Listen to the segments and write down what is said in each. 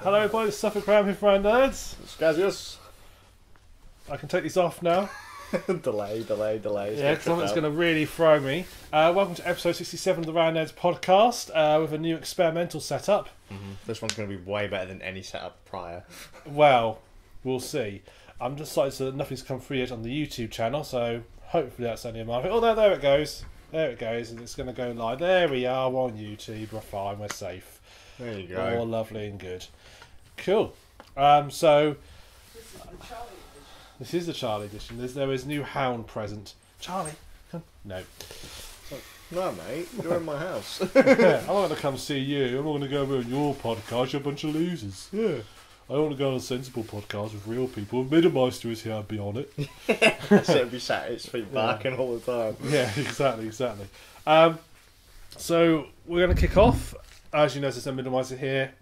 Hello everybody, it's Suffolk Ram here for our nerds. Scazius. I can take these off now. delay. Yeah, because something's going to really throw me. Welcome to episode 67 of the Round Nerds podcast with a new experimental setup. This one's going to be way better than any setup prior. Well, we'll see. I'm just excited so that nothing's come through yet on the YouTube channel, so hopefully that's only a market. Oh, there it goes. There it goes, and it's going to go live. There we are, we're on YouTube. We're fine, we're safe. There you go. All lovely and good. Cool. So this is the Charlie edition. There is new hound present. Charlie, come. No. No, mate. You're in my house. Yeah, I'm not going to come see you. I'm not going to go on your podcast. You're a bunch of losers. Yeah. I want to go on a sensible podcast with real people. If Middermeister is here, I'd be on it. So it'd be sat at its feet barking all the time. Yeah, exactly. So we're going to kick off. As you notice, there's no Middermeister here.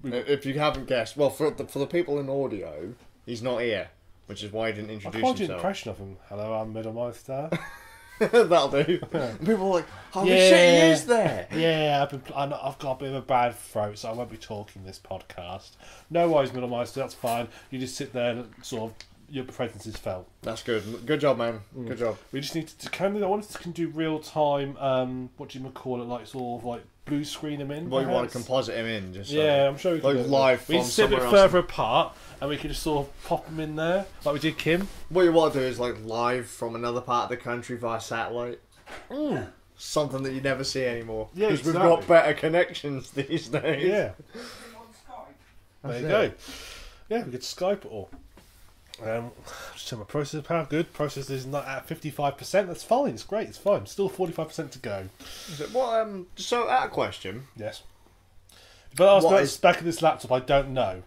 If you haven't guessed, well, for the people in audio, he's not here, which is why he didn't introduce himself. I can't do an himself. impression of him. Hello, I'm Middermeister. That'll do. And people are like, holy shit, he is there. Yeah, I've got a bit of a bad throat, so I won't be talking this podcast. No worries, Middermeister, that's fine. You just sit there and sort of, your presence is felt. That's good. Good job, man. Good job. We just need to I wanted to do real time, what do you call it, like sort of like blue screen him in. Well, you want to composite him in, just yeah, I'm sure we can like live. We sit a bit further apart, and we can just sort of pop him in there, like we did Kim. What you want to do is like live from another part of the country via satellite. Something that you never see anymore. Yeah, because we've got better connections these days. Yeah. There you go. Yeah, we could Skype it all. Just turn my processor power. Good. Processor is not at 55%. That's fine. It's great. It's fine. Still 45% to go. Well, so out of question. Yes. But I was about to spec of this laptop. I don't know.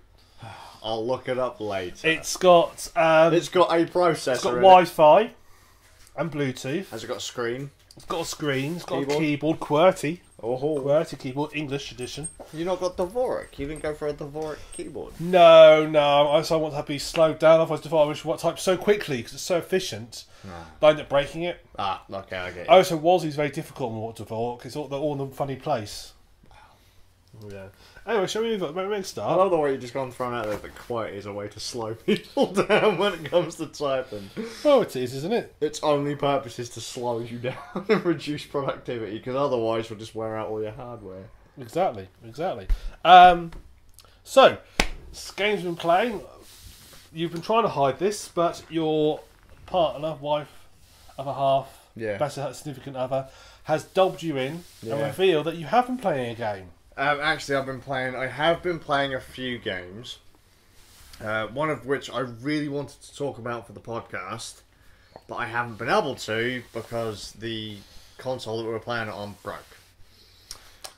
I'll look it up later. It's got a processor. It's got Wi-Fi and Bluetooth. Has it got a screen? It's got a screen. It's got a keyboard. QWERTY. Oh, QWERTY keyboard, English edition. You not got Dvorak? You didn't go for a Dvorak keyboard? No. I want to be slowed down. Otherwise, Dvorak what type so quickly because it's so efficient. I end up breaking it. Okay, I get it. Oh, so Wolsey's very difficult on Dvorak. They're all in a funny place. Wow. Yeah. Anyway, shall we move on? Maybe start. I love the way you just gone thrown out there that quiet is a way to slow people down when it comes to typing. Well, it is, isn't it? Its only purpose is to slow you down and reduce productivity, because otherwise you'll just wear out all your hardware. Exactly. So, this game's been playing. You've been trying to hide this, but your partner, wife, other half, better significant other, has dubbed you in and revealed that you have been playing a game. Actually, I have been playing a few games. One of which I really wanted to talk about for the podcast, but I haven't been able to because the console that we were playing it on broke.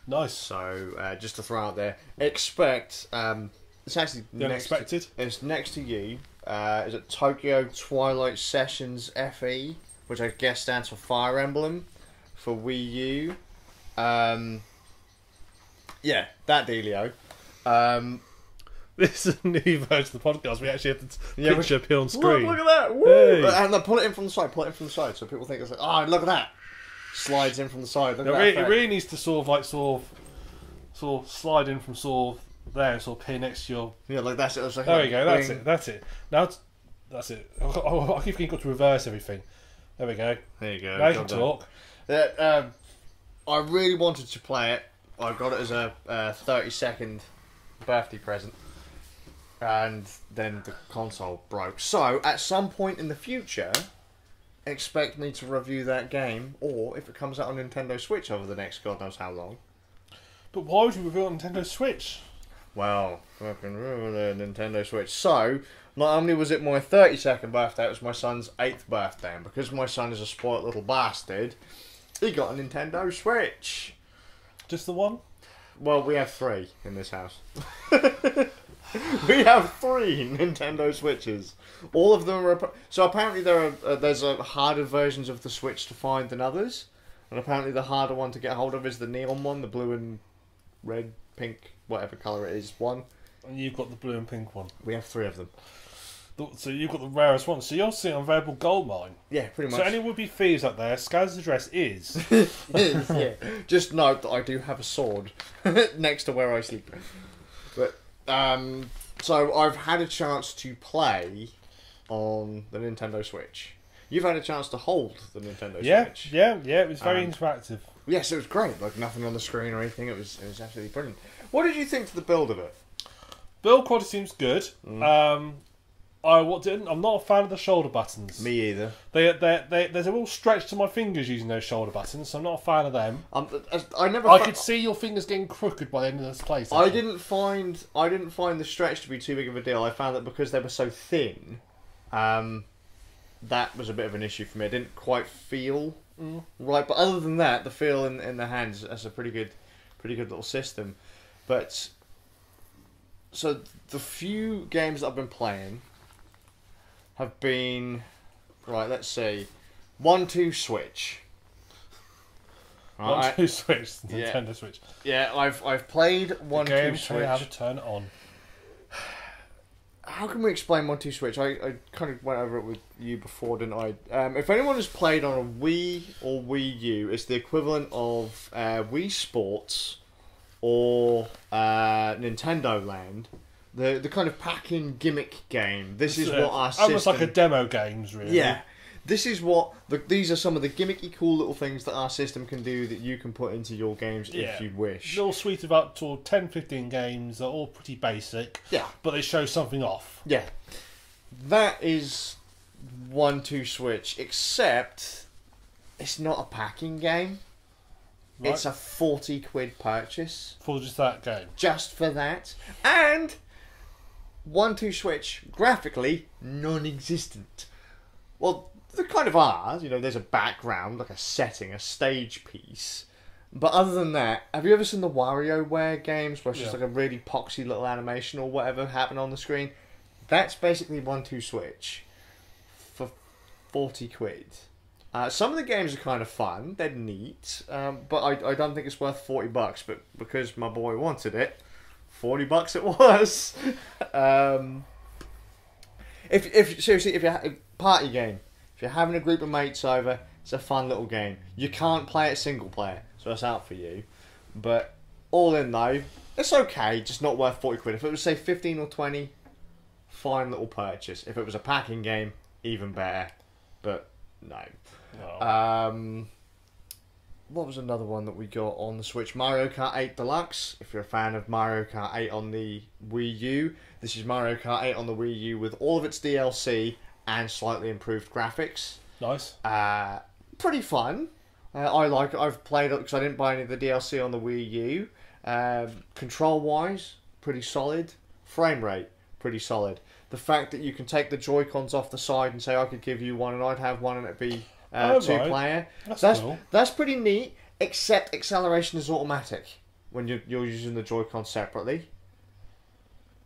Nice. So, just to throw out there, expect it's actually unexpected. It's next to you. Is it Tokyo Twilight Sessions FE, which I guess stands for Fire Emblem for Wii U. Yeah, that dealio. This is a new version of the podcast. We actually have the picture appear on screen. Look at that! Woo! Hey. And pull it in from the side. So people think it's like, oh, look at that! Slides in from the side. Look at that. It really needs to sort of slide in from sort of there and sort of appear next to your. Yeah, like that's it. Like there we go. That's it. Now that's it. I keep getting got to reverse everything. There we go. There you go. Now you can talk. I really wanted to play it. I got it as a 30-second birthday present, and then the console broke. So, at some point in the future, expect me to review that game, or if it comes out on Nintendo Switch over the next God knows how long. But why would you review it on Nintendo Switch? Well, fucking Nintendo Switch. So, not only was it my 32nd birthday, it was my son's 8th birthday, and because my son is a spoilt little bastard, he got a Nintendo Switch. Just the one? Well, we have 3 in this house. We have 3 Nintendo Switches. All of them are... So apparently there's harder versions of the Switch to find than others. And apparently the harder one to get hold of is the neon one, the blue and red, pink, whatever colour it is, one. And you've got the blue and pink one. We have 3 of them. So you've got the rarest one. So you're sitting on Variable Gold Mine. Yeah, pretty much. So any would-be thieves out there, Skaz's address is... Yeah. Just note that I do have a sword next to where I sleep. But So I've had a chance to play on the Nintendo Switch. You've had a chance to hold the Nintendo Switch. Yeah. It was very interactive. Yes, it was great. Like nothing on the screen or anything. It was absolutely brilliant. What did you think of the build of it? Build quality seems good. I'm not a fan of the shoulder buttons. Me either. There's a real stretch to my fingers using those shoulder buttons, so I'm not a fan of them. I could see your fingers getting crooked by the end of this place. I didn't find the stretch to be too big of a deal. I found that because they were so thin, that was a bit of an issue for me. It didn't quite feel right, but other than that, the feel in the hands is a pretty good little system. But so the few games that I've been playing have been, right, let's see, 1-2 Switch. Right. 1-2 Switch, Nintendo Switch. Yeah, I've played 1-2 Switch. How to turn it on. How can we explain 1-2 Switch? I kind of went over it with you before, didn't I? If anyone has played on a Wii or Wii U, it's the equivalent of Wii Sports or Nintendo Land. The kind of pack-in gimmick game. This is what our system... Almost like a demo games, really. Yeah. This is what... These are some of the gimmicky, cool little things that our system can do that you can put into your games if you wish. A little suite of up to 10-15 games. They're all pretty basic. Yeah. But they show something off. Yeah. That is 1-2 Switch, except it's not a packing game. Right. It's a 40 quid purchase. For just that game. Just for that. And 1-2 Switch, graphically, non-existent. Well, they kind of are. You know, there's a background, like a setting, a stage piece. But other than that, have you ever seen the WarioWare games where it's just like a really poxy little animation or whatever happen on the screen? That's basically 1-2 Switch for 40 quid. Some of the games are kind of fun, they're neat, but I don't think it's worth $40. But because my boy wanted it, $40 it was. If you're party game, if you're having a group of mates over, it's a fun little game. You can't play it single player, so that's out for you. But all in though, it's okay, just not worth 40 quid. If it was say 15 or 20, fine little purchase. If it was a packing game, even better. But no. Oh. What was another one that we got on the Switch? Mario Kart 8 Deluxe. If you're a fan of Mario Kart 8 on the Wii U, this is Mario Kart 8 on the Wii U with all of its DLC and slightly improved graphics. Nice. Pretty fun. I like it. I've played it because I didn't buy any of the DLC on the Wii U. Control-wise, pretty solid. Frame rate, pretty solid. The fact that you can take the Joy-Cons off the side and say I could give you one and I'd have one and it'd be two-player. That's cool. That's pretty neat, except acceleration is automatic when you're using the Joy-Con separately.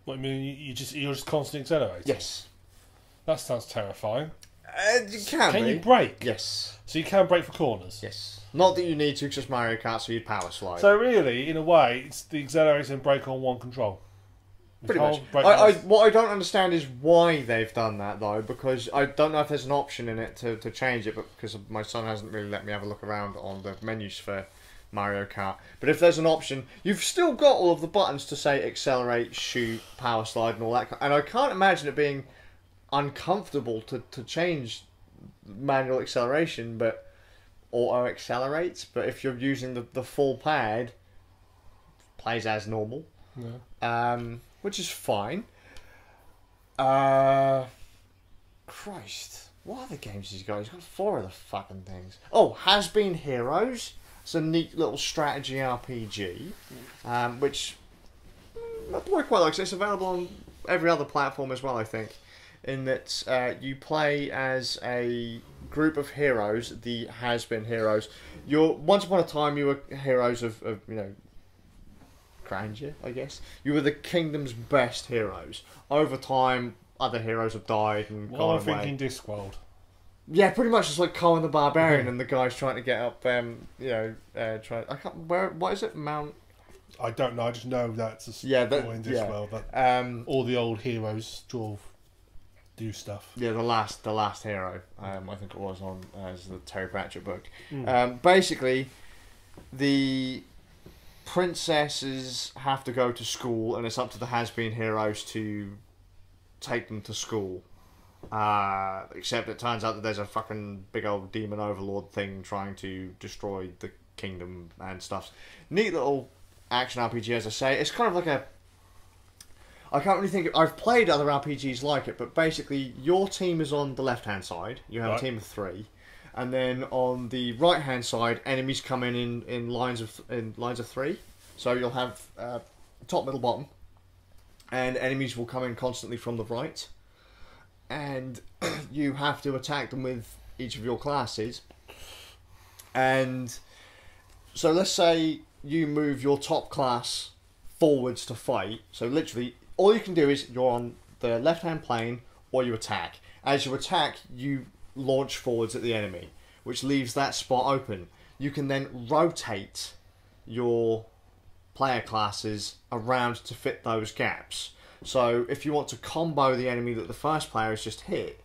What, I mean, you're just constantly accelerating? Yes. That sounds terrifying. Can you brake? Yes. So you can brake for corners? Yes. Not that you need to, because it's Mario Kart, so you'd power slide. So really, in a way, it's the accelerator and brake on one control. Pretty much. What I don't understand is why they've done that, though, because I don't know if there's an option in it to change it, but because my son hasn't really let me have a look around on the menus for Mario Kart. But if there's an option, you've still got all of the buttons to say accelerate, shoot, power slide, and all that. And I can't imagine it being uncomfortable to change manual acceleration, but auto accelerates. But if you're using the full pad, plays as normal. Yeah. Which is fine. Christ, what other games has he got? He's got 4 of the fucking things. Oh, Has Been Heroes. It's a neat little strategy RPG, which my boy quite likes. It's available on every other platform as well, I think. In that you play as a group of heroes, the Has Been Heroes. Once upon a time, you were heroes of grandeur, I guess. You were the kingdom's best heroes. Over time, other heroes have died and gone away. I'm thinking Discworld. Yeah, pretty much just like Conan the Barbarian and the guy's trying to get up, I can't, what is it? Mount... I don't know, I just know that's in Discworld. That all the old heroes do stuff. Yeah, the last hero, I think it was on as the Terry Pratchett book. Basically, the princesses have to go to school, and it's up to the has-been heroes to take them to school. Except it turns out that there's a fucking big old demon overlord thing trying to destroy the kingdom and stuff. Neat little action RPG, as I say. It's kind of like a... I can't really think... I've played other RPGs like it, but basically your team is on the left-hand side. You have a team of 3. And then on the right-hand side, enemies come in lines of 3. So you'll have top, middle, bottom. And enemies will come in constantly from the right. And you have to attack them with each of your classes. And so let's say you move your top class forwards to fight. So literally, all you can do is you're on the left-hand plane or you attack. As you attack, you launch forwards at the enemy, which leaves that spot open. You can then rotate your player classes around to fit those gaps. So if you want to combo the enemy that the first player has just hit,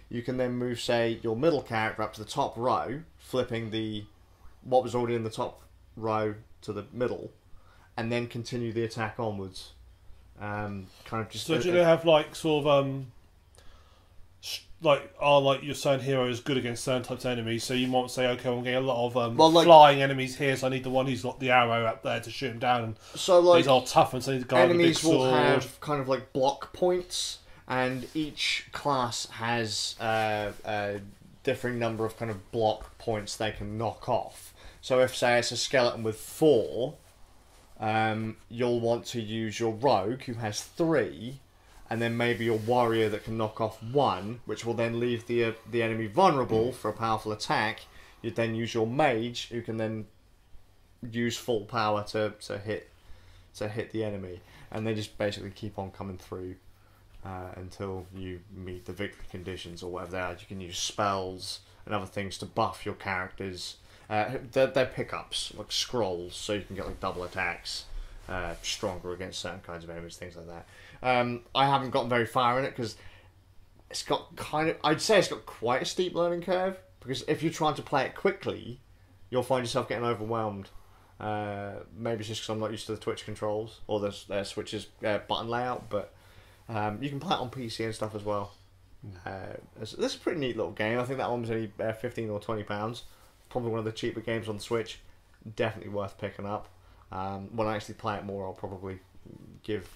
you can then move, say, your middle character up to the top row, flipping what was already in the top row to the middle, and then continue the attack onwards. Kind of just. So do they have like sort of like you're saying, hero is good against certain types of enemies? So you might say, okay, I'm getting a lot of flying enemies here, so I need the one who's got the arrow up there to shoot him down. And so like these are tough, and so the guy with a big sword. Enemies will have kind of like block points, and each class has a differing number of kind of block points they can knock off. So if, say, it's a skeleton with 4, you'll want to use your rogue, who has 3, and then maybe your warrior that can knock off 1, which will then leave the enemy vulnerable for a powerful attack. You'd then use your mage, who can then use full power to hit the enemy, and they just basically keep on coming through until you meet the victory conditions or whatever they are. You can use spells and other things to buff your characters. They're pickups, like scrolls, so you can get like double attacks, stronger against certain kinds of enemies, things like that. I haven't gotten very far in it because it's got I'd say it's got quite a steep learning curve, because if you're trying to play it quickly, you'll find yourself getting overwhelmed. Maybe it's just because I'm not used to the Twitch controls or the Switch's button layout, but you can play it on PC and stuff as well. This is a pretty neat little game. I think that one was only £15 or £20. Probably one of the cheaper games on the Switch. Definitely worth picking up. When I actually play it more, I'll probably give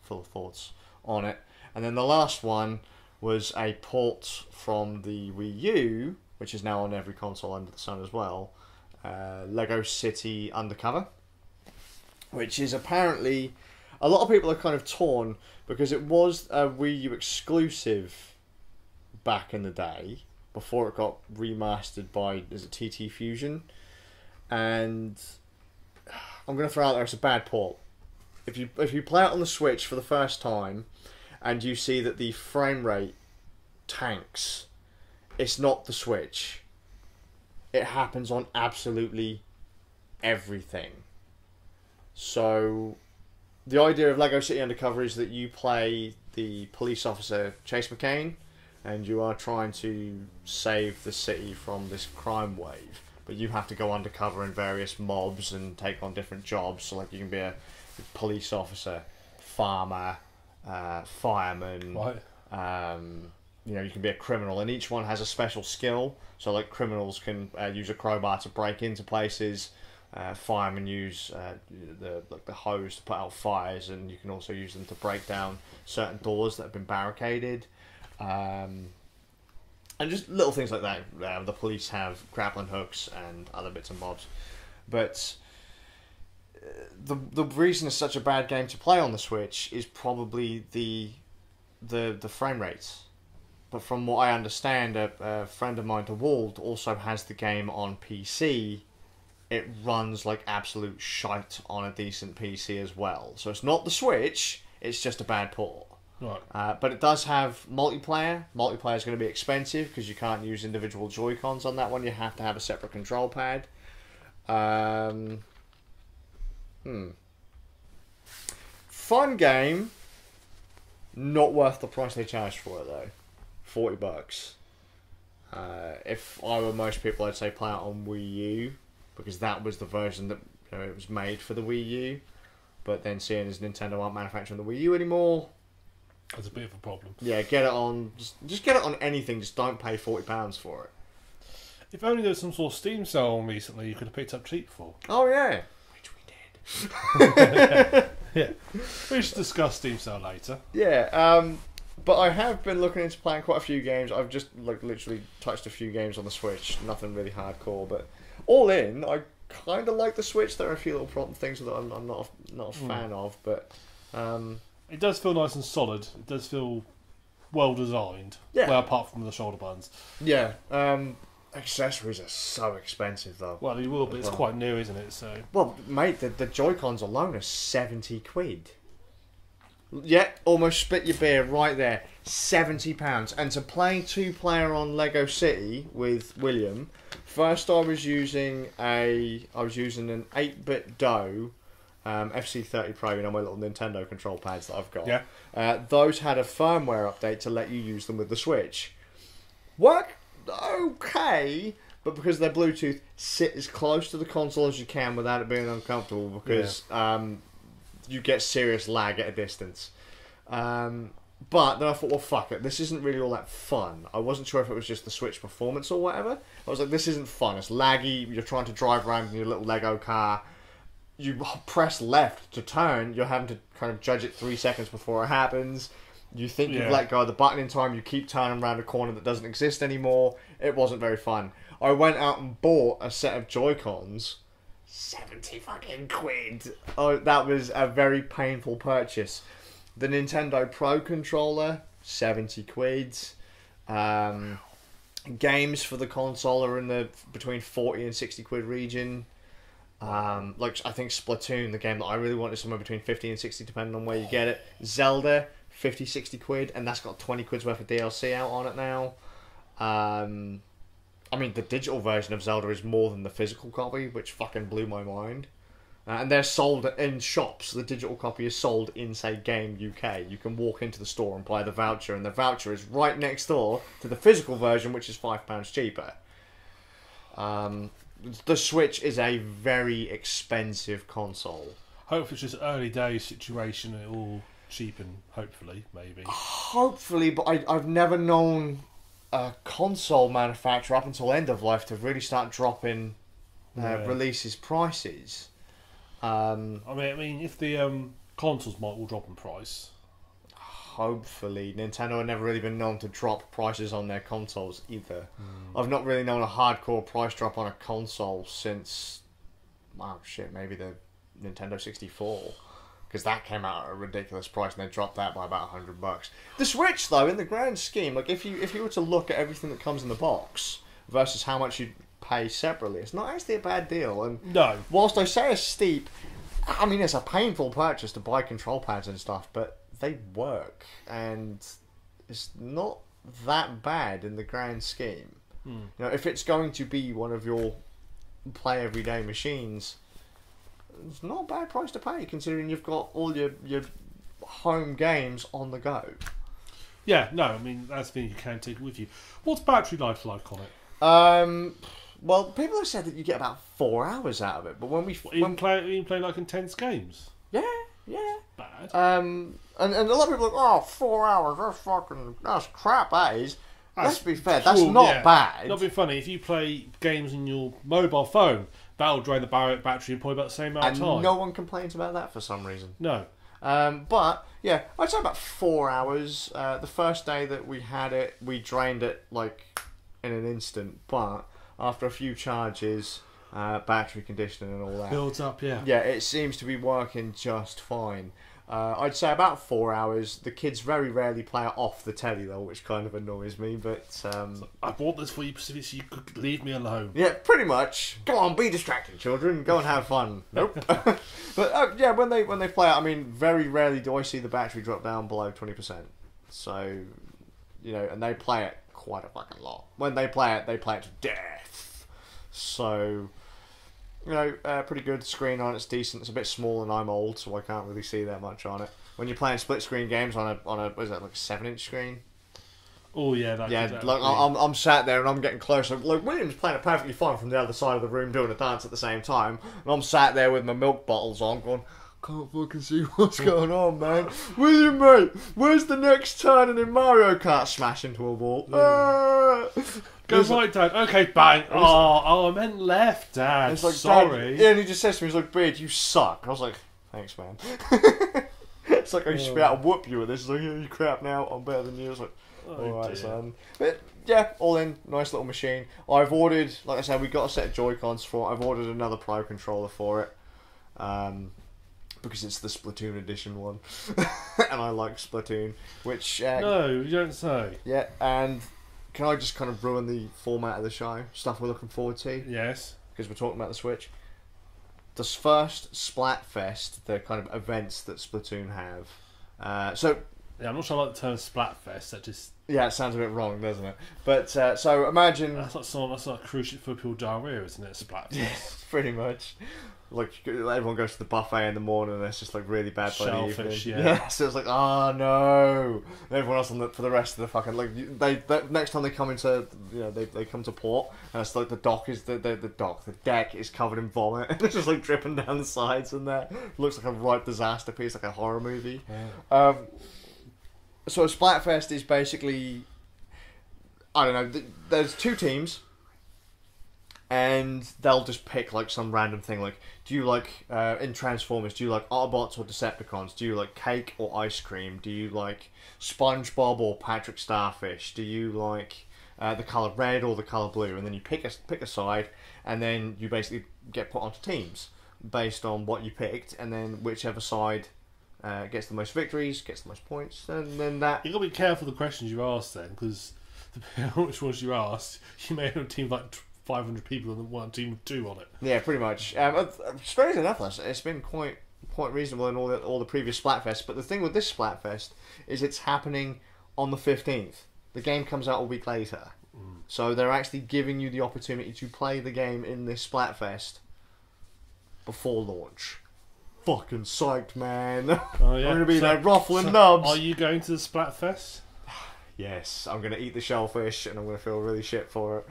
full thoughts on it. And then the last one was a port from the Wii U, which is now on every console under the sun as well. Lego City Undercover, which is apparently... A lot of people are kind of torn because it was a Wii U exclusive back in the day, before it got remastered by, is it TT Fusion? And I'm going to throw out there, it's a bad port. If you play it on the Switch for the first time and you see that the frame rate tanks, it's not the Switch. It happens on absolutely everything. So the idea of Lego City Undercover is that you play the police officer Chase McCain, and you are trying to save the city from this crime wave. But you have to go undercover in various mobs and take on different jobs. So like you can be a police officer, farmer, fireman. Right. You can be a criminal, and each one has a special skill. So like criminals can use a crowbar to break into places. Firemen use the hose to put out fires, and you can also use them to break down certain doors that have been barricaded. And just little things like that. The police have grappling hooks and other bits and bobs. But the reason it's such a bad game to play on the Switch is probably the frame rates. But from what I understand, a friend of mine, DeWald, also has the game on PC. It runs like absolute shite on a decent PC as well. So it's not the Switch, it's just a bad port. Right. But it does have multiplayer. Multiplayer is going to be expensive because you can't use individual Joy-Cons on that one. You have to have a separate control pad. Fun game. Not worth the price they charge for it though. $40. If I were most people, I'd say play it on Wii U, because that was the version that it was made for the Wii U. But then seeing as Nintendo aren't manufacturing the Wii U anymore, that's a bit of a problem. Yeah, get it on. Just get it on anything. Just don't pay £40 for it. If only there was some sort of Steam sale on recently, you could have picked up cheap for. Oh yeah, which we did. Yeah, we should discuss Steam sale later. Yeah, but I have been looking into playing quite a few games. I've just literally touched a few games on the Switch. Nothing really hardcore, but all in, I kind of like the Switch. There are a few little problem things that I'm not a fan of, but it does feel nice and solid. It does feel well designed. Yeah. Well, apart from the shoulder buttons. Yeah. Accessories are so expensive though. Well, you will, but it's quite new, isn't it? So. Well, mate, the Joy-Cons alone are £70. Yeah, almost spit your beer right there. £70. And to play 2-player on Lego City with William, first I was using an 8-bit Doe FC30 Pro, my little Nintendo control pads that I've got. Yeah. Those had a firmware update to let you use them with the Switch. Work okay, but because they're Bluetooth, sit as close to the console as you can without it being uncomfortable, because you get serious lag at a distance. But then I thought, well, fuck it, this isn't really all that fun. I wasn't sure if it was just the Switch performance or whatever. I was like, this isn't fun. It's laggy. You're trying to drive around in your little Lego car. You press left to turn. You're having to kind of judge it 3 seconds before it happens. You think you've let go of the button in time. You keep turning around a corner that doesn't exist anymore. It wasn't very fun. I went out and bought a set of Joy-Cons. 70 fucking quid. Oh, that was a very painful purchase. The Nintendo Pro controller, 70 quid. Games for the console are in the between 40 and 60 quid region. Like I think Splatoon, the game that I really want, is somewhere between 50 and 60 depending on where you get it. Zelda, 50, 60 quid, and that's got 20 quid's worth of DLC out on it now. I mean, the digital version of Zelda is more than the physical copy, which fucking blew my mind. And they're sold in shops. The digital copy is sold in, say, Game UK. You can walk into the store and buy the voucher, and the voucher is right next door to the physical version, which is £5 cheaper. The Switch is a very expensive console. Hopefully it's just early days situation and it all cheapen, hopefully, maybe. Hopefully, but I've never known a console manufacturer up until end of life to really start dropping releases prices. I mean, if the consoles might all drop in price. Hopefully. Nintendo have never really been known to drop prices on their consoles either. I've not really known a hardcore price drop on a console since, maybe the Nintendo 64. Because that came out at a ridiculous price and they dropped that by about $100. The Switch, though, in the grand scheme, like if you were to look at everything that comes in the box versus how much you'd pay separately, it's not actually a bad deal. And no. Whilst I say it's steep, I mean, it's a painful purchase to buy control pads and stuff, but they work, and it's not that bad in the grand scheme. If it's going to be one of your play everyday machines, it's not a bad price to pay, considering you've got all your home games on the go. Yeah, no, I mean, that's the thing you can take with you. What's battery life like on it? Well, people have said that you get about 4 hours out of it, but when we even playing like intense games. Yeah. Bad. And a lot of people are like, 4 hours, that's crap, that is. Let's be fair, that's not bad. Not being funny, if you play games on your mobile phone, that'll drain the battery in probably about the same amount of time. And no one complains about that for some reason. No. But, yeah, I'd say about 4 hours. The first day that we had it, we drained it, in an instant, but after a few charges, battery conditioning and all that, builds up, yeah. Yeah, it seems to be working just fine. I'd say about 4 hours. The kids very rarely play it off the telly though, which kind of annoys me. But I bought this for you specifically so you could leave me alone. Yeah, pretty much. Go on, be distracted, children. Go and have fun. Nope. But yeah, when they play it, I mean, very rarely do I see the battery drop down below 20%. So, and they play it quite a fucking lot. When they play it to death. So, pretty good screen on it's decent. It's a bit small and I'm old, so I can't really see that much on it. When you're playing split screen games on a what is that, like a 7-inch screen? Oh yeah, like I'm sat there and I'm getting closer. Like William's playing it perfectly fine from the other side of the room, doing a dance at the same time, and I'm sat there with my milk bottles on, going, can't fucking see what's going on, man. William, mate, where's the next turn? And in Mario Kart, smash into a wall. Go right, Dad. Okay, bang. Oh, I meant left, Dad. It's like, sorry. Dad, yeah, and he just says to me, he's like, Beard, you suck. I was like, thanks, man. It's like I used to be able to whoop you with this. It's like, yeah, you crap now. I'm better than you. I was like, alright, son. But yeah, all in, nice little machine. I've ordered, like I said, we got a set of Joy-Cons for it. I've ordered another Pro controller for it. Because it's the Splatoon edition one. And I like Splatoon. Which no, you don't say. Yeah, and can I just kind of ruin the format of the show? Stuff we're looking forward to? Yes. Because we're talking about the Switch. This first Splatfest, the kind of events that Splatoon have. Yeah, I'm not sure I like the term Splatfest. That just... Yeah, it sounds a bit wrong, doesn't it? But, so imagine... That's like a cruise ship for people diarrhea, isn't it? Splatfest. Yeah, pretty much. Like, everyone goes to the buffet in the morning and it's just, like, really bad by the evening. Yeah, so it's like, oh, no. And everyone else for the rest of the fucking... Like, they next time they come into... You know, they come to port and it's like the deck is covered in vomit. And it's just, like, dripping down the sides and that. It looks like a right disaster piece, like a horror movie. Yeah. So Splatfest is basically... I don't know. There's two teams... And they'll just pick like some random thing, like, do you like, in Transformers, do you like Autobots or Decepticons? Do you like cake or ice cream? Do you like SpongeBob or Patrick Starfish? Do you like the colour red or the colour blue? And then you pick a side, and then you basically get put onto teams based on what you picked, and then whichever side gets the most victories, gets the most points, and then that... You've got to be careful of the questions you ask then, because depending on which ones you asked, you may have a team like 500 people and one team with 2 on it. Yeah, pretty much. Strangely enough, it's been quite reasonable in all the previous Splatfests. But the thing with this Splatfest is it's happening on the 15th. The game comes out a week later, so they're actually giving you the opportunity to play the game in this Splatfest before launch. Fucking psyched, man! Oh, yeah. I'm gonna be there ruffling nubs. Are you going to the Splatfest? Yes, I'm gonna eat the shellfish, and I'm gonna feel really shit for it.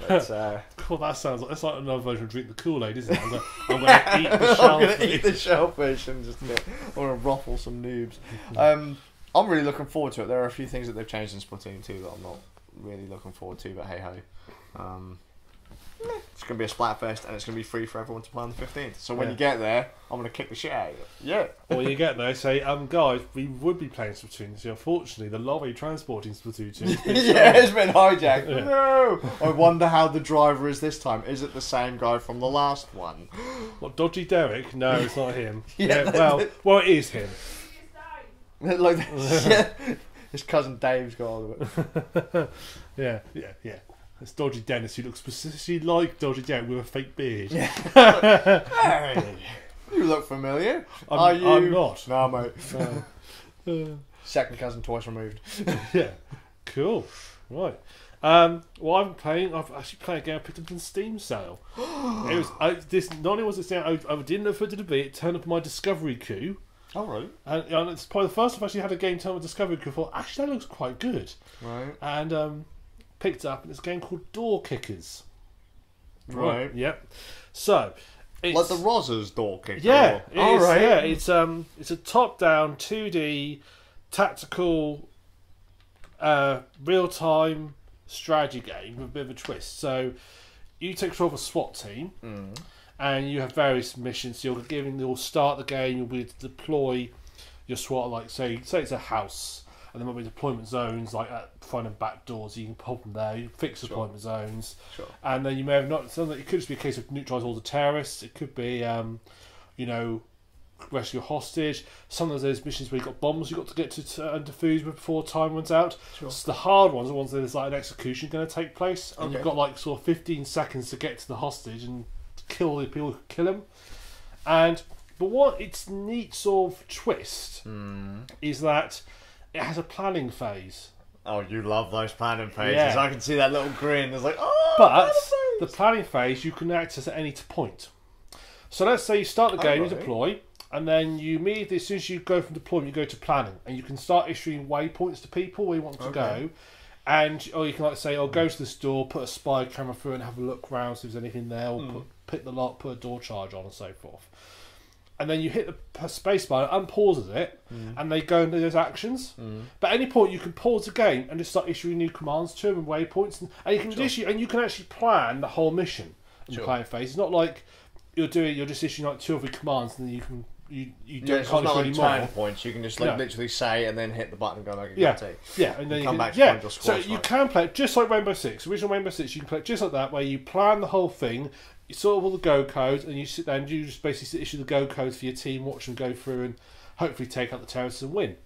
But, cool, that sounds like that's like another version of drink the Kool-Aid, isn't it? I'm going to eat the shellfish. I'm going to eat the shellfish and just I want to ruffle some noobs. I'm really looking forward to it. There are a few things that they've changed in Splatoon 2 that I'm not really looking forward to, but hey ho. It's going to be a Splatfest and it's going to be free for everyone to play on the 15th. So when you get there, I'm going to kick the shit out of you. Yeah. Or you get there, say, guys, we would be playing Splatoon 2. Unfortunately, the lorry transporting Splatoon 2 it's been hijacked. Yeah. No! I wonder how the driver is this time. Is it the same guy from the last one? What, Dodgy Derek? No, it's not him. Well, it is him. Like, yeah. His cousin Dave's got all of it. Yeah. It's Dodgy Dennis who looks specifically like Dodgy Derek with a fake beard. Yeah. Hey, you look familiar. I'm not. No, mate. No. Second cousin twice removed. Yeah. Cool. Right. Well, I've actually played a game I picked up in Steam sale. It was not only was it saying I didn't know if it did be. It turned up in my discovery queue. Oh right. And it's probably the first I've actually had a game turn up discovery queue. I thought actually that looks quite good. Right. And picked up, and it's a game called Door Kickers. Right. Yep. So, it's like the Rosers Door Kicker. Yeah. Right. Yeah. It's a top-down 2D tactical real-time strategy game with a bit of a twist. So, you take control of a SWAT team, and you have various missions. You'll start the game. You'll be to deploy your SWAT, like say it's a house. And there might be deployment zones like at front and back doors. You can pop them there. You fix deployment zones, and then you may have not. Something it could just be a case of neutralise all the terrorists. It could be, rescue a hostage. Some of those missions where you've got bombs you've got to get to and defuse before time runs out. Sure. So the hard ones are the ones that there's like an execution going to take place, and you've got like sort of 15 seconds to get to the hostage and kill the people who kill him. But what its neat sort of twist is that it has a planning phase. Oh, you love those planning phases. Yeah. I can see that little grin. It's like, but the planning phase you can access at any point. So let's say you start the game, you deploy, and then you immediately, as soon as you go from deployment, you go to planning, and you can start issuing waypoints to people where you want to go. And or you can like say, go to the store, put a spy camera through, and have a look around, see if there's anything there, or pick the lock, put a door charge on, and so forth. And then you hit the space bar, and unpauses it, and they go into those actions. But at any point, you can pause the game and just start issuing new commands to them and waypoints, and you can issue, and you can actually plan the whole mission in the playing phase. It's not like you're just issuing like 2 or 3 commands, and then you can. You don't can't not like turn points. You can just literally say and then hit the button and go like a and then you come can, back to find your squad. So you can play it just like Rainbow Six. Original Rainbow Six, you can play it just like that, where you plan the whole thing, you sort of all the go codes, and you sit there and you just basically issue the go codes for your team, watch them go through, and hopefully take out the terrorists and win.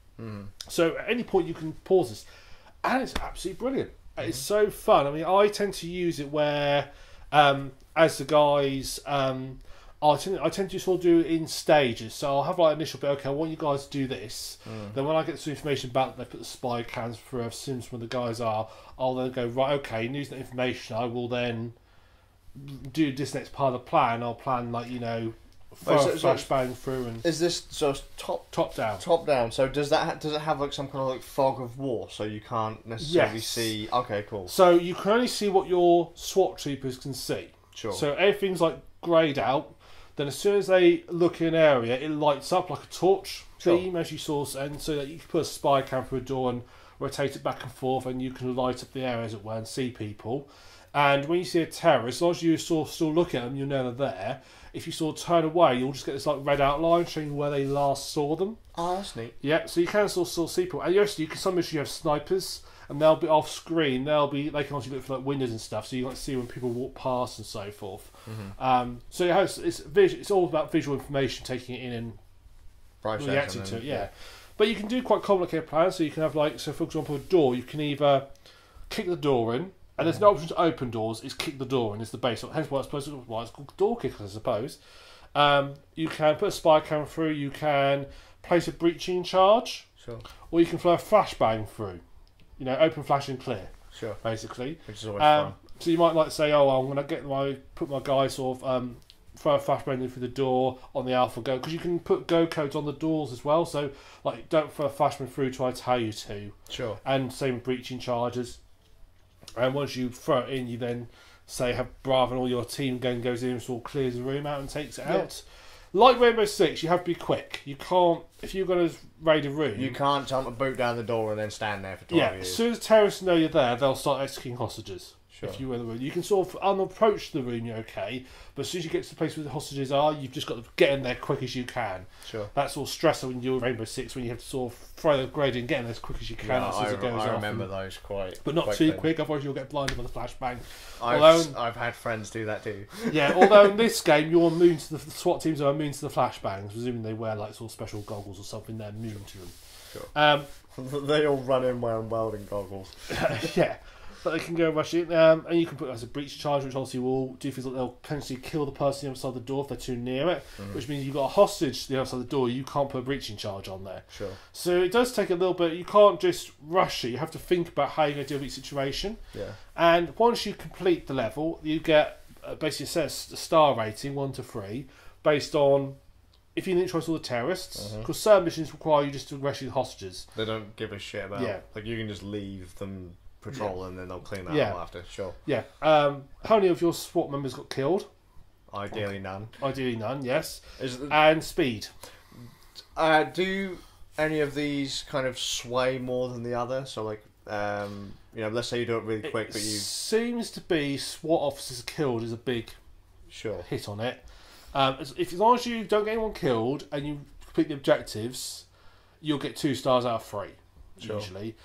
So at any point you can pause this, and it's absolutely brilliant. It's so fun. I mean, I tend to use it where, as the guys. I tend to sort of do it in stages. So I'll have like initial bit, okay, I want you guys to do this. Then when I get some information about they put the spy cams through, I've seen where the guys are, I'll then go, right, okay, using that information, I will then do this next part of the plan. I'll plan like, flashbang through. And is this top down? Top down. So does it have like some kind of like fog of war, so you can't necessarily see? Okay, cool. So you can only see what your SWAT troopers can see. Sure. So everything's like greyed out. Then as soon as they look in an area, it lights up like a torch beam, as you saw, and so that you can put a spy cam through a door and rotate it back and forth, and you can light up the area, as it were, and see people. And when you see a terrorist, as long as you still look at them, you know they're there. If you sort of turn away, you'll just get this like red outline showing where they last saw them. Oh, that's neat. Yeah, so you can still see people. And yes, you can sometimes you have snipers, and they'll be off screen. They can also look for like windows and stuff, so you can see when people walk past and so forth. So it's all about visual information, taking it in and reacting to it. Yeah, but you can do quite complicated plans. So you can have like, so for example, a door. You can either kick the door in, and there's no option to open doors. It's kick the door in. Is the base. Hence why it's called door kickers, I suppose. You can put a spy camera through. You can place a breaching charge. Sure. Or you can throw a flashbang through. Open, flash, and clear. Sure. Basically. Which is always fun. So you might like say, I'm going to put my guy sort of throw a flashbang in through the door on the alpha go, because you can put go codes on the doors as well. So like, don't throw a flashbang through till I tell you to. Sure. And same with breaching charges. And once you throw it in, you then say have Bravo and all your team goes in and sort of clears the room out and takes it out. Like Rainbow Six, you have to be quick. You can't, if you're going to raid a room, you can't jump a boot down the door and then stand there for 12 years. As soon as terrorists know you're there, they'll start executing hostages. Sure. If you were in the room, you can sort of unapproach the room, you're okay. But as soon as you get to the place where the hostages are, you've just got to get in there quick as you can. Sure. That's all stressful when you're Rainbow Six, when you have to sort of throw the grenade and get in there as quick as you can. I remember those quite. But not too quick, otherwise you'll get blinded by the flashbang. I've had friends do that too. Yeah, although in this game you're immune to the SWAT teams are immune to the flashbangs, presuming they wear like sort of special goggles or something. They're immune to them. Sure. They all run in wearing welding goggles. Yeah. But they can go rush in, and you can put it as a breach charge, which obviously will do things like they'll potentially kill the person on the other side of the door if they're too near it, which means you've got a hostage to the other side of the door, you can't put a breaching charge on there. Sure. So it does take a little bit, you can't just rush it, you have to think about how you're going to deal with each situation. Yeah. And once you complete the level, you get basically a star rating, 1 to 3, based on if you neutralise all the terrorists, because certain missions require you just to rescue the hostages. They don't give a shit about like you can just leave them patrol and then they'll clean that up after. Sure. Yeah. How many of your SWAT members got killed? Ideally none. Ideally none, yes. And speed. Do any of these kind of sway more than the other? So like, let's say you do it really quick, but you... seems to be SWAT officers killed is a big hit on it. As long as you don't get anyone killed and you complete the objectives, you'll get 2 stars out of 3, usually.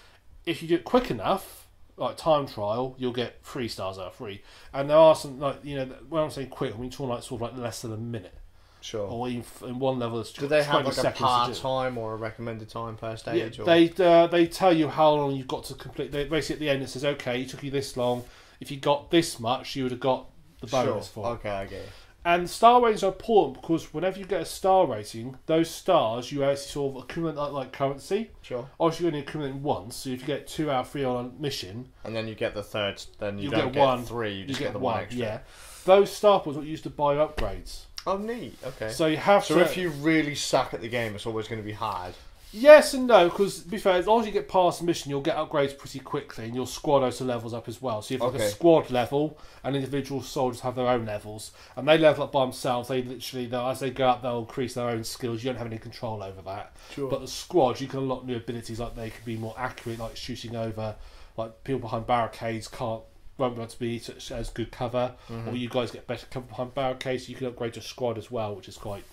If you do it quick enough, like time trial, you'll get 3 stars out of 3. And there are some, like, when I'm saying quick, I mean sort of like less than a minute. Sure. Or even in one level, it's 20 do they have like a par time or a recommended time per stage? Yeah, they tell you how long you've got to complete. Basically, at the end, it says, okay, it took you this long. If you got this much, you would have got the bonus for it. Okay, I get it. And star ratings are important because whenever you get a star rating, those stars you actually sort of accumulate like currency. Sure. Obviously, you only accumulate once, so if you get 2 out of 3 on a mission, and then you get the third, then you don't get 1, 3. You just get the 1 extra. Yeah. Those star points are used to buy upgrades. Oh, neat. Okay. So you have to. So if you really suck at the game, it's always going to be hard. Yes and no, because to be fair, as long as you get past the mission, you'll get upgrades pretty quickly, and your squad also levels up as well. So you have like a squad level, and individual soldiers have their own levels, and they level up by themselves. They literally, as they go up, they'll increase their own skills. You don't have any control over that. Sure. But the squad, you can unlock new abilities, like they can be more accurate, like shooting over, like people behind barricades won't be able to be as good cover, or you guys get better cover behind barricades. So you can upgrade your squad as well, which is quite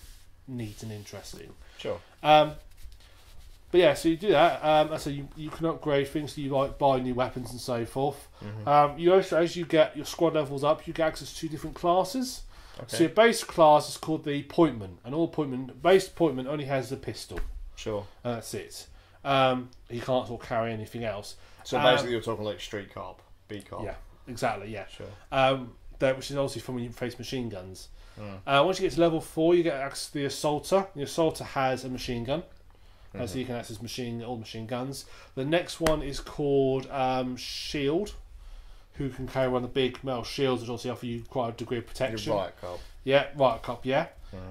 neat and interesting. Sure. But yeah, so you do that. So you can upgrade things. So you like buy new weapons and so forth. You also, as you get your squad levels up, you get access to 2 different classes. Okay. So your base class is called the Pointman, and base Pointman only has the pistol. Sure. And that's it. He can't sort of carry anything else. So basically, you're talking like street cop, beat cop. Yeah, exactly. Yeah. Sure. Which is obviously from when you face machine guns. Once you get to level 4, you get access to the Assaulter. The Assaulter has a machine gun. So you can access all machine guns. The next one is called Shield, who can carry one of the big metal shields, which also offer you quite a degree of protection. Your riot cop. Yeah, riot cop, yeah.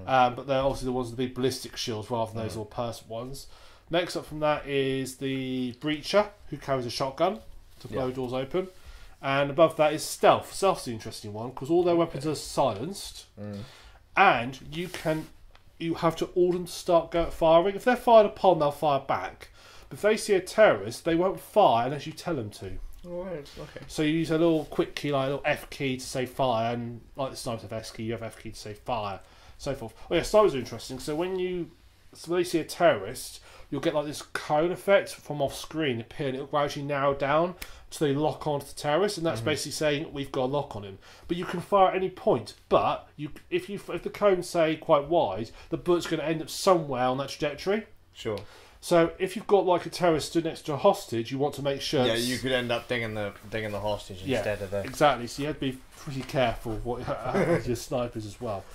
But they're obviously the ones with the big ballistic shields rather than those all person ones. Next up from that is the Breacher, who carries a shotgun to blow doors open. And above that is Stealth. Stealth's the interesting one, because all their weapons are silenced. And you have to order them to start firing. If they're fired upon, they'll fire back. But if they see a terrorist, they won't fire unless you tell them to. Right, okay. So you use a little quick key, like a little F key to say fire, and like the snipers have S key, you have F key to say fire, so forth. Oh yeah, snipers are interesting. So when they see a terrorist, you'll get like this cone effect from off screen appear, and it'll gradually narrow down until they lock onto the terrorist, and that's basically saying we've got a lock on him. But you can fire at any point. But if the cone's say quite wide, the bullet's going to end up somewhere on that trajectory. Sure. So if you've got like a terrorist stood next to a hostage, you want to make sure. Yeah, you could end up dinging the hostage instead of the. Exactly. So you have to be pretty careful with your snipers as well.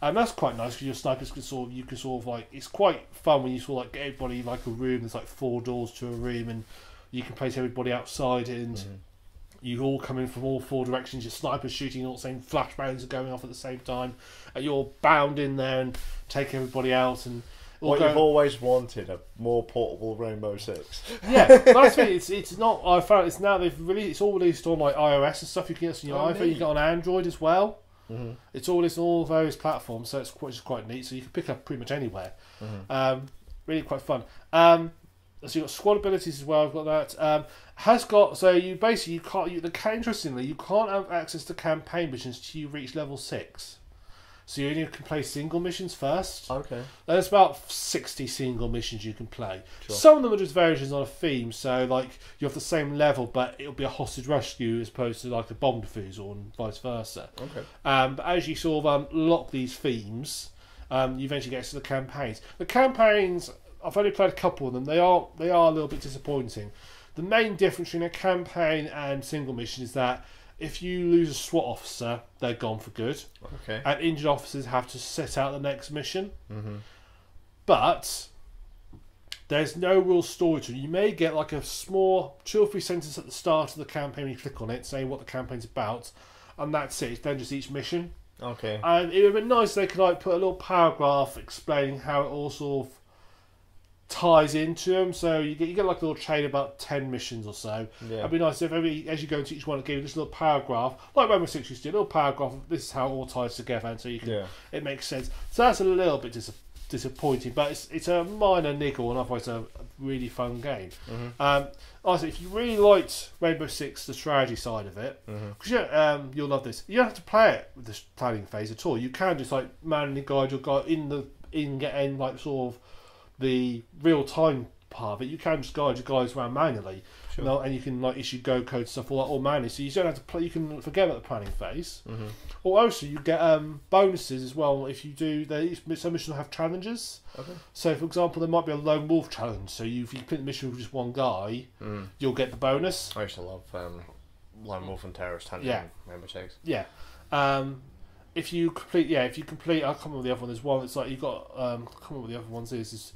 And that's quite nice because your snipers can sort of like, it's quite fun when you sort of like get everybody like a room. There's like 4 doors to a room, and you can place everybody outside it, and you all come in from all 4 directions. Your snipers shooting all the same flashbangs are going off at the same time, and you're bound in there and take everybody out. And what you've always wanted, a more portable Rainbow Six. Yeah, that's it. It's not. I found it's now it's all released on like iOS and stuff. You can get on your iPhone. Neat. You get on Android as well. It's all released on all various platforms, so it's quite neat. So you can pick up pretty much anywhere. Really quite fun. So you've got squad abilities as well. I've got that. Interestingly, you can't have access to campaign missions till you reach level 6. So you only can play single missions first. Okay. There's about 60 single missions you can play. Sure. Some of them are just variations on a theme. So like you have the same level, but it'll be a hostage rescue as opposed to like a bomb defusal and vice versa. Okay. But as you sort of unlock these themes, you eventually get to the campaigns. The campaigns, I've only played a couple of them. They are a little bit disappointing. The main difference between a campaign and single mission is that if you lose a SWAT officer, they're gone for good. Okay. And injured officers have to set out the next mission. But there's no real story to it. You may get like a small 2 or 3 sentences at the start of the campaign when you click on it, saying what the campaign's about, and that's it. It's then just each mission. Okay. And it would be nice if they could like put a little paragraph explaining how it all sort of ties into them. So you get like a little chain of about 10 missions or so. Yeah. It'd be nice if as you go into each one, it gave you this little paragraph, like Rainbow Six used to do, a little paragraph of this is how it all ties together, and so you can it makes sense. So that's a little bit disappointing, but it's a minor niggle, and otherwise a really fun game. Also, if you really liked Rainbow Six, the strategy side of it, because you'll love this. You don't have to play it with the planning phase at all. You can just like manually guide your guy in like sort of the real time part of it. You can just guide your guys around manually, and you can like issue go code stuff all manually. So you don't have to play. You can forget about the planning phase. Or also you get bonuses as well if you do. Some missions will have challenges. Okay. So for example, there might be a lone wolf challenge. So if you complete the mission with just one guy, you'll get the bonus. I used to love lone wolf and terrorist hunting. Yeah. Rainbow Six. Yeah. If you complete, I can't remember the other one. There's one. It's like you got. I can't remember what the other ones is.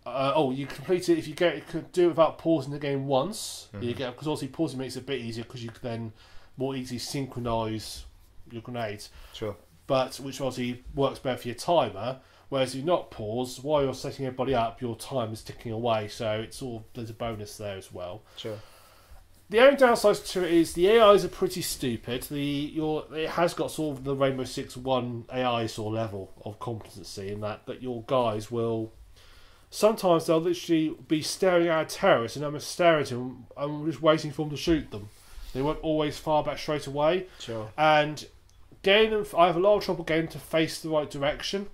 You complete it if you could do it without pausing the game once. You get, because obviously pausing makes it a bit easier because you can then more easily synchronise your grenades. Sure. but which obviously works better for your timer. Whereas if you not pause, while you're setting everybody up, your time is ticking away, so it's all there's a bonus there as well. Sure. The only downside to it is the AIs are pretty stupid. It has got sort of the Rainbow Six 1 AI sort of level of competency in that your guys will sometimes they'll literally be staring at a terrorist and I'm staring at him and just waiting for them to shoot them. They won't always fire back straight away. Sure. And I have a lot of trouble getting to face the right direction.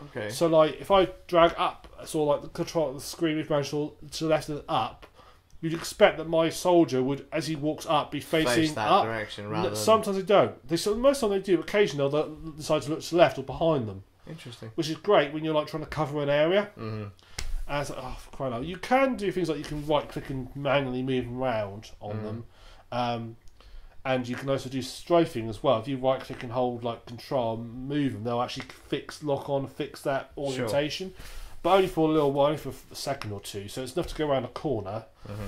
Okay. So like if I drag up, sort of like the control of the screen is managed to the left and up, you'd expect that my soldier would, as he walks up, be facing that up. Direction rather than... Sometimes they don't. Most of the time they do. Occasionally they'll decide to look to the left or behind them. Interesting. Which is great when you're like trying to cover an area. Mm-hmm. And it's like, oh, for crying out loud. You can do things like you can right click and manually move around on them. And you can also do strafing as well. If you right click and hold like control and move them, they'll actually lock on, fix that orientation. Sure. But only for a little while, only for a second or two. So it's enough to go around a corner.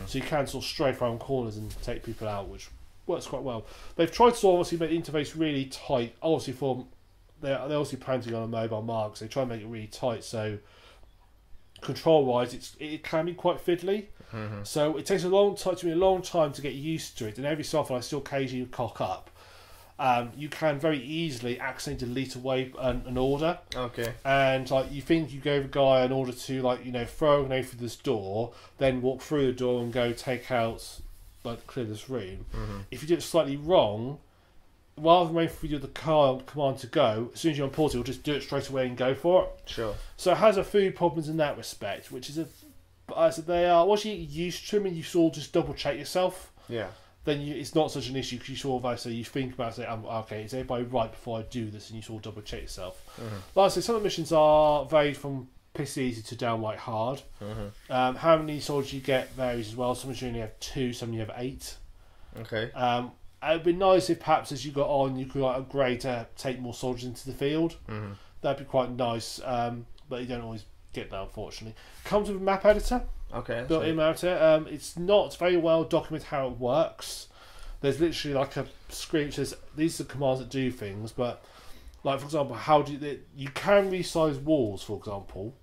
So you can sort of strafe around corners and take people out, which works quite well. They've tried to obviously make the interface really tight. Obviously they're obviously planting on a mobile mark, so they try and make it really tight. So control-wise, it can be quite fiddly. So it takes a long time to get used to it. And every so often I still occasionally cock up. You can very easily accidentally delete away an order. Okay. And like you think you gave a guy an order to throw a grenade through this door, then walk through the door and go take out clear this room. If you do it slightly wrong, rather than waiting for you the command to go, as soon as you're on pause, it'll just do it straight away and go for it. Sure. So it has a few problems in that respect, which is they are once you get used to them and you sort of just double check yourself. Yeah. Then it's not such an issue because you sort of you think about it, okay, is everybody right before I do this, and you sort of double check yourself. Like I say, some of the missions are varied from piss easy to downright hard. How many soldiers you get varies as well. Some you only have 2, some you have 8. Okay. It'd be nice if perhaps as you got on you could upgrade to take more soldiers into the field. That'd be quite nice, but you don't always get that, unfortunately. Comes with a map editor. Okay. Built in out it. It's not very well documented how it works. There's literally like a screen which says these are the commands that do things, but like for example, you can resize walls, for example,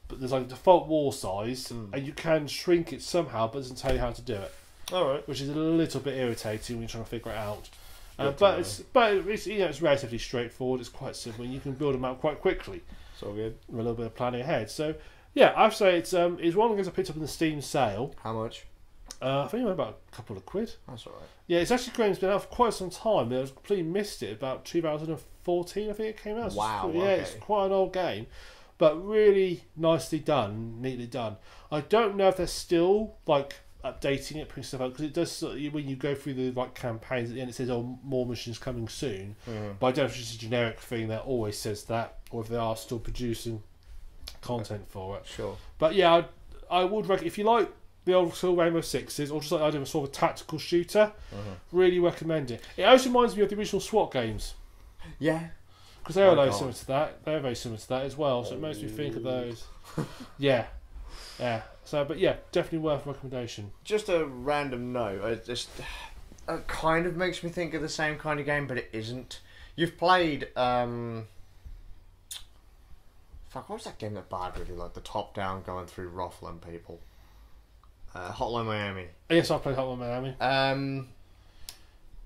but there's like a default wall size, and you can shrink it somehow, but it doesn't tell you how to do it. All right. Which is a little bit irritating when you're trying to figure it out. But it's relatively straightforward. It's quite simple, and you can build them out quite quickly. It's all good. With a little bit of planning ahead. So yeah, I'd say it's one of the games I picked up in the Steam sale. How much? I think it went about a couple of quid. That's alright. Yeah, it's actually it's been out for quite some time. I completely missed it. About 2014, I think it came out. Wow. Yeah, it's quite an old game, but really nicely done, neatly done. I don't know if they're still updating it, putting stuff out, because it does when you go through the campaigns at the end. It says, "Oh, more missions coming soon," but I don't know if it's just a generic thing that always says that, or if they are still producing content for it. Sure. But yeah, I would recommend if you like the old school Rainbow Sixes, or just like I do a sort of tactical shooter, really recommend it. It also reminds me of the original SWAT games. Yeah. Because they are very similar to that. They're very similar to that as well, so it makes me think of those. Yeah. Yeah. So, but yeah, definitely worth recommendation. Just a random note. It kind of makes me think of the same kind of game, but it isn't. You've played what was that game that Bard really liked? The top-down going through ruffling people. Hotline Miami. Yes, I played Hotline Miami.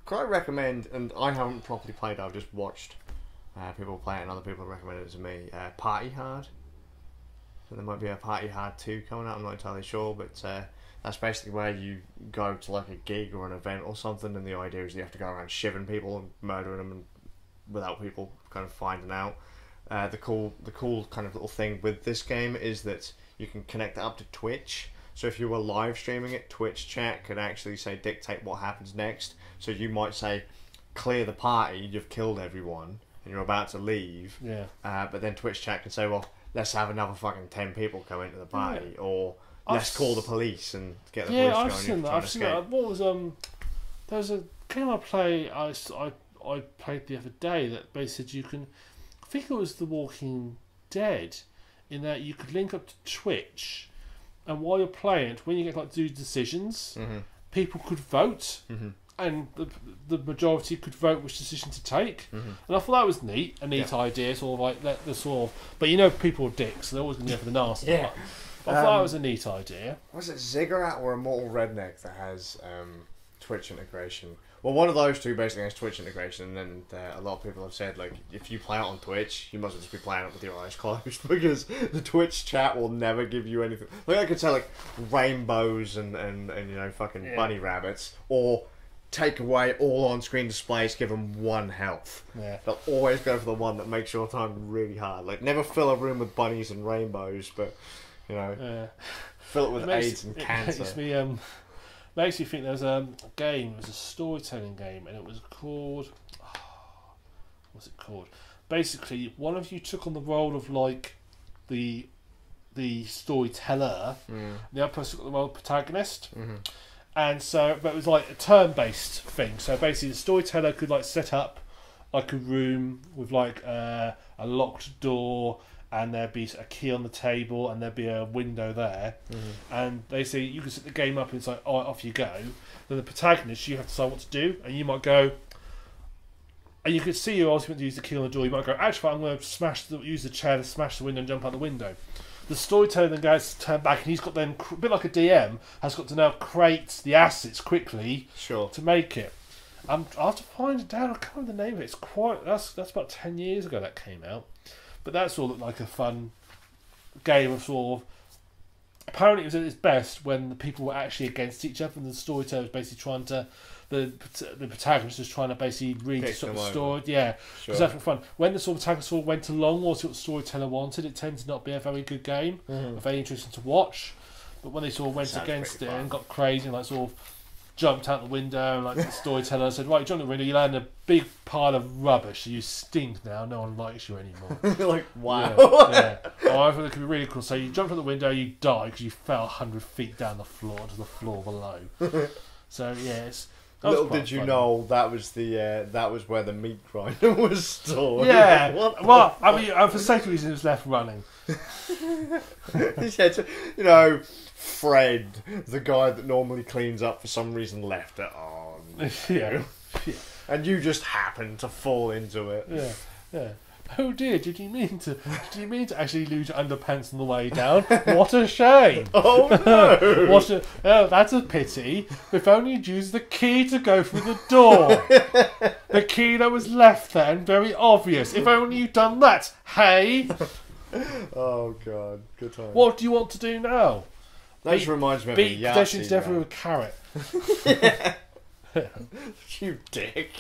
Could I recommend, and I haven't properly played it, I've just watched people play it and other people have recommended it to me, Party Hard. So there might be a Party Hard 2 coming out, I'm not entirely sure, but that's basically where you go to like a gig or an event or something, and the idea is you have to go around shivering people and murdering them and without people kind of finding out. The cool kind of little thing with this game is that you can connect it up to Twitch. So if you were live streaming it, Twitch chat could actually dictate what happens next. So you might say, clear the party, you've killed everyone, and you're about to leave. Yeah. But then Twitch chat can say, well, let's have another fucking 10 people come into the party, or let's call the police and get the police going. I've seen that. I've seen that. What was there was a game I played the other day that basically said you can. I think it was The Walking Dead, in that you could link up to Twitch, and while you're playing it, when you get to do decisions, people could vote, and the majority could vote which decision to take. And I thought that was a neat idea, sort of like the sort of. But people are dicks, so they're always going to go for the nasty part. But I thought that was a neat idea. Was it Ziggurat or Immortal Redneck that has Twitch integration? Well, one of those two basically has Twitch integration, and then a lot of people have said, like, if you play it on Twitch, you must just be playing it with your eyes closed, because the Twitch chat will never give you anything. Like, I could say, like, rainbows and fucking bunny rabbits, or take away all on-screen displays, give them 1 health. Yeah. They'll always go for the one that makes your time really hard. Like, never fill a room with bunnies and rainbows, but, fill it with AIDS and cancer. Makes me think there was a game. It was a storytelling game, and it was called. What's it called? Basically, one of you took on the role of like the storyteller. The other person took the role of protagonist. And so, but it was like a turn-based thing. So basically, the storyteller could like set up like a room with like a locked door, and there'd be a key on the table, and there'd be a window there. And they say you can set the game up, and it's like, oh, off you go. Then the protagonist, you have to decide what to do, and you might go, and you could see you also want to use the key on the door. You might go, actually, I'm going to use the chair to smash the window and jump out the window. The storyteller then goes to turn back, and he's got then, a bit like a DM, has got to now create the assets quickly to make it. I have to find it down. I can't remember the name of it. It's quite that's about 10 years ago that came out. But that sort of looked like a fun game of sort of. Apparently, it was at its best when the people were actually against each other, and the storyteller was basically trying to. The protagonist was trying to basically read the sort of story. Yeah, because that's fun. When the sort of protagonist sort of went along, or what the storyteller wanted, it tended to not be a very good game, or very interesting to watch. But when they sort of went against it and got crazy and like sort of jumped out the window, and like the storyteller said, "Right, you jumped out the window, you land in a big pile of rubbish, so you stink now, no one likes you anymore." You're like, wow. Yeah. Oh, I thought it could be really cool. So you jumped out the window, you die because you fell 100 feet down the floor to the floor below. So yeah, little did you know that was where the meat grinder was stored. Yeah. Well, I mean, for safety reasons, it was left running. Fred, the guy that normally cleans up, for some reason left it on. Yeah. And you just happened to fall into it. Yeah. Oh dear, did you mean to actually lose your underpants on the way down? What a shame. Oh no. That's a pity. If only you'd used the key to go through the door. The key that was left there and very obvious. If only you'd done that. Hey? Oh god, good time. What do you want to do now? That just reminds me of a Yahtzee. Definitely with a carrot. You dick.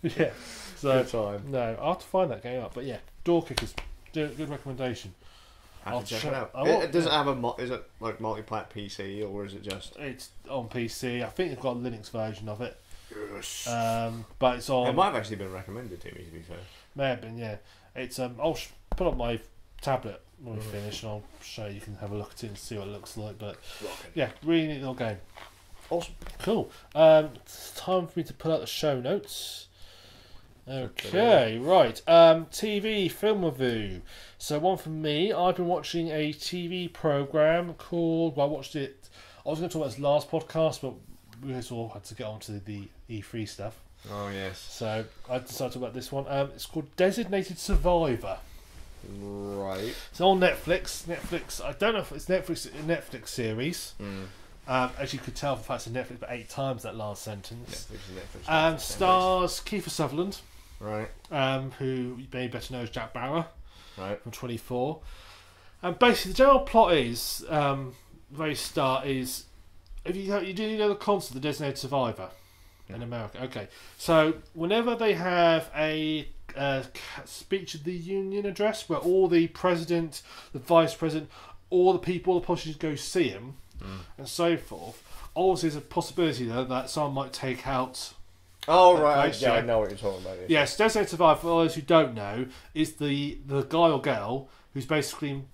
Yeah. So, good time. No, I'll have to find that game up. But yeah, Door Kickers, good recommendation. I'll check it out. Does it have is it like multi-plat PC, or is it just? It's on PC. I think they've got a Linux version of it. Yes. But it's on. It might have actually been recommended to me, to be fair. May have been, yeah. It's I'll put up my tablet when we finish, and I'll show you. You can have a look at it and see what it looks like. But yeah, really neat little game. Awesome. Cool. It's time for me to put out the show notes. Okay, right. TV film review. So one from me. I've been watching a TV program called. Well, I watched it. I was going to talk about this last podcast, but we all had to get on to the E3 stuff. Oh yes. So I decided to talk about this one. It's called Designated Survivor. Right. It's on Netflix. Netflix. I don't know if it's a Netflix series. As you could tell, the fact it's Netflix, but 8 times that last sentence. Netflix. Stars Kiefer Sutherland. Right. Who you may better know as Jack Bauer. Right. From 24. And basically, the general plot is, very start is, if you know the concept of the Designated Survivor in America. Okay. So whenever they have a speech of the union address where all the president, the vice president, all the people, all the politicians go see him, and so forth, always there's a possibility though that someone might take out. Oh right, yeah, I know what you're talking about. Yes, Designated Survivor, for those who don't know, is the guy or girl who's basically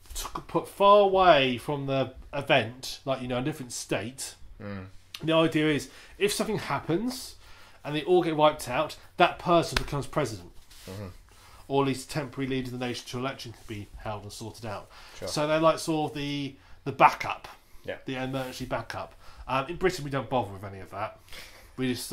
put far away from the event, like a different state. The idea is, if something happens and they all get wiped out, that person becomes president. Or at least temporary leader of the nation till election can be held and sorted out. Sure. So they're like sort of the backup, the emergency backup. In Britain, we don't bother with any of that. We just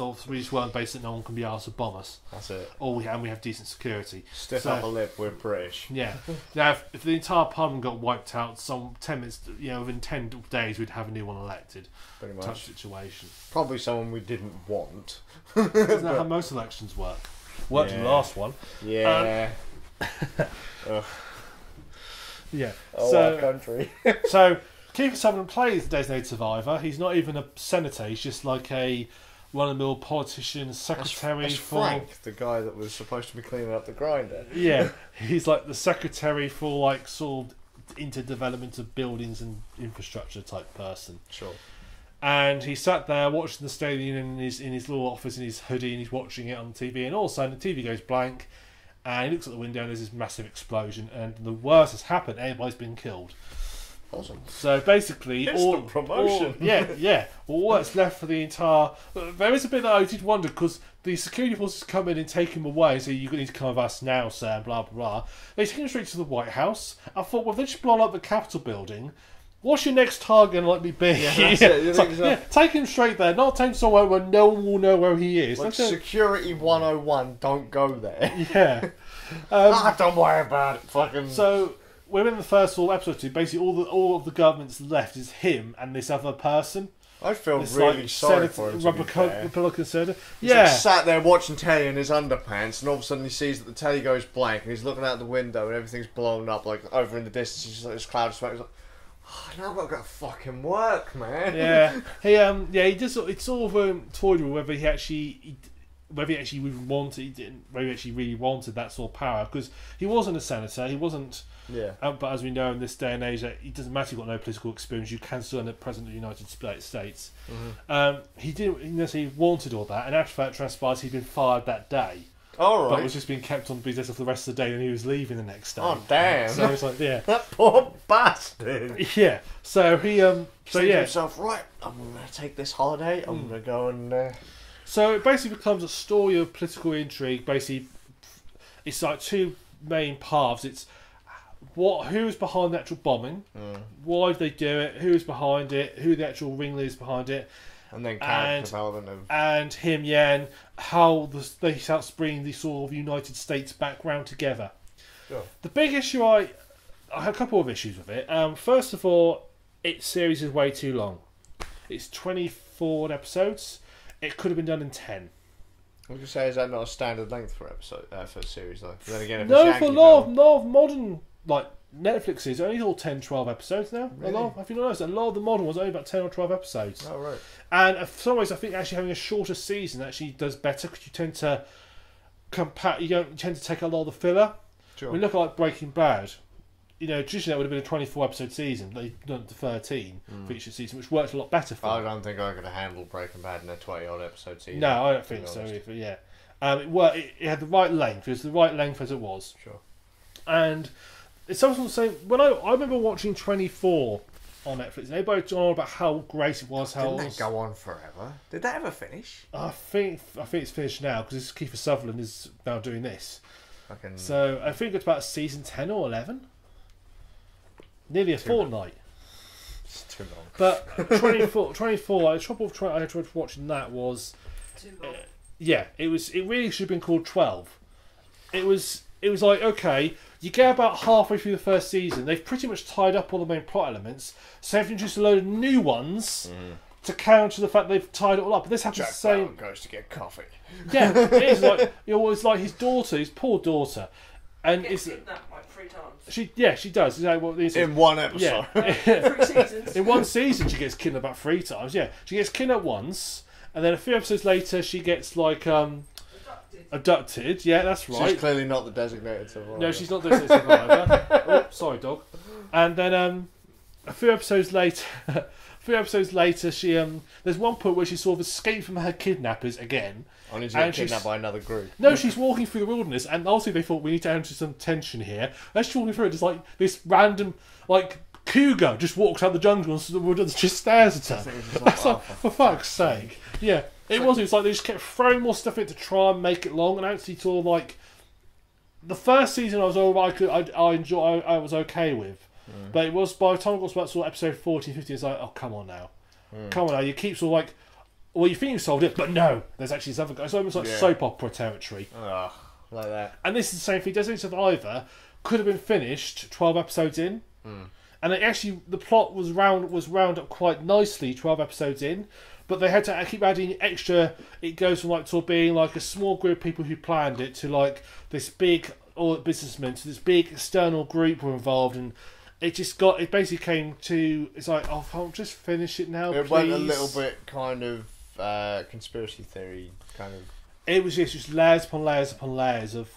weren't based that no one can be asked to bomb us. That's it. We have decent security. Stiff upper lip, we're British. Yeah. Now, if the entire parliament got wiped out, some 10 minutes, within 10 days, we'd have a new one elected. Pretty much. Touch situation. Probably someone we didn't want. Isn't that how most elections work? Worked in the last one. Yeah. Yeah. Our country. So, Kiefer Sutherland plays the designated survivor. He's not even a senator. He's just like a run-of-the-mill politician, secretary for... Frank, the guy that was supposed to be cleaning up the grinder. Yeah. He's like the secretary for like sort of interdevelopment of buildings and infrastructure type person. Sure. And he sat there watching the State of the Union in his little office in his hoodie, and he's watching it on TV, and all of a sudden the TV goes blank, and he looks at the window and there's this massive explosion, and the worst has happened. Everybody's been killed. Awesome. So basically, Instant promotion. All that's left for the entire. There is a bit that I did wonder, because the security forces come in and take him away. So you need to come with us now, sir. And blah blah blah. They take him straight to the White House. I thought, well, if they just blow up the Capitol building, what's your next target? Let me be. Yeah, that's it. Take him straight there. Not take him somewhere where no one will know where he is. Like Security 101. Don't go there. Yeah. Don't worry about it. Fucking. So. Within the first episode, basically all of the government's left is him and this other person. I feel really sorry for him. Republican senator. He's like sat there watching telly in his underpants, and all of a sudden he sees that the telly goes blank, and he's looking out the window, and everything's blown up, like over in the distance. He's just like this cloud of smoke. He's like, oh, now I've got to go to fucking work, man. Yeah. He just it's sort of toyed with whether he actually really wanted that sort of power, because he wasn't a senator. He wasn't. Yeah. But as we know in this day and age, it doesn't matter if you've got no political experience, you can still end up president of the United States. Mm-hmm. He didn't necessarily wanted all that, and after that transpires, he'd been fired that day. All right. But was just being kept on business for the rest of the day, and he was leaving the next day. Oh, damn. So it's like, yeah. That poor bastard. Yeah. So he, to himself, right, I'm going to take this holiday, I'm going to go and... So it basically becomes a story of political intrigue. Basically, it's like two main paths. It's who's behind the actual bombing, why did they do it, who's behind it, who the actual ringleaders behind it, and then character development and him, and how they start bringing the sort of United States background together. Sure. The big issue, I had a couple of issues with it. First of all, its series is way too long. It's 24 episodes. It could have been done in 10. I was going to say, is that not a standard length for a series though? But then again, if no, for a lot of modern Netflix is only all 10, 12 episodes now. Really? If you notice, a lot of the modern ones are only about 10 or 12 episodes. Oh, right. And in some ways, I think actually having a shorter season actually does better, because you tend to you don't tend to take a lot of the filler. Sure. When you look at like Breaking Bad, traditionally that would have been a 24 episode season. They done to 13 for each season, which worked a lot better for I don't think I could have handled Breaking Bad in a 20-odd episode season. No, I don't think so either, yeah. It had the right length. It was the right length as it was. Sure. And it's something the same. When I remember watching 24 on Netflix, and everybody was on about how great it was. Didn't that go on forever? Did that ever finish? I think it's finished now, because Kiefer Sutherland is now doing this. Fucking... So I think it's about season 10 or 11. Nearly a fortnight. It's too long. But 24 the trouble I had with watching that was... Too long. It really should have been called 12. It was like, okay, you get about halfway through the first season, they've pretty much tied up all the main plot elements, so they've introduced a load of new ones to counter the fact they've tied it all up. But this happens the same. Jack goes to get coffee. Yeah, it is like it's like his daughter, his poor daughter, and Gets kidnapped like 3 times. She does. Is that what this is? In one episode. Yeah. 3 seasons. In one season, she gets kidnapped about 3 times. Yeah, she gets kidnapped once, and then a few episodes later, she gets like abducted. Yeah, that's right. She's clearly not the designated survivor. No, she's not the designated survivor. Oh, sorry, dog. And then a few episodes later, she there's one point where she sort of escaped from her kidnappers again. Only to get kidnapped by another group. No, she's walking through the wilderness, and also they thought we need to enter some tension here. As she's walking through it, just like this random cougar just walks out the jungle and just stares at her. That's like, for fuck's sake. Yeah, it was like they just kept throwing more stuff in to try and make it long, and actually sort of like the first season I was I was okay with, but it was by the time it got to about sort of episode 14, 15, it's like, oh come on now, you keep sort of like well, you think you solved it, but no, there's actually this other guy. It's almost like soap opera territory. Ugh, like that. And this is the same thing. Designated Survivor could have been finished 12 episodes in. And the plot was round up quite nicely 12 episodes in, but they had to keep adding extra. It goes from like to being like a small group of people who planned it to like this big businessmen, to this big external group were involved, and it basically came to, it's like, oh, I'll just finish it now, It please. went a little bit kind of conspiracy theory kind of. It was just layers upon layers upon layers of,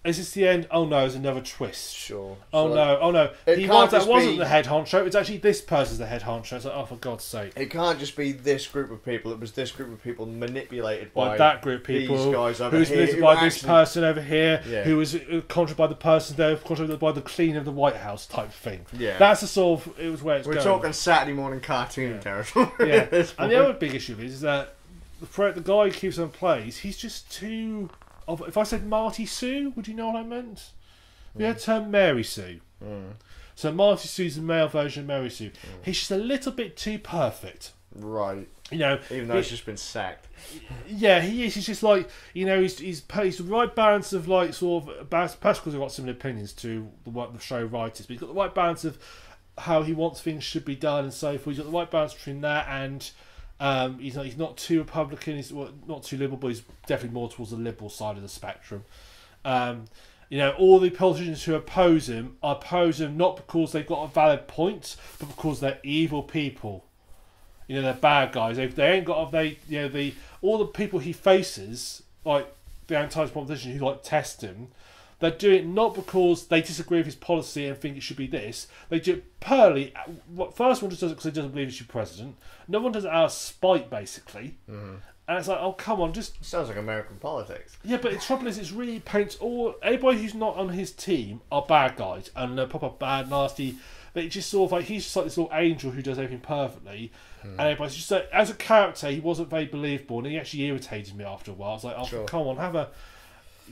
is this the end? Oh no, there's another twist. Sure. Oh no. That wasn't the head honcho. It's actually this person's the head honcho. It's like, oh, for God's sake. It can't just be this group of people. It was this group of people manipulated by that group of people. These guys over who's here. manipulated by this person over here. Yeah. Who was controlled by the person there, controlled by the cleaner of the White House type thing. Yeah. That's the sort of, it was where it's We're going. talking Saturday morning cartoon territory. Yeah. And the other big issue is that the guy who keeps on plays, he's just too... If I said Marty Sue, would you know what I meant? We had the term Mary Sue. So Marty Sue's the male version of Mary Sue. He's just a little bit too perfect. Right. You know, even though he's just been sacked. Yeah, he is. He's just like, you know, he's the right balance of like sort of. Pascal's got similar opinions to the show writers, but he's got the right balance of how he wants things should be done and so forth. He's got the right balance between that and. He's not too Republican, he's not too liberal, but he's definitely more towards the liberal side of the spectrum. You know, all the politicians who oppose him not because they've got a valid point, but because they're evil people. You know, they're bad guys. They ain't got all the people he faces, like the anti-politicians who like test him. They're doing it not because they disagree with his policy and think it should be this. They do it purely. First one just does it because he doesn't believe he should be president. No one does it out of spite, basically. And it's like, oh, come on, just... Sounds like American politics. Yeah, but the trouble is, it's really paints all... Anybody who's not on his team are bad guys. And they're proper bad, nasty... But it's just sort of like, he's just like this little angel who does everything perfectly. And everybody's just like, as a character, he wasn't very believable. And he actually irritated me after a while. I was like, oh, come on, have a...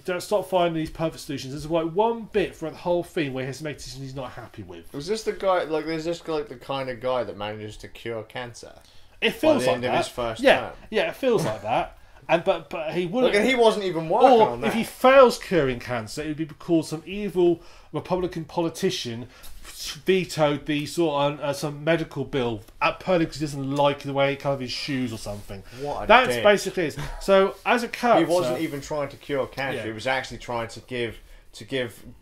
Don't stop finding these perfect solutions. There's like one bit for the whole thing where he has to make decisions he's not happy with. Was this the guy? Like, is this like the kind of guy that manages to cure cancer? It feels like end that. Of his first yeah, term? Yeah, it feels like that. And but he wouldn't. Look, and he wasn't even working or on that. If he fails curing cancer, it would be because some evil Republican politician vetoed the sort of some medical bill purely because he doesn't like the way it kind of his shoes or something. That's dick. Basically it. So as a character, he wasn't even trying to cure cancer. Yeah. He was actually trying to give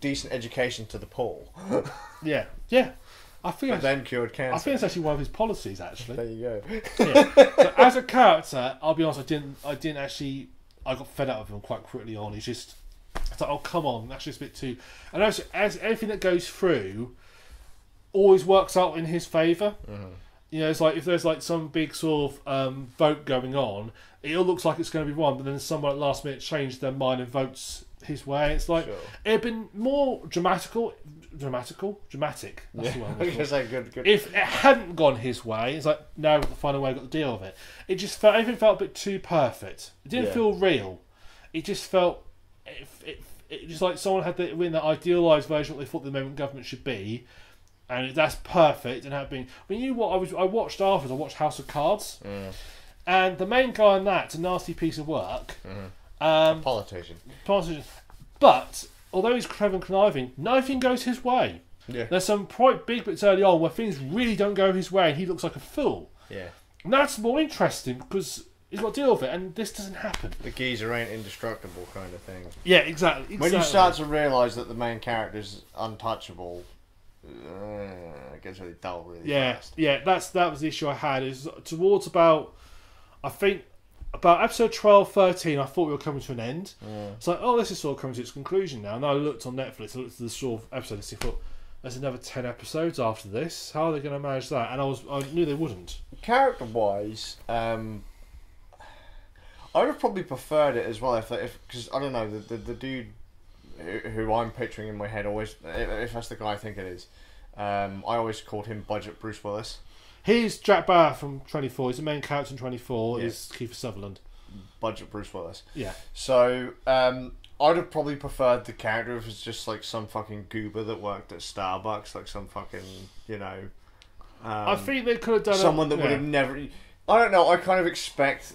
decent education to the poor. yeah. I think then cured cancer. I think it's actually one of his policies. Actually, there you go. Yeah. So as a character, I'll be honest, I didn't actually. I got fed up with him quite quickly on. It's like, oh come on, that's just a bit too. And also, as everything that goes through, always works out in his favour. You know, it's like if there's like some big sort of vote going on, it all looks like it's going to be one, but then someone at last minute changed their mind and votes his way. It's like it'd been more dramatic. That's the one. Good. If it hadn't gone his way, it's like now the final way, got the deal of it. It just felt everything felt a bit too perfect. It didn't feel real. It just felt it just like someone had that idealised version of what they thought the American government should be. And that's perfect, and had been. I mean, you know what? I watched afterwards. I watched House of Cards, and the main guy in that's a nasty piece of work. Politician. But although he's clever and conniving, nothing goes his way. Yeah. There's some quite big bits early on where things really don't go his way, and he looks like a fool. Yeah. And that's more interesting because he's got to deal with it, and this doesn't happen. The geezer ain't indestructible, kind of thing. Yeah, exactly. When you start to realise that the main character's untouchable. It gets really dull really fast. Yeah, that was the issue I had. Is towards about episode 12, 13, I thought we were coming to an end. It's like, oh, this is sort of coming to its conclusion now. And I looked on Netflix, I looked at the sort of episodes, and I thought, there's another 10 episodes after this. How are they going to manage that? And I knew they wouldn't. Character-wise, I would have probably preferred it as well if because I don't know the dude who I'm picturing in my head always, if that's the guy I think it is, I always called him Budget Bruce Willis. He's Jack Bauer from 24. He's the main character in 24. Is Kiefer Sutherland. Budget Bruce Willis. Yeah. So I'd have probably preferred the character if it was just like some fucking goober that worked at Starbucks, like some fucking I think they could have done someone that would have never. I don't know. I kind of expect,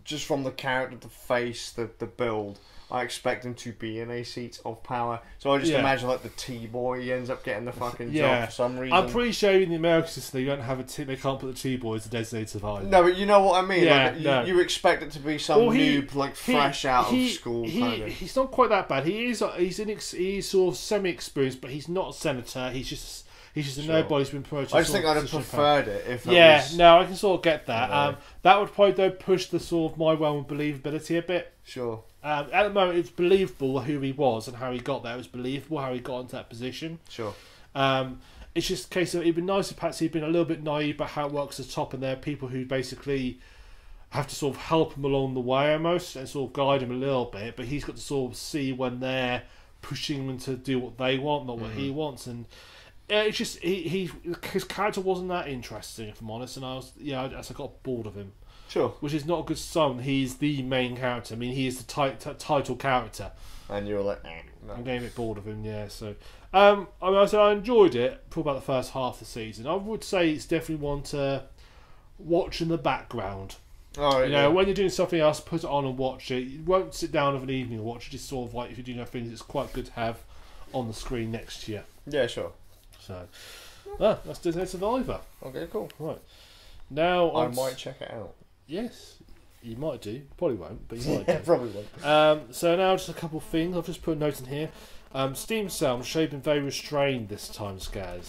just from the character, the face, the build, I expect him to be in a seat of power. So I just imagine like the T-boy ends up getting the fucking job for some reason. I'm pretty sure in the American system they don't have they can't put the T-boy as a designated survivor. No, but you know what I mean. Yeah, like, you expect it to be some noob, like fresh out of school kind of. He's not quite that bad. He's sort of semi-experienced, but he's not a senator. He's just a nobody who's been promoted. I just think I'd have preferred it if. No, I can sort of get that. That would probably though push the sort of my realm of believability a bit. Sure. At the moment, it's believable who he was and how he got there. It was believable how he got into that position. Sure. It's just a case of it'd been nice if perhaps he'd been a little bit naive about how it works at the top, and there are people who basically have to sort of help him along the way almost and sort of guide him a little bit. But he's got to sort of see when they're pushing him to do what they want, not what he wants, and. It's just his character wasn't that interesting, if I'm honest, and I got bored of him. Sure. Which is not a good sign. He's the main character. I mean, he is the title character. And you're like, no. I'm getting a bit bored of him. Yeah. So, I enjoyed it for about the first half of the season. I would say it's definitely one to watch in the background. Oh, you know, when you're doing something else, put it on and watch it. You won't sit down of an evening and watch it. Just sort of like if you're doing other things, it's quite good to have on the screen next to you. Yeah, sure. So, that's Disney Survivor. Okay, cool. Right. Now I might check it out. Yes, you might do. Probably won't, but you might do. Probably won't. So now just a couple of things. I've just put a note in here. Steam sale, I'm sure you've been very restrained this time, Skaz.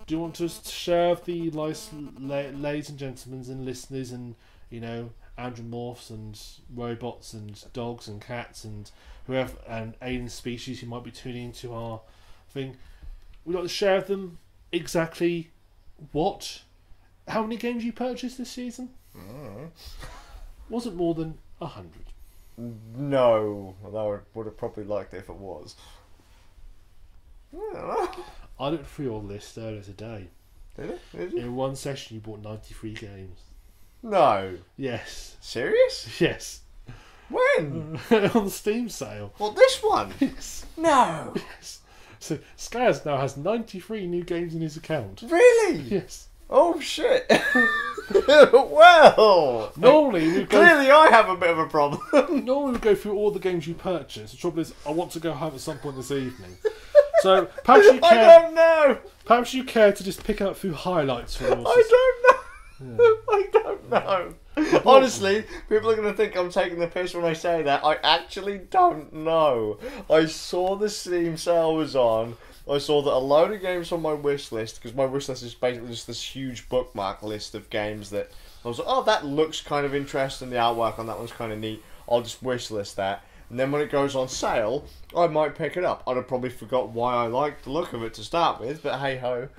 Do you want to share with the ladies and gentlemen and listeners and, you know, andromorphs and robots and dogs and cats and whoever and alien species who might be tuning into our thing? We'd like to share with them exactly how many games you purchased this season? Wasn't more than 100. No, although I would have probably liked it if it was. I looked through your list earlier today. Did you? In one session you bought 93 games. No. Yes. Serious? Yes. When? On the Steam sale. Well, this one? Yes. No. Yes. So Skaz now has 93 new games in his account. Really? Yes. Oh shit. Well, normally clearly I have a bit of a problem. Normally we go through all the games you purchase. The trouble is, I want to go home at some point this evening. So perhaps you care. I don't know. Perhaps you care to just pick up a few highlights for us. I don't know. Yeah. I don't know. Honestly, people are going to think I'm taking the piss when I say that. I actually don't know. I saw the Steam sale was on. I saw that a load of games on my wish list, because my wish list is basically just this huge bookmark list of games that I was like, oh, that looks kind of interesting. The artwork on that one's kind of neat. I'll just wish list that. And then when it goes on sale, I might pick it up. I'd have probably forgot why I liked the look of it to start with, but hey ho.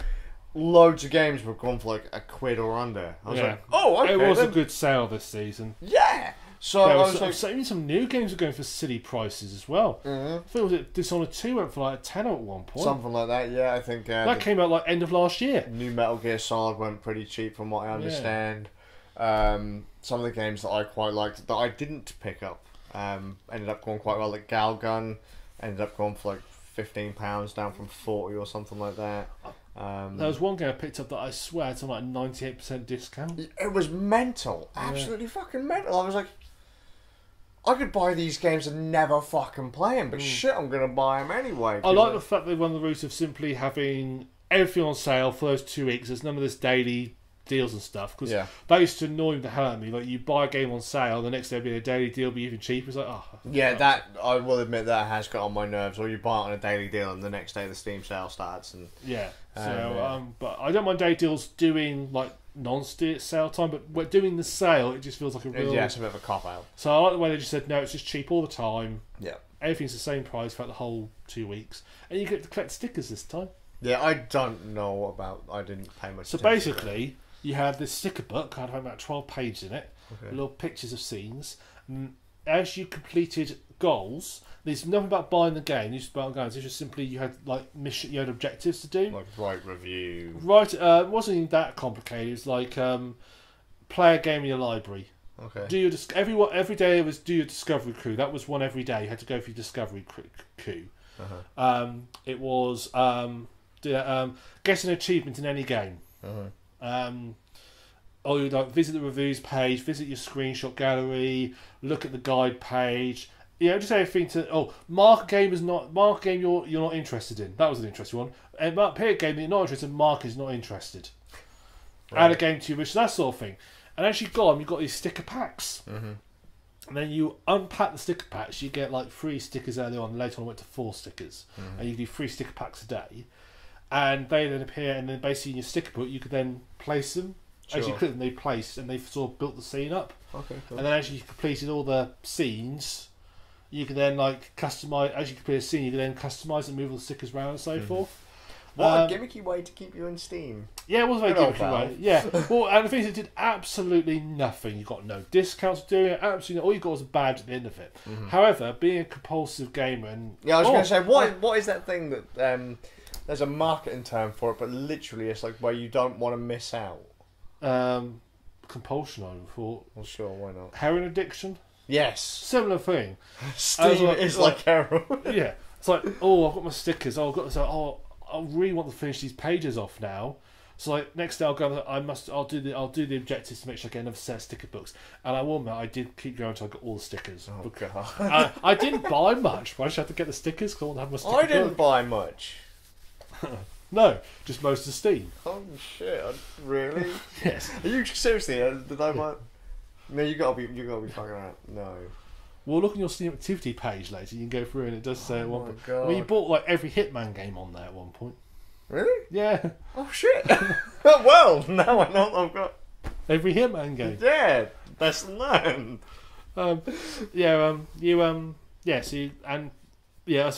Loads of games were gone for like £1 or under. I was like, oh, okay. It was a good sale this season. Yeah. So I was like, even some new games are going for silly prices as well. I think Dishonored 2 went for like a tenner at one point. Something like that, yeah. I think that came out like end of last year. New Metal Gear Solid went pretty cheap from what I understand. Some of the games that I quite liked that I didn't pick up ended up going quite well. Like Galgun ended up going for like £15 down from 40 or something like that. There was one game I picked up that I swear it's on like 98% discount. It was mental, absolutely fucking mental. I was like, I could buy these games and never fucking play them, but shit, I'm gonna buy them anyway. I like the fact they went the route of simply having everything on sale for those 2 weeks. There's none of this daily deals and stuff, because that used to annoy the hell out of me. Like, you buy a game on sale, the next day be a daily deal, be even cheaper. It's like, that I will admit that has got on my nerves. Or you buy it on a daily deal, and the next day the Steam sale starts, and but I don't mind daily deals doing like non-sale time, but doing the sale, it just feels like a real... Yeah, it's a bit of a cop-out. So I like the way they just said, no, it's just cheap all the time. Yeah. Everything's the same price for the whole 2 weeks. And you get to collect stickers this time. Yeah, I don't know about... I didn't pay much attention. So basically, you have this sticker book, I had about 12 pages in it, with little pictures of scenes. And as you completed goals... There's nothing about buying the game. You just buy games. It's just simply you had like you had objectives to do. Like write review. Right. It wasn't even that complicated. It was like play a game in your library. Okay. Do your every day it was do your discovery crew. That was one every day. You had to go for your discovery crew. It was get an achievement in any game. or you like visit the reviews page, visit your screenshot gallery, look at the guide page. Just everything to mark a game you're not interested in. That was an interesting one. And pick a game that you're not interested in. Mark is not interested. Right. Add a game to your wish, that sort of thing. And as you go on, you've got these sticker packs. Mm-hmm. And then you unpack the sticker packs. You get like 3 stickers early on. Later on, I went to 4 stickers, and you do 3 sticker packs a day. And they then appear, and then basically in your sticker book, you could then place them. Sure. As you click them, they place, and they've sort of built the scene up. Okay, cool. And then as you completed all the scenes, you can then like customize. As you complete a scene, you can then customize and move all the stickers around and so forth. What a gimmicky way to keep you in Steam. Yeah, it was a very gimmicky way. Yeah. Well, and the thing is, it did absolutely nothing. You got no discounts for doing it. Absolutely, all you got was a badge at the end of it. Mm-hmm. However, being a compulsive gamer and I was going to say, what is that thing that there's a marketing term for it, but literally it's like where you don't want to miss out. Compulsion, I thought. Well, sure, why not? Heroin addiction. Yes. Similar thing. Steam is like heroin. Yeah. It's like, I've got my stickers. I really want to finish these pages off now. So like next day I'll go. I'll do the objectives to make sure I get another set of sticker books. And I will admit I did keep going until I got all the stickers. Oh god! I didn't buy much, but I just had to get the stickers because I want to have my sticker book. I didn't buy much. No, just most of Steam. Oh shit! Really? Yes. Are you seriously? Did I buy? No, you gotta be fucking around. No. Well, look on your Steam activity page later. You can go through and it does say at one point. God. Well, you bought like every Hitman game on there at one point. Really? Yeah. Oh shit! Well, now I know I've got every Hitman game. Yeah, that's learned. So that's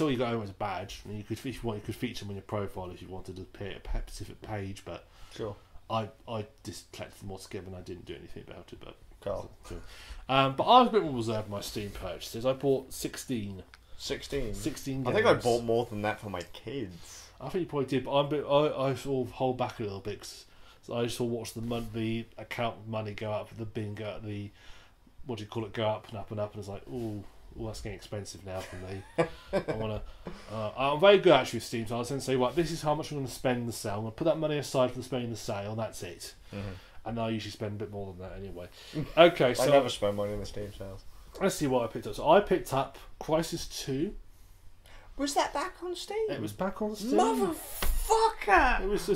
all you got over as a badge. And you could, if you want, you could feature them on your profile if you wanted to appear at a specific page. But sure, I just collected them all together and I didn't do anything about it. But cool. But I was a bit more reserved with my Steam purchases. I bought 16 games. I think I bought more than that for my kids. I think you probably did, but I sort of hold back a little bit because I just sort of watch the account money go up, the bin go up, go up and up and up, and it's like, ooh, that's getting expensive now for me. I'm very good actually with Steam, so I was going to say, right, this is how much I'm going to spend in the sale. I'm going to put that money aside for spending the sale, and that's it. Mm-hmm. And I usually spend a bit more than that anyway. Okay, so I never spend money in the Steam sales. Let's see what I picked up. So I picked up Crisis 2. Was that back on Steam? It was back on Steam. Motherfucker! It was a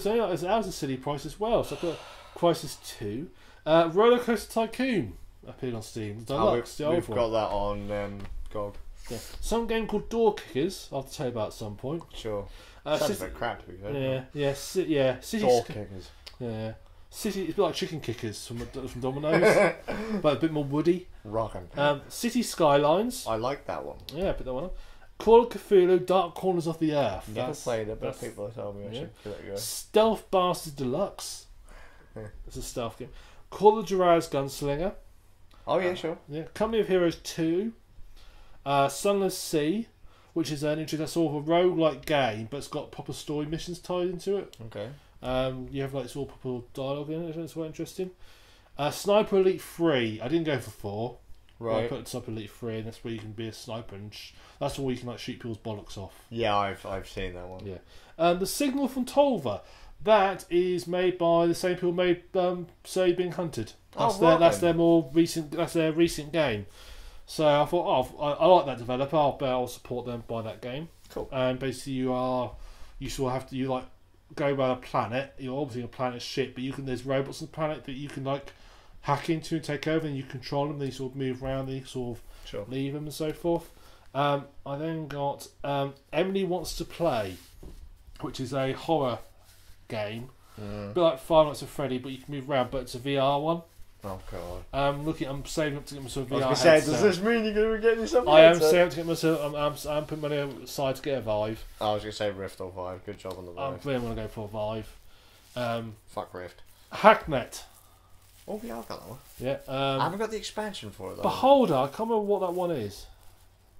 silly price as well. So I put Crisis 2. Roller Coaster Tycoon appeared on Steam. Deluxe, we've got that on GOG. Yeah. Some game called Door Kickers. I'll have to tell you about at some point. Sure. Sounds a bit crap to be fair. Yeah. Door Kickers. Yeah. City. It's a bit like Chicken Kickers from Domino's, but a bit more woody. Rockin'. City Skylines. I like that one. Yeah, put that one up. Call of Cthulhu: Dark Corners of the Earth. Never played it, but people tell me I should give it a go. Stealth Bastard Deluxe. It's a stealth game. Call of Juarez Gunslinger. Oh yeah, sure. Yeah. Company of Heroes 2. Sunless Sea, which is an interesting sort of a roguelike game, but it's got proper story missions tied into it. Okay. You have like sort of proper dialogue in it. It's quite interesting. Sniper Elite 3. I didn't go for 4. Right. I put Sniper Elite 3, and that's where you can be a sniper, and that's where you can like shoot people's bollocks off. Yeah, I've seen that one. Yeah. The Signal from Tolva. That is made by the same people made Say Being Hunted. That's their recent game. So I thought, I like that developer. I'll support them by that game. Cool. And basically, you sort of have to go by a planet. You're obviously a planet shit, but there's robots on the planet that you can like hack into and take over, and you control them. They sort of move around. They sort of leave them and so forth. I then got Emily Wants to Play, which is a horror game, a bit like Five Nights at Freddy, but you can move around. But it's a VR one. Oh god! I'm saving up to get myself a VR. I was going to say, does this mean you're going to be getting yourself? I am saving up to get myself. I'm putting money aside to get a Vive. I was going to say Rift or Vive. Good job on the Vive. I'm going to go for a Vive. Fuck Rift. Hacknet. Oh yeah, I've got that one. Yeah. I haven't got the expansion for it though. Beholder. I can't remember what that one is,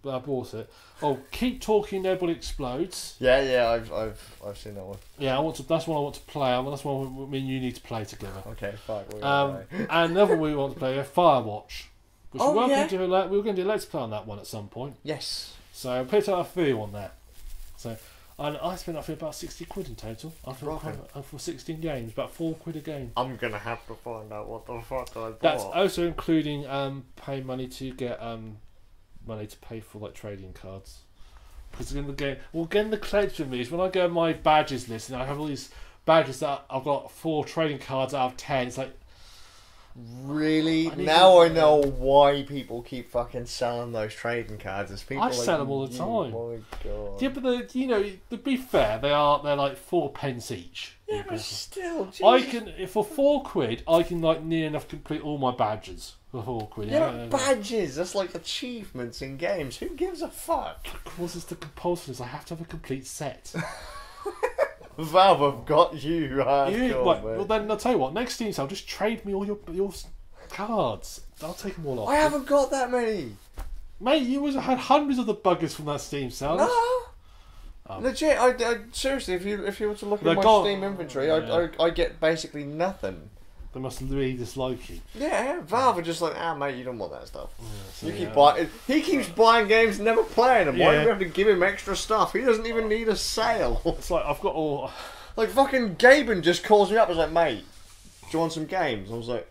but I bought it. Oh, Keep Talking, Nobody Explodes. Yeah, I've seen that one. Yeah, that's one I want to play. That's one me and you need to play together. Okay, fuck. And another one we want to play, Firewatch, which we're going to do Let's Play on that one at some point. Yes. So I picked up a few on there. So And I spent, I think, about 60 quid in total. I thought for 16 games, about £4 a game. I'm gonna have to find out what the fuck I bought. That's also including paying money to get money to pay for like trading cards. Because in the game, well, again, the clinch with me is when I go on my badges list and I have all these badges that I've got 4 trading cards out of 10. It's like, really? Now I know why people keep fucking selling those trading cards. As people I sell them all the time. Oh my god. Yeah, but to be fair, they're like 4p each. Yeah, but still, Jesus. I can for £4, I can like near enough complete all my badges for £4. Yeah, badges. That's like achievements in games. Who gives a fuck? Because it's the compulsion is I have to have a complete set. Valve have got you. Well, then I'll tell you what. Next Steam sale, just trade me all your cards. I'll take them all off. I haven't got that many. Mate, you had hundreds of the buggers from that Steam sale. No. Legit, I seriously, if you were to look at my Steam inventory, I get basically nothing. They must really dislike you. Yeah, Valve are just like, mate, you don't want that stuff. You keep buying. He keeps buying games, and never playing them. Why do we have to give him extra stuff? He doesn't even need a sale. It's like I've got all. Like fucking Gaben just calls me up. And was like, mate, do you want some games? I was like,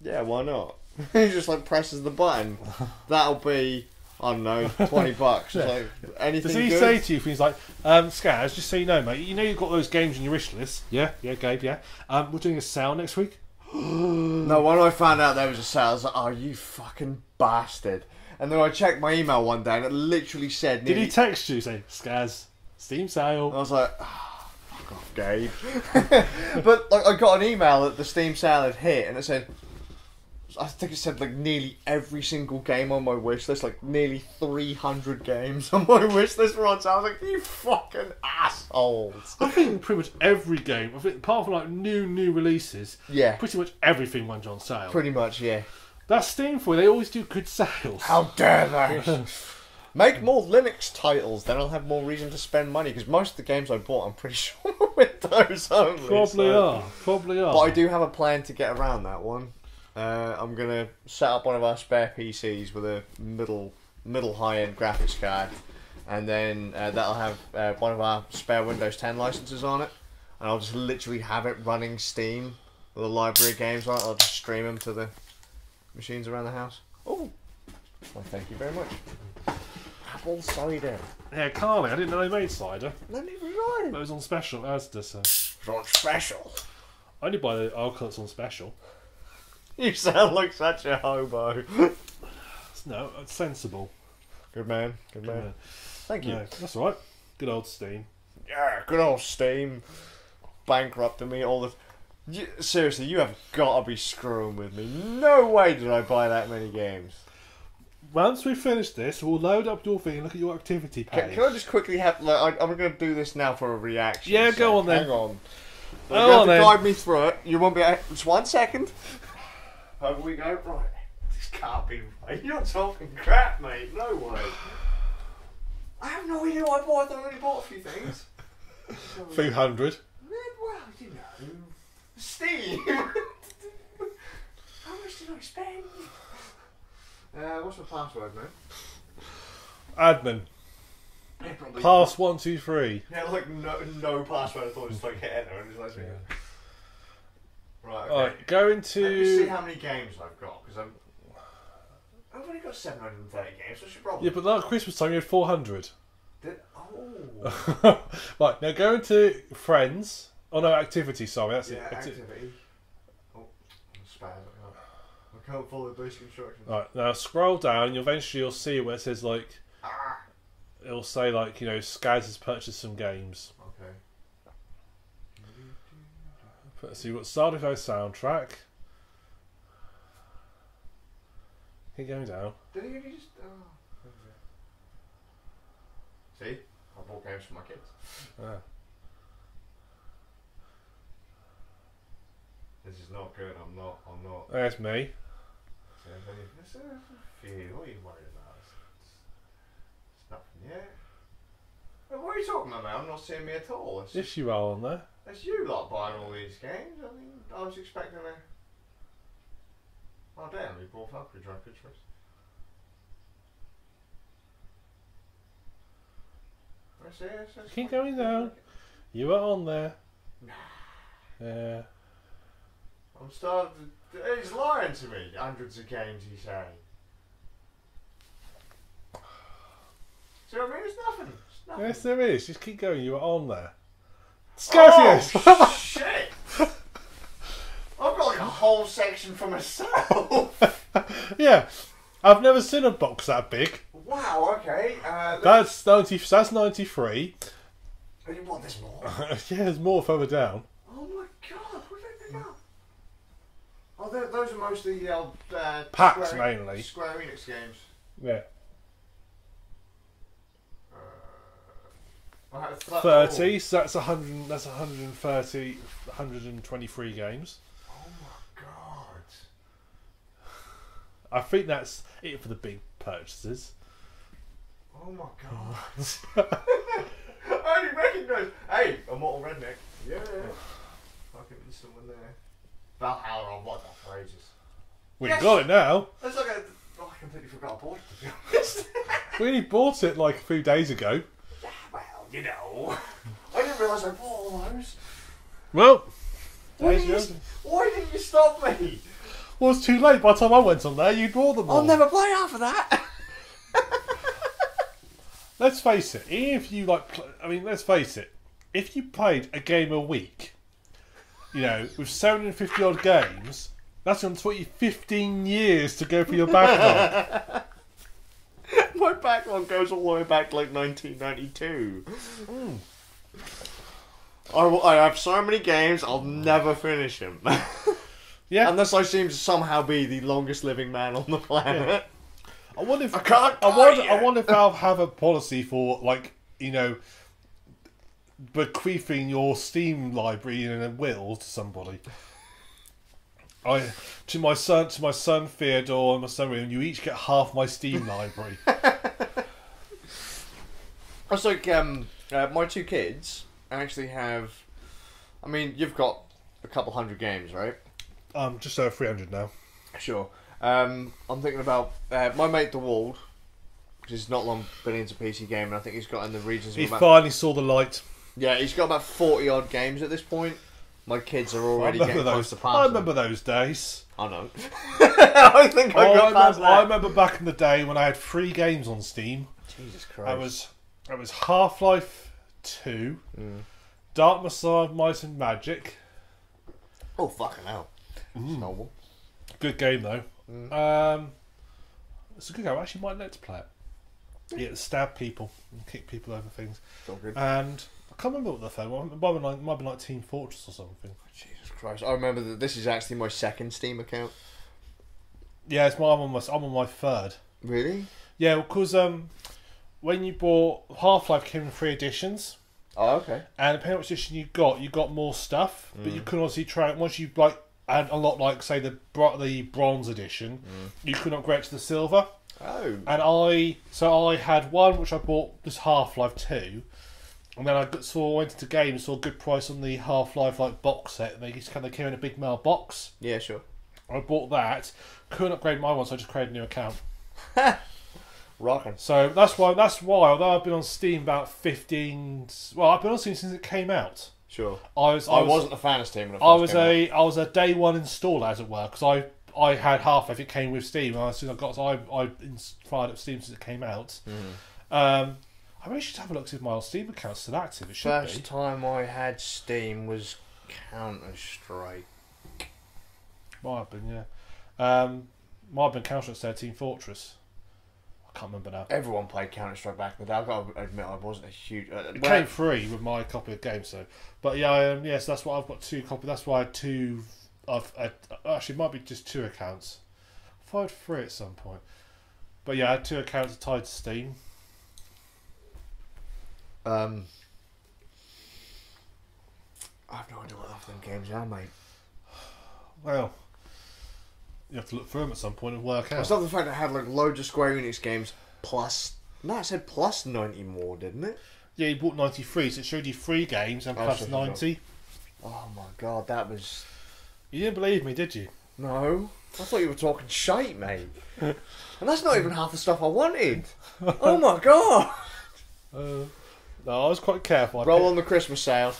yeah, why not? He just like presses the button. That'll be, I don't know, $20. Yeah. Like, anything. Does he good? say to you things like, Skaz, just so you know, mate, you know you've got those games on your wish list? Yeah, Gabe, yeah. We're doing a sale next week. No, when I found out there was a sale, I was like, oh, you fucking bastard. And then I checked my email one day and it literally said... Did he text you saying, Skaz, Steam sale? I was like, oh, fuck off, Gabe. But like, I got an email that the Steam sale had hit and it said... I think it said like nearly every single game on my wish list, like nearly 300 games on my wish list were on sale. I was like, you fucking assholes. I think pretty much every game, apart from like new releases, pretty much everything went on sale. Pretty much, yeah. That's Steam for you. They always do good sales. How dare they? Make more Linux titles, then I'll have more reason to spend money, because most of the games I bought, I'm pretty sure are Windows only. Probably are. But I do have a plan to get around that one. I'm going to set up one of our spare PCs with a middle high-end graphics card, and then that'll have one of our spare Windows 10 licenses on it, and I'll just literally have it running Steam with a library of games on it. I'll just stream them to the machines around the house. Oh, well, thank you very much. Apple cider. Yeah, Carly, I didn't know they made cider. Not even right. It was on special, Asda, so. It's on special. I only buy the alcohol that's on special. You sound like such a hobo. No, it's sensible. Good man. Thank you. No, that's all right. Good old Steam. Yeah, good old Steam. Bankrupting me all the... Seriously, you have got to be screwing with me. No way did I buy that many games. Once we finish this, we'll load up your thing and look at your activity page. Can I just quickly have... Like, I'm going to do this now for a reaction. Yeah, go on then. Hang on. You're going to guide me through it. You won't be... Just 1 second. Over we go. Right. This can't be right. You're talking crap, mate. No way. I have no idea what I bought. I only bought a few things. 300. Well, you know. Steve! How much did I spend? What's my password, man? Admin. Yeah, probably. Pass 1, 2, 3. Yeah, like no password. I thought it was like hit enter and just lets me go. Right, okay. Alright, go into... Let me see how many games I've got, because I've only got 730 games, so I should probably... Yeah, but last Christmas time you had 400. Oh! Right, now go into Friends. Oh no, Activity, sorry, that's it. Activity. Oh, I'm spared. I can't follow the basic instructions. Right, now scroll down and eventually you'll see where it says like... It'll say like, you know, Skaz has purchased some games. Okay. So you've got Stardew soundtrack. Keep going down. Did he just... Oh. See? I bought games for my kids. Ah. This is not good. I'm not. There's me. There's a few. What are you worried about? It's nothing yet. What are you talking about, man? I'm not seeing me at all. Yes, you are on there. That's you lot buying all these games. I mean, I was expecting a... Oh damn, we bought Valkyrie Drive good choice. Keep going down. You are on there. Yeah. I'm starting to... He's lying to me. Hundreds of games, you say. See what I mean? It's nothing. It's nothing. Yes, there is. Just keep going. You are on there. Scarcius! Oh, shit! I've got like a whole section for myself. Yeah. I've never seen a box that big. Wow, okay. That's 93. You want this more? Yeah, there's more further down. Oh my god, where did they go? Oh, those are mostly packs mainly. Square Enix games. Yeah. 30, so that's 100. That's 130, 123 games. Oh my god! I think that's it for the big purchases. Oh my god! I only recognise. Hey, a Mortal Redneck. Yeah. Fucking there's someone there. Valhalla, I've liked that for ages. We got it now. It's like I completely forgot I bought it, to be honest. We only bought it like a few days ago. Well, you know. I didn't realise I bought all those. Well, Why didn't you stop me? Well, it's too late. By the time I went on there, you'd bought them all. I'll never play after that. Let's face it. If you let's face it. If you played a game a week, with 750 odd games, that's going to take you 15 years to go through your backlog. My backlog goes all the way back to like 1992. I have so many games, I'll never finish them. Yeah. Unless I seem to somehow be the longest living man on the planet. Yeah. I wonder if I wonder if Valve have a policy for bequeathing your Steam library in a will to somebody. To my son Theodore and my son William, you each get half my Steam library. It's like my two kids actually have. I mean, you've got a couple hundred games, right? Just over 300 now. Sure. I'm thinking about my mate DeWald, because he's not long been into PC gaming. I think he's got in the regions. He finally saw the light. Yeah, he's got about 40 odd games at this point. My kids are already getting close to passing. I remember those days. I know. I think I remember back in the day when I had 3 games on Steam. Jesus Christ. That was Half-Life 2, Dark Messiah, Might and Magic. Oh, fucking hell. Noble. Good game though. It's a good game. I actually might let's play it. Yeah, stab people and kick people over things. It's all good. And I can't remember what the third one. It might be like Team Fortress or something. Jesus Christ! I remember that this is actually my second Steam account. Yeah, I'm on my third. Really? Yeah, because when you bought Half-Life, came in 3 editions. Oh, okay. And depending on which edition you got more stuff. But you couldn't obviously try it once you and a lot like say the bronze edition, you could not upgrade to the silver. Oh. And I had one which I bought, this Half-Life 2, and then I went into games, saw a good price on the Half-Life box set, and they came in a big mail box. Yeah, sure. I bought that, couldn't upgrade my one, so I just created a new account. Rocking. So that's why. Although I've been on Steam about 15. Well, I've been on Steam since it came out. Sure. I wasn't a fan of Steam when I was a day one installer, as it were, because I had Half-Life. It came with Steam. I fired up Steam since it came out. I really should have a look to see if my Steam account's still active. It should be. First time I had Steam was Counter-Strike. Might have been, yeah. Might have been Counter-Strike Team Fortress. I can't remember now. Everyone played Counter-Strike back in the day. I've got to admit, I wasn't a huge... it came free with my copy of games, so... But yeah, yes, that's why I've got 2 copies. That's why I had 2... actually, it might be just 2 accounts. I thought I had 3 at some point. But yeah, I had 2 accounts tied to Steam. I have no idea what half them games are, mate. Well... You have to look through them at some point and work out. It's not the fact that I had loads of Square Enix games plus... No, it said plus 90 more, didn't it? Yeah, you bought 93, so it showed you 3 games and plus 90. Oh my god, that was... You didn't believe me, did you? No. I thought you were talking shite, mate. And that's not even half the stuff I wanted. Oh my god! No, I was quite careful. Roll on the Christmas sale.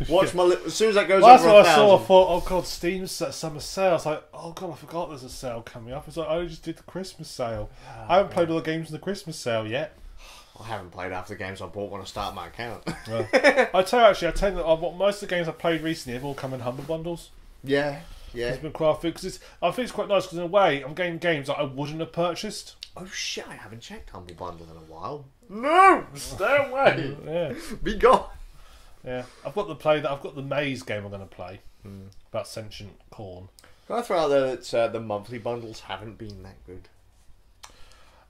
Watch my as soon as that goes well, that's over what 1,000. I saw. I thought, oh god, Steam's summer sale. I was like, oh god, I forgot there's a sale coming up. It's like, I just did the Christmas sale. I haven't played all the games in the Christmas sale yet. I haven't played half the games I bought when I started my account. Well, I tell you that most of the games I've played recently have all come in Humble Bundles. Yeah. It's been quite because I think it's quite nice because in a way I'm getting games that I wouldn't have purchased. Oh shit! I haven't checked Humble Bundle in a while. No, stay away. Yeah, be gone. Yeah, I've got the Maze game I'm going to play about sentient corn. Can I throw out there that the monthly bundles haven't been that good?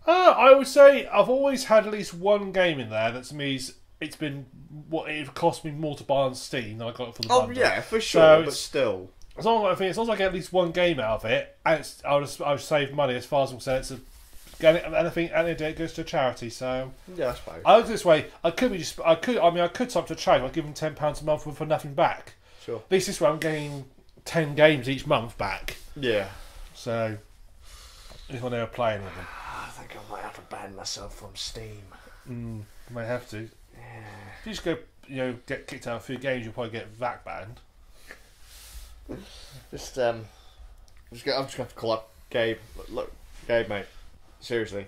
I would say I've always had at least one game in there that means it's been what it cost me more to buy on Steam than I got it for the bundle. Oh yeah, for sure, So but still. As long as I get at least one game out of it, and I'll save money as far as I'm concerned. Anything it goes to a charity. So Yeah, I suppose. I look this way. I could sign up to a charity. I'd give them £10 a month for nothing back. Sure. At least this way I'm getting 10 games each month back. Yeah. So if I never play any of them, I think I might have to ban myself from Steam. might have to. Yeah. If you just go, get kicked out of a few games, you'll probably get VAC banned. I'm just gonna have to call up Gabe. Look, Gabe, mate. Seriously,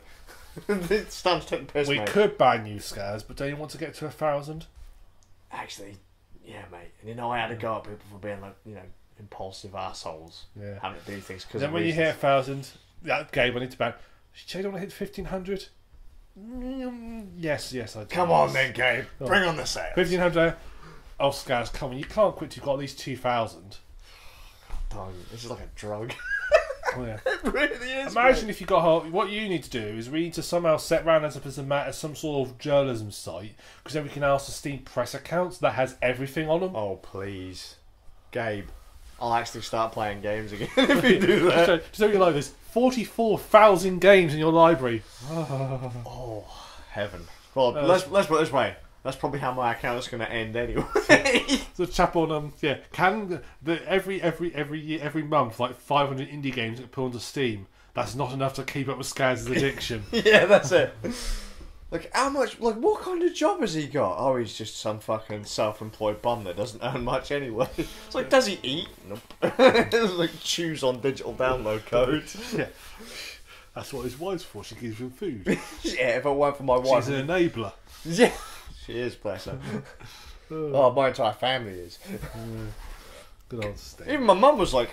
it's starting to take the piss, We mate. could ban you, Scars, but don't you want to get to 1,000? Actually, yeah, mate. And I had to go at people for being like, impulsive assholes. Yeah. Having to do things because. Then when you hit 1,000, that game I need to ban. Should you want to hit 1,500? Yes, I do. Come on then, Gabe. Bring on the sales. 1,500. Oh, Scars, come on. You can't quit till you've got at least 2,000. Don't. This is like a drug. Oh, yeah. It really is. Imagine mate. if you got what you need to do is we need to somehow set round as some sort of journalism site because then we can ask the Steam Press accounts that has everything on them. Oh please, Gabe. I'll actually start playing games again if you do that. Just so you know, there's 44,000 games in your library. Oh heaven. Well, let's put it this way. That's probably how my account is going to end anyway. The chap on every month like 500 indie games get put onto Steam. That's not enough to keep up with Scaz's addiction. Yeah, that's it. Like how much? Like what kind of job has he got? Oh, he's just some fucking self-employed bum that doesn't earn much anyway. It's like, does he eat? Nope. It's like choose on digital download code. Yeah, that's what his wife's for. She gives him food. Yeah, if it weren't for my wife, She's an enabler. yeah, she is, bless her. Oh, my entire family is. Good old Steam. Even my mum was like,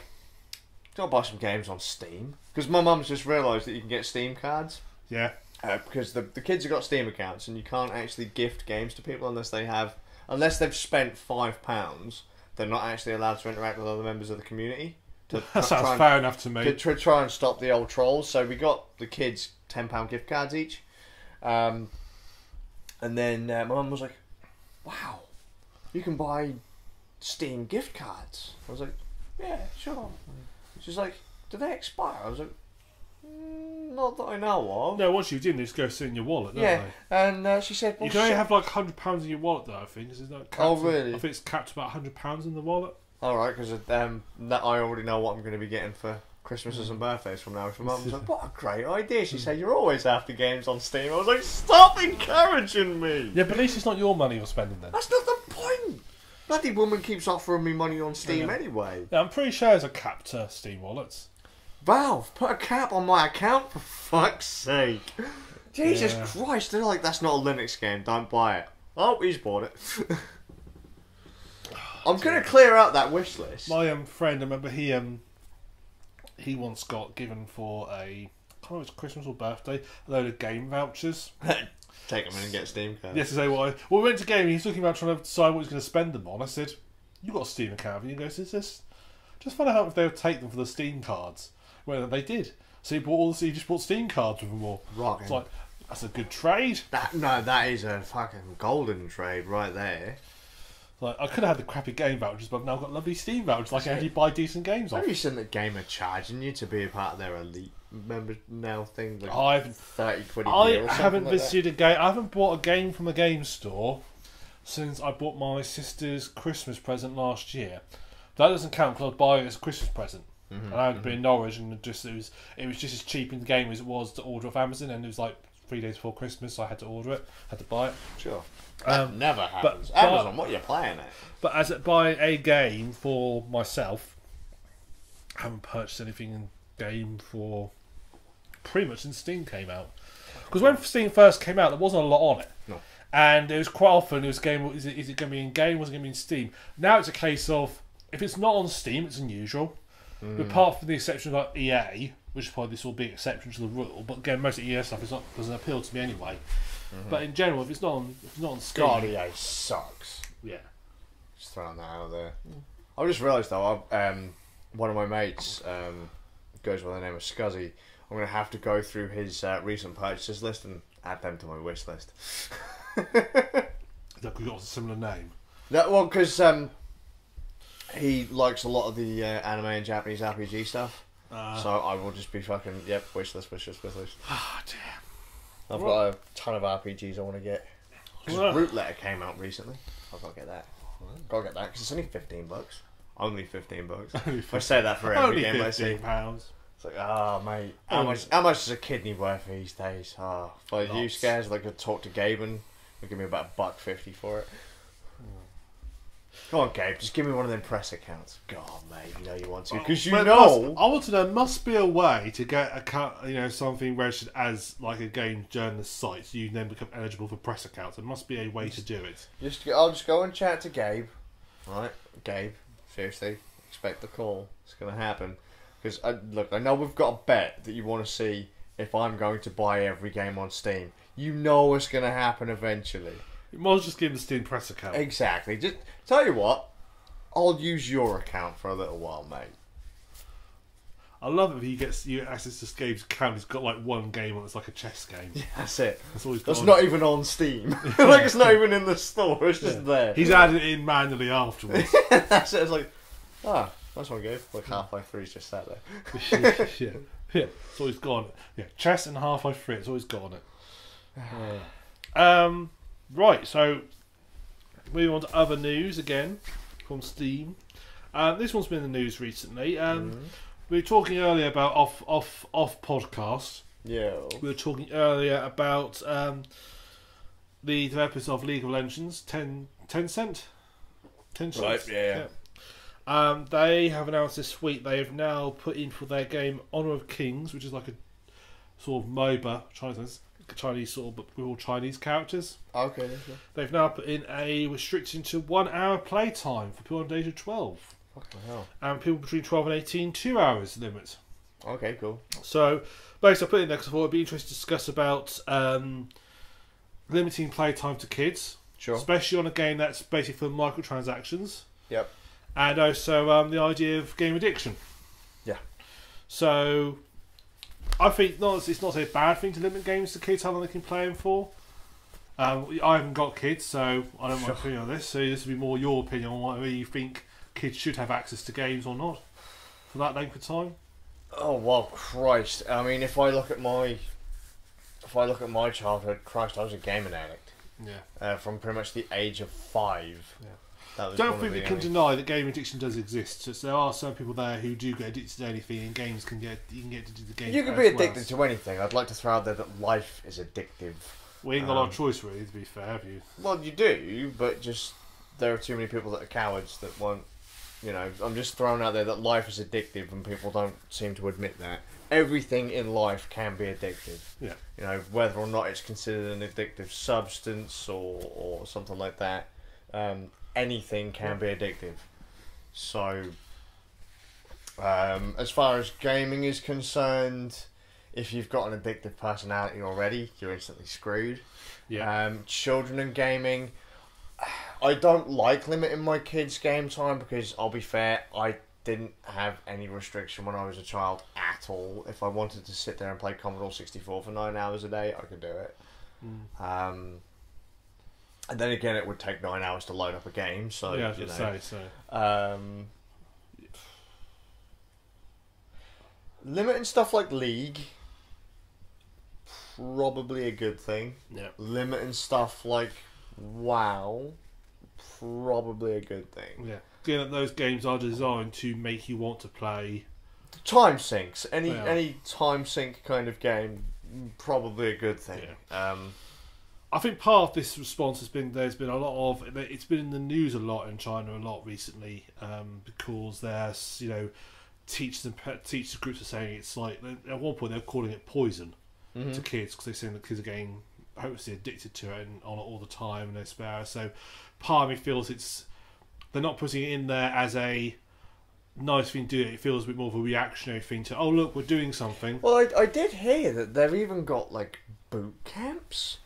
"Go buy some games on Steam," because my mum's just realised that you can get Steam cards. Yeah. Because the kids have got Steam accounts and you can't actually gift games to people unless they've spent £5. They're not actually allowed to interact with other members of the community. That sounds fair enough to me. To try and stop the old trolls. So we got the kids £10 gift cards each, and then my mum was like, "Wow, you can buy Steam gift cards." I was like, "Yeah, sure." She's like, "Do they expire?" I was like, "Not that I know of." No, once you've done, they just go sit in your wallet, don't Yeah, they? and she said, well, You can only have like £100 in your wallet, though. I think. Is it not capped? Oh, really? I think it's capped about £100 in the wallet. Alright, because that I already know what I'm going to be getting for Christmases and birthdays from now. So Mum was like, "What a great idea." She said, "You're always after games on Steam." I was like, "Stop encouraging me." Yeah, but at least it's not your money you're spending then. That's not the point. Bloody woman keeps offering me money on Steam anyway. Yeah, I'm pretty sure there's a cap to Steam wallets. Valve, put a cap on my account for fuck's sake. Jesus Yeah. Christ, they're like, "That's not a Linux game, don't buy it." Oh, he's bought it. I'm going to clear out that wish list. My friend, I remember he once got given for I can't remember if it was Christmas or birthday, a load of game vouchers. Take them in and get Steam cards. Yes, to say why. Well, we went to game. He was talking about trying to decide what he's going to spend them on. I said, "You got a Steam account?" haven't you?" He goes, "Is this just find out if they would take them for the Steam cards?" Well, they did. So he just bought Steam cards with them all. Rocking. It's like, that's a good trade. That is a fucking golden trade right there. Like, I could have had the crappy game vouchers, but I've now got lovely Steam vouchers. Like, I actually buy decent games off. Have you seen that Gamer charging you to be a part of their elite member now thing? Like I haven't. 30 quid a I year or something haven't like that? visited a game. I haven't bought a game from a game store since I bought my sister's Christmas present last year. That doesn't count because I was buying it as a Christmas present. And I had to be in Norwich, and it was just as cheap in the game as it was to order off Amazon, and it was like 3 days before Christmas, so I had to order it, had to buy it. Sure. That never happens. but- Amazon, what are you playing at? But as buying a game for myself, I haven't purchased anything in game for pretty much since Steam came out. Because when Steam first came out, there wasn't a lot on it. No. And it was quite often, it was game, is it going to be in game, was it going to be in Steam? Now it's a case of, if it's not on Steam, it's unusual. Apart from the exception of like EA, which is probably this will be an exception to the rule, but again, most of the EA stuff doesn't appeal to me anyway. But in general, if it's not on Steam... God, EA sucks. Yeah. Just throwing that out there. I just realised though, one of my mates goes by the name of Scuzzy. I'm going to have to go through his recent purchases list and add them to my wish list. That we've got a similar name. Because he likes a lot of the anime and Japanese RPG stuff. So I will just be fucking, wish list. Ah, damn. I've got a ton of RPGs I want to get. Because Root Letter came out recently. I've got to get that. Got to get that because it's only $15. Only $15. I say that for every game I see. £15. It's like, mate, how much is a kidney worth these days? For you guys, like, I talk to Gabe and he'll give me about $1.50 for it. Come on, Gabe, just give me one of them press accounts. God, mate, you know you want to, because I want to know. There must be a way to get something registered as like a game journalist site, so you then become eligible for press accounts. There must be a way to do it. I'll just go and chat to Gabe. Right, Gabe. Seriously, expect the call. It's gonna happen. Because I know we've got a bet that you want to see if I'm going to buy every game on Steam. You know it's gonna happen eventually. You might as well just give him the Steam press account. Exactly. Just tell you what, I'll use your account for a little while, mate. I love it if he gets you access to Gabe's account. He's got like one game on. It's like a chess game. Yeah, that's it. That's all he's got. That's on. not even on Steam. Like it's not even in the store. It's just there. He's added it in manually afterwards. That's it. It's like, nice one, Gabe. Like Half-Life 3's just sat there. yeah. That's all he's got on it. Yeah, chess and Half-Life 3. That's all he's got on it. Right, so moving on to other news again from Steam. This one's been in the news recently. We were talking earlier about off podcast. Yeah. We were talking earlier about the developers of League of Legends, Tencent. Right. Yeah. They have announced this week they have now put in for their game Honor of Kings, which is like a sort of MOBA Chinese sort of, but with all Chinese characters. Okay. Yeah. They've now put in a restriction to 1 hour play time for people under the age of 12. Fucking hell. And people between 12 and 18, 2 hours limit. Okay, cool. So, basically I put it in there because I thought it'd be interesting to discuss about limiting play time to kids. Sure. Especially on a game that's basically for microtransactions. Yep. And also the idea of game addiction. Yeah. So, I think it's not a bad thing to limit games to kids, how long they can play them for. I haven't got kids, so I don't want to opinion on this. So this will be more your opinion on whether you think kids should have access to games or not for that length of time. Oh well, Christ! I mean, if I look at my childhood, Christ, I was a gaming addict. Yeah. From pretty much the age of 5. Yeah. Don't think we can deny that game addiction does exist. So there are some people there who do get addicted to anything, and games you can get addicted to the game. You can be addicted to anything. I'd like to throw out there that life is addictive. We ain't got a lot of choice, really. To be fair, have you? Well, you do, but just there are too many people that are cowards that won't. You know, I'm just throwing out there that life is addictive, and people don't seem to admit that. Everything in life can be addictive. Yeah. You know, whether or not it's considered an addictive substance or something like that. Anything can be addictive. So, as far as gaming is concerned, if you've got an addictive personality already, you're instantly screwed. Yeah. Children and gaming, I don't like limiting my kids' game time because, I'll be fair, I didn't have any restriction when I was a child at all. If I wanted to sit there and play Commodore 64 for 9 hours a day, I could do it. And then again, it would take 9 hours to load up a game, so yeah, you know. Say so. Limiting stuff like League, probably a good thing. Yeah. Limiting stuff like WoW, probably a good thing. Yeah. Again, those games are designed to make you want to play. Time sinks. Any time sink kind of game, probably a good thing. Yeah. I think part of this response has been there's been a lot of it's been in the news a lot in China a lot recently because there's teachers groups are saying it's like at one point they're calling it poison to kids because they're saying the kids are getting hopelessly addicted to it and on it all the time and they spare. So part of me feels they're not putting it in there as a nice thing to do. It feels a bit more of a reactionary thing to look, we're doing something. Well, I did hear that they've even got like boot camps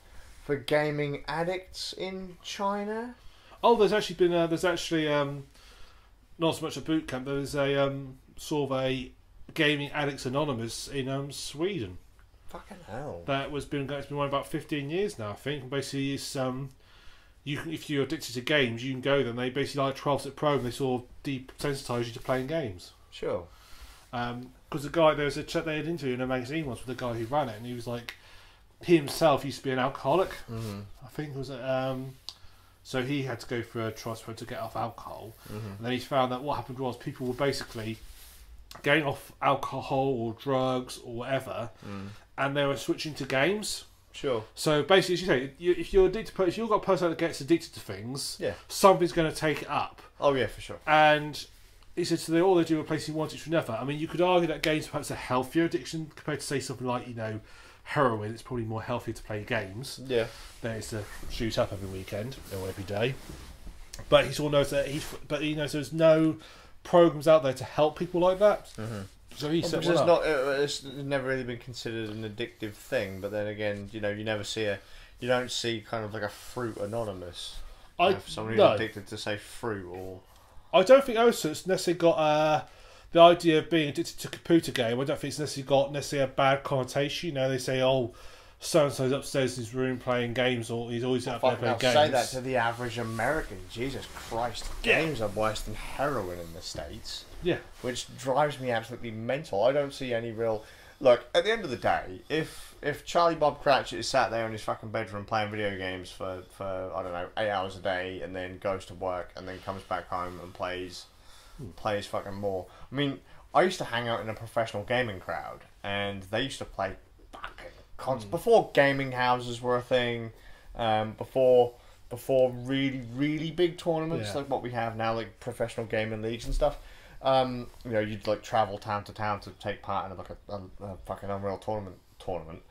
for gaming addicts in China. Oh, there's actually not so much a boot camp. There's a sort of a Gaming Addicts Anonymous in Sweden. Fucking hell! It's been going about 15 years now, I think. Basically, it's if you're addicted to games, you can go there. And they basically like 12-step program. And they sort of desensitise you to playing games. Sure. Because the guy they had an interview in a magazine once with the guy who ran it, and he was like, he himself used to be an alcoholic. I think it was so he had to go through a trial to get off alcohol, and then he found that what happened was people were basically getting off alcohol or drugs or whatever, and they were switching to games. Sure. So basically, as you say, if you've got a person that gets addicted to things, something's going to take it up. Oh yeah, for sure. And he said, so all they do replacing one addiction with another. I mean, you could argue that games perhaps a healthier addiction compared to say something like heroin. It's probably more healthy to play games. Yeah. Than it's to shoot up every weekend or every day. But he knows that he knows there's no programs out there to help people like that. So he said, it's never really been considered an addictive thing. But then again, you don't see kind of like a fruit anonymous. Someone who's addicted to say fruit or. I don't think also it's necessarily got the idea of being addicted to a computer game. I don't think it's necessarily got a bad connotation. They say, so and so's upstairs in his room playing games, or he's always up there playing games. Say that to the average American. Jesus Christ, games are worse than heroin in the States. Yeah, which drives me absolutely mental. I don't see any real. Look, at the end of the day, if Charlie Bob Cratchit is sat there in his fucking bedroom playing video games for I don't know 8 hours a day, and then goes to work and then comes back home and plays fucking more. I mean, I used to hang out in a professional gaming crowd, and they used to play fucking before gaming houses were a thing, before really really big tournaments like what we have now, like professional gaming leagues and stuff. You'd like travel town to town to take part in a fucking Unreal tournament.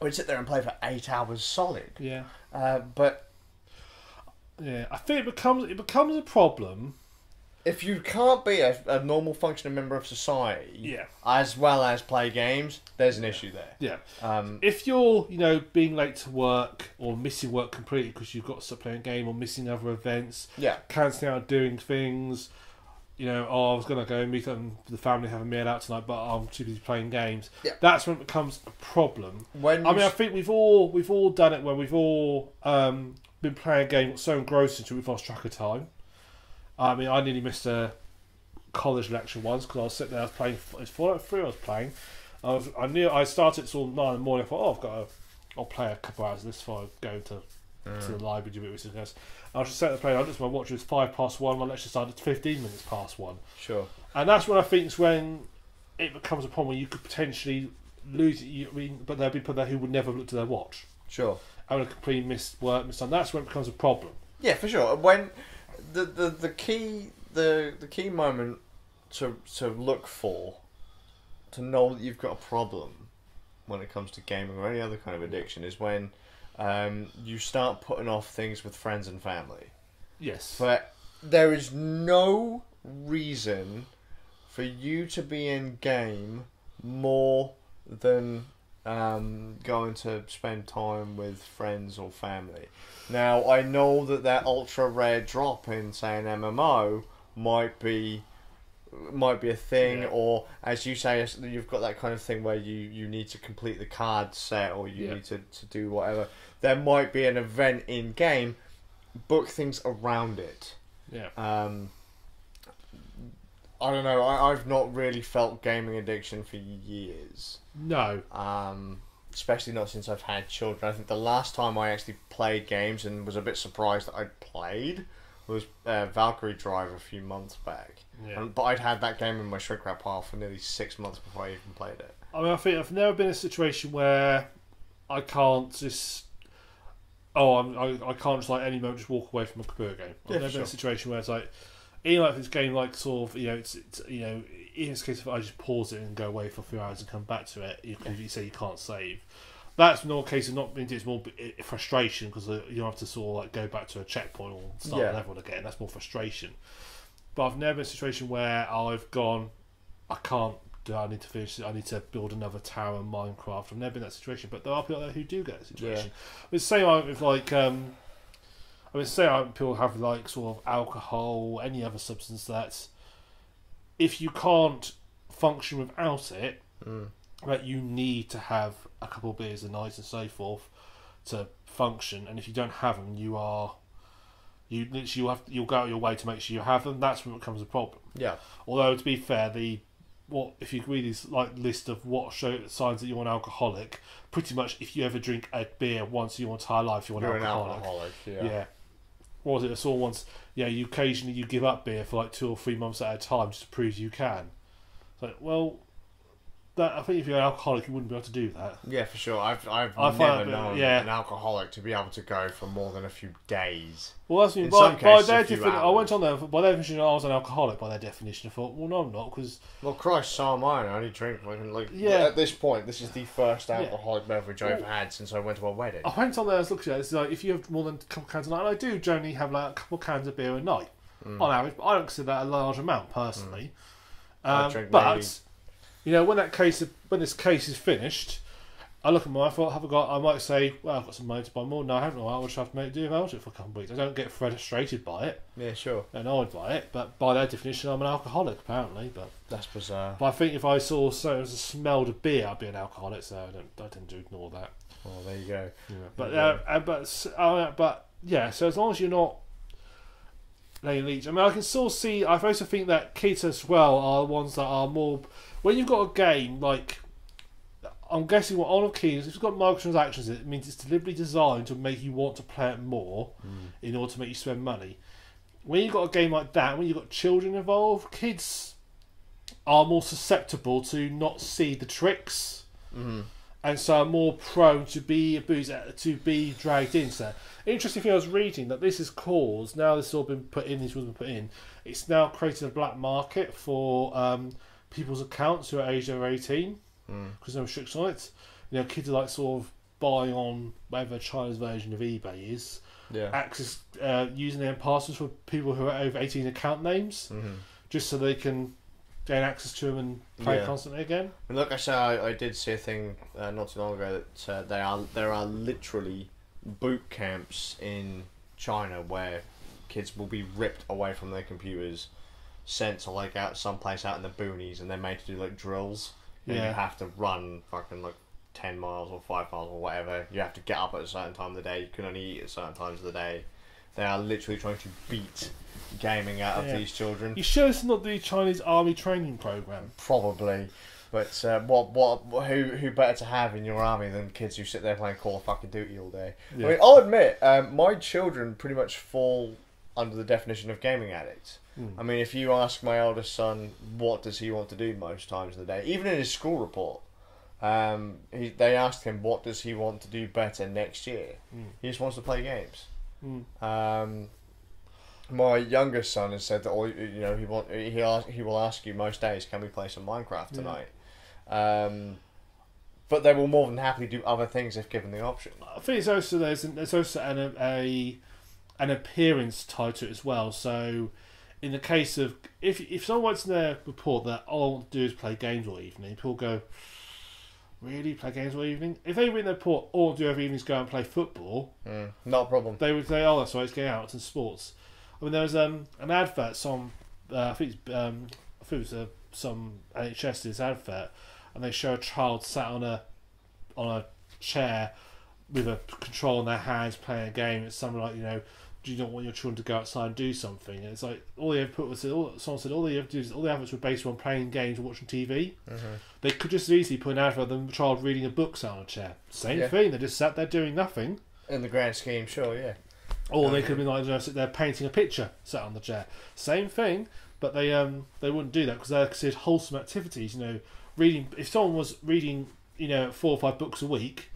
We'd sit there and play for 8 hours solid. Yeah. But yeah, I think it becomes a problem if you can't be a normal functioning member of society. Yeah. As well as play games, there's an issue there. Yeah. If you're being late to work or missing work completely because you've got to stop playing a game or missing other events. Yeah. Cancelling out doing things. I was going to go and meet the family, have a meal out tonight, but I'm too busy playing games. Yeah. That's when it becomes a problem. I think we've all done it where we've all been playing a game, got so engrossed into it, we've lost track of time. I mean, I nearly missed a college lecture once because I was sitting there, I was playing. It's Fallout 3 I was playing. I started at 9 in the morning. I thought, I'll play a couple hours of this before I go to the library to do it, which is nice. I was just sitting there playing. I looked at my watch. It was 1:05. My lecture started at 15 minutes past 1. Sure. And that's when I think it's when it becomes a problem where you could potentially lose it. But there'll be people there who would never have looked at their watch. Sure. I would have completely missed work, missed time. That's when it becomes a problem. Yeah, for sure. When the key moment to look for, to know that you've got a problem when it comes to gaming or any other kind of addiction, is when you start putting off things with friends and family. Yes. But there is no reason for you to be in game more than going to spend time with friends or family. Now, I know that ultra rare drop in, say, an MMO might be a thing, or as you say, you've got that kind of thing where you need to complete the card set, or you need to do whatever. There might be an event in game. Book things around it. Yeah. I don't know. I've not really felt gaming addiction for years. No. Especially not since I've had children. I think the last time I actually played games and was a bit surprised that I'd played was Valkyrie Drive a few months back. Yeah. But I'd had that game in my shrink wrap pile for nearly 6 months before I even played it. I mean, I think I've never been in a situation where I can't just. I can't just like any moment just walk away from a computer game. I've never been in a situation where it's like, even like this game, like sort of, it's in this case, if I just pause it and go away for a few hours and come back to it, if you say you can't save, that's not a case of not being. It's more frustration because you have to sort of like go back to a checkpoint or start a level again. That's more frustration. But I've never been in a situation where I've gone, I can't. I need to finish it. I need to build another tower in Minecraft. I've never been in that situation, but there are people out there who do get that situation. Yeah. Say with like, say people have like sort of alcohol, any other substance that, if you can't function without it, that you need to have a couple of beers a night and so forth to function. And if you don't have them, you'll go out of your way to make sure you have them. That's when it becomes a problem. Yeah. Although to be fair, if you read this like list of what show signs that you're an alcoholic, pretty much if you ever drink a beer once in your entire life, you're an alcoholic. Yeah. What was it? I saw once. Yeah, you occasionally give up beer for like 2 or 3 months at a time just to prove you can. So, well, I think if you're an alcoholic, you wouldn't be able to do that. Yeah, for sure. I've never known an alcoholic to be able to go for more than a few days. Well, that's by their definition. I went on there by their definition. I was an alcoholic by their definition. I thought, well, no, I'm not, because Christ, so am I. I only drink at this point. This is the first alcoholic beverage I've had since I went to a wedding. I went on there. I was looking at it. It's like if you have more than a couple of cans a night, and I do generally have like a couple of cans of beer a night on average, but I don't consider that a large amount personally. I drink maybe. When this case is finished, I look at my life. I might say, well, I've got some money to buy more. No, I haven't. I'll just have to do without it for a couple of weeks. I don't get frustrated by it. Yeah, sure. And I would buy it, but by their definition, I'm an alcoholic apparently. But that's bizarre. But I think if I smelled a beer, I'd be an alcoholic. So I tend to ignore that. Oh, there you go. Yeah. But yeah. So as long as you're not laying leech, I mean, I can still see. I also think that kids as well are the ones that are more. When you've got a game, like, I'm guessing what all of keys, if it's got microtransactions, it means it's deliberately designed to make you want to play it more in order to make you spend money. When you've got a game like that, when you've got children involved, kids are more susceptible to not see the tricks, and so are more prone to be abused, to be dragged into that. Interesting thing I was reading, that this has caused, now this has all been put in, these rules have been put in, it's now created a black market for people's accounts who are aged over 18 because no restrictions on it. Kids are like sort of buying on whatever China's version of eBay is. Yeah. Access username passwords for people who are over 18 account names, just so they can gain access to them and play constantly again. And look, I did see a thing not too long ago that there are literally boot camps in China where kids will be ripped away from their computers, sent to like out someplace out in the boonies, and they're made to do like drills. And you have to run fucking like 10 miles or 5 miles or whatever. You have to get up at a certain time of the day. You can only eat at certain times of the day. They are literally trying to beat gaming out of these children. You sure it's not the Chinese army training program? Probably. But who better to have in your army than kids who sit there playing Call of fucking Duty all day? Yeah. I mean, I'll admit, my children pretty much fall under the definition of gaming addicts. I mean, if you ask my eldest son what does he want to do most times of the day, even in his school report, they asked him what does he want to do better next year. He just wants to play games. My youngest son has said that he will ask you most days, can we play some Minecraft tonight? But they will more than happily do other things if given the option. I think it's also there's also an appearance tied to it as well. So in the case of if someone writes in their report that all I want to do is play games all evening, people go, really, play games all evening? If they read in their report all I want to do every evening is go out and play football, not a problem. They would say, oh, that's right, it's getting out, it's sports. I mean, there was an advert, I think it was some NHS did this advert, and they show a child sat on a chair with a control in their hands playing a game. It's something like, do you not want your children to go outside and do something? And it's like all they have put was someone said all they have to do is all the adverts were based on playing games or watching TV. They could just as easily put an advert of the child reading a book sat on a chair. Same thing. They just sat there doing nothing. In the grand scheme, sure, yeah. Or they could have been like sit there painting a picture sat on the chair. Same thing, but they wouldn't do that because they're considered wholesome activities. reading. If someone was reading, 4 or 5 books a week,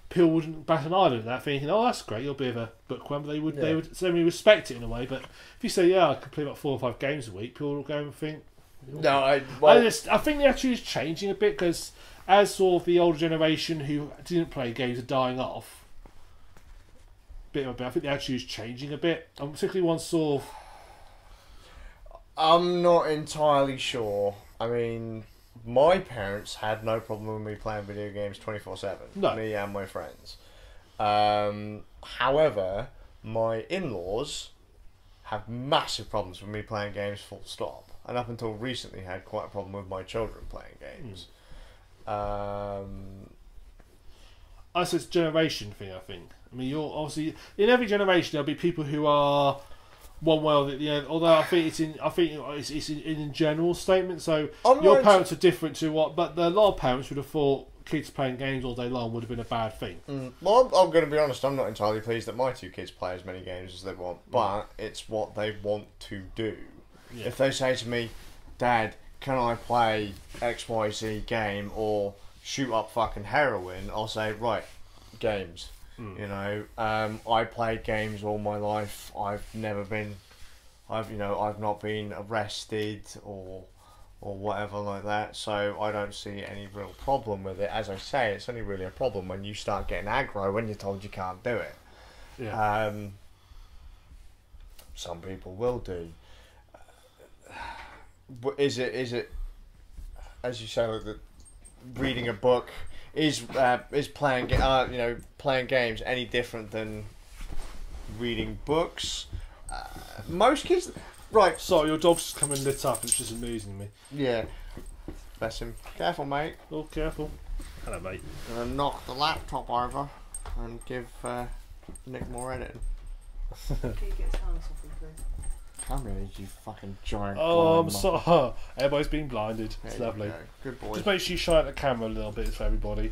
people wouldn't bat an eyelid at that, thinking, "Oh, that's great, you'll be a bookworm." They would certainly respect it in a way. But if you say, "Yeah, I can play about 4 or 5 games a week," people will go and think. No, I think the attitude is changing a bit because as sort of the older generation who didn't play games are dying off, bit by bit, I think the attitude is changing a bit. And particularly one sort of. I'm not entirely sure. I mean, my parents had no problem with me playing video games 24/7. No. Me and my friends. However, my in-laws have massive problems with me playing games full stop. And up until recently had quite a problem with my children playing games. I say it's a generation thing, I think. I mean, you're obviously... In every generation, there'll be people who are one way or the other. Although I think it's in general statement. So your parents are different to what... But a lot of parents would have thought kids playing games all day long would have been a bad thing. Well, I'm going to be honest. I'm not entirely pleased that my 2 kids play as many games as they want. But it's what they want to do. Yeah. If they say to me, "Dad, can I play XYZ game or shoot up fucking heroin?" I'll say, "Right, games." I played games all my life. I've not been arrested or whatever like that. So I don't see any real problem with it. As I say, it's only really a problem when you start getting aggro when you're told you can't do it. Yeah. Some people will do. Is it as you say, like reading a book is playing games any different than reading books? Most kids, right? Sorry, your dog's just coming lit up. It's just amusing me. Yeah, bless him. Careful, mate. Oh, careful. Hello, mate. I'm gonna knock the laptop over and give Nick more editing. Can you get his hands off him, please? Come here, you fucking giant. Oh, I'm sorry. Everybody's been blinded. It's There you lovely. go. Good boy. Just make sure you shine at the camera a little bit for everybody.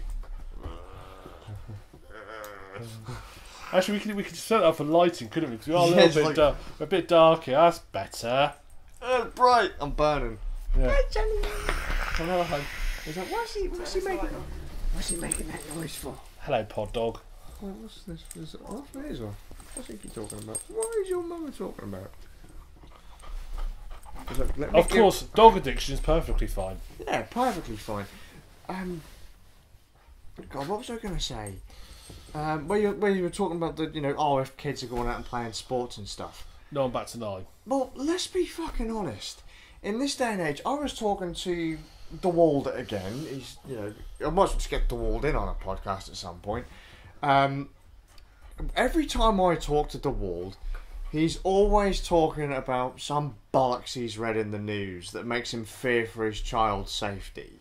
Actually, we could set it up for lighting, couldn't we? Because we are a bit dark here. That's better. Bright. I'm burning. Yeah. Hey, Johnny. Hello, hon. He's like, what's he making that noise for? Hello, pod dog. Wait, what's this? Is it off? It is off. What's he talking about? What is your mother talking about? Like, of course, dog addiction is perfectly fine. Yeah, perfectly fine. God, what was I going to say? Where you were talking about the, if kids are going out and playing sports and stuff. No, I'm back to 9. Well, let's be fucking honest. In this day and age, I was talking to DeWald again. He's, I might as well just get DeWald in on a podcast at some point. Every time I talk to DeWald, he's always talking about some bollocks he's read in the news that makes him fear for his child's safety.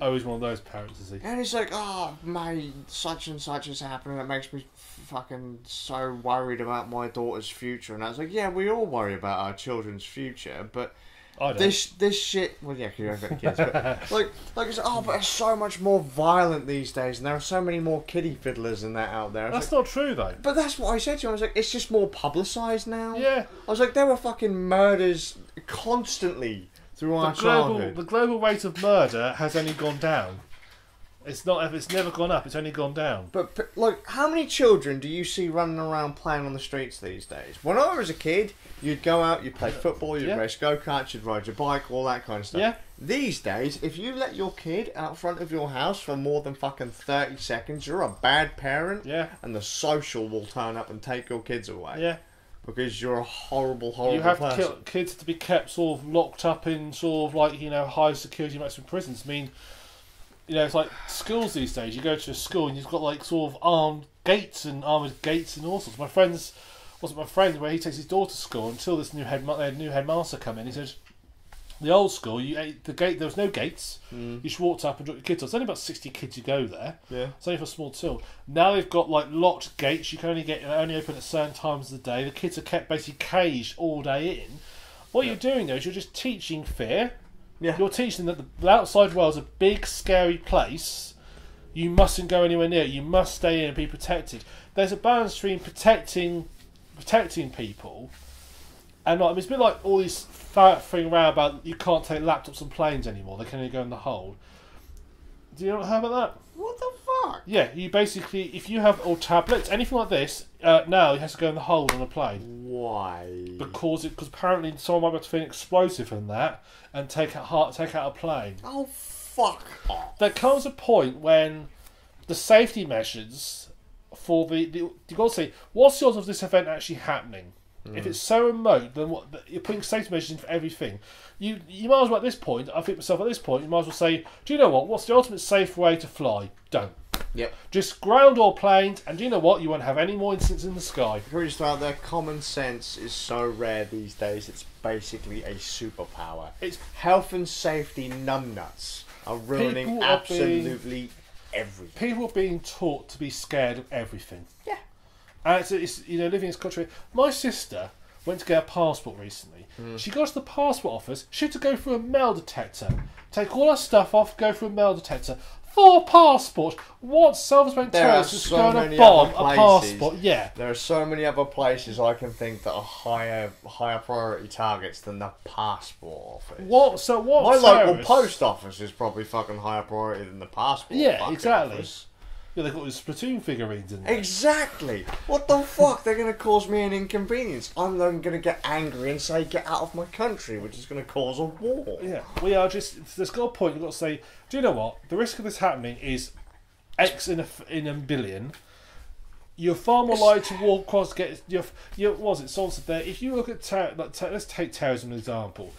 Oh, he's one of those parents, is he? And he's like, "Oh, mate, such and such is happening. It makes me fucking so worried about my daughter's future." And I was like, "Yeah, we all worry about our children's future, but this shit." Well, yeah, 'cause you haven't got kids, but like it's but it's so much more violent these days, and there are so many more kiddie fiddlers and that out there. That's not true, though. But that's what I said to him. I was like, "It's just more publicised now." Yeah. I was like, there were fucking murders constantly through our childhood. The global rate of murder has only gone down. It's never gone up. It's only gone down. But like, how many children do you see running around playing on the streets these days? When I was a kid, you'd go out, you'd play football, you'd race go-karts, you'd ride your bike, all that kind of stuff. Yeah. These days, if you let your kid out front of your house for more than fucking 30 seconds, you're a bad parent. Yeah. And the social will turn up and take your kids away. Yeah. Because you're a horrible person. You have kids to be kept sort of locked up in sort of like, high security maximum prisons. I mean, it's like schools these days. You go to a school and you've got like sort of armored gates and all sorts. My friend where he takes his daughter to school until this new headmaster come in. He said, the old school, there was no gates. You just walked up and dropped your kids off. There's only about 60 kids who go there. Yeah. It's only for a small tool. Now they've got like locked gates. You can only open at certain times of the day. The kids are kept basically caged all day in. What you're doing though is you're just teaching fear. Yeah. You're teaching them that the outside world's a big, scary place. You mustn't go anywhere near it. You must stay in and be protected. There's a balance between protecting people and it's a bit like all these thing around about you can't take laptops on planes anymore. They can only go in the hold. Do you know how about that? What the fuck? Yeah, you basically, if you have all tablets, anything like this, now it has to go in the hold on a plane. Why? Because apparently someone might be able to fit an explosive from that and take out a plane. Oh, fuck off. There comes a point when the safety measures for you've got to say, what's the odds of this event actually happening? If it's so remote, then you're putting safety measures in for everything. You might as well at this point, I think myself at this point, you might as well say, do you know what? What's the ultimate safe way to fly? Don't. Yep. Just ground all planes, and do you know what? You won't have any more incidents in the sky. Can we just throw out there, common sense is so rare these days, it's basically a superpower. It's health and safety numbnuts are ruining absolutely everything. People are being taught to be scared of everything. Yeah. And it's living in this country. My sister went to get a passport recently. She got to the passport office. She had to go through a metal detector, take all her stuff off, go through a metal detector. For a passport, what self-respecting terrorist is going to bomb a passport? Yeah, there are so many other places I can think that are higher priority targets than the passport office. My local post office is probably fucking higher priority than the passport. Yeah, exactly. Office. Yeah, they've got these Splatoon figurines in there. Exactly. What the fuck? They're going to cause me an inconvenience. I'm then going to get angry and say, get out of my country, which is going to cause a war. Yeah, we are just... There's got a point, you've got to say, do you know what? The risk of this happening is X in a billion. You're far more likely to walk across, what was it? Someone said there, if you look at... let's take terrorism as an example.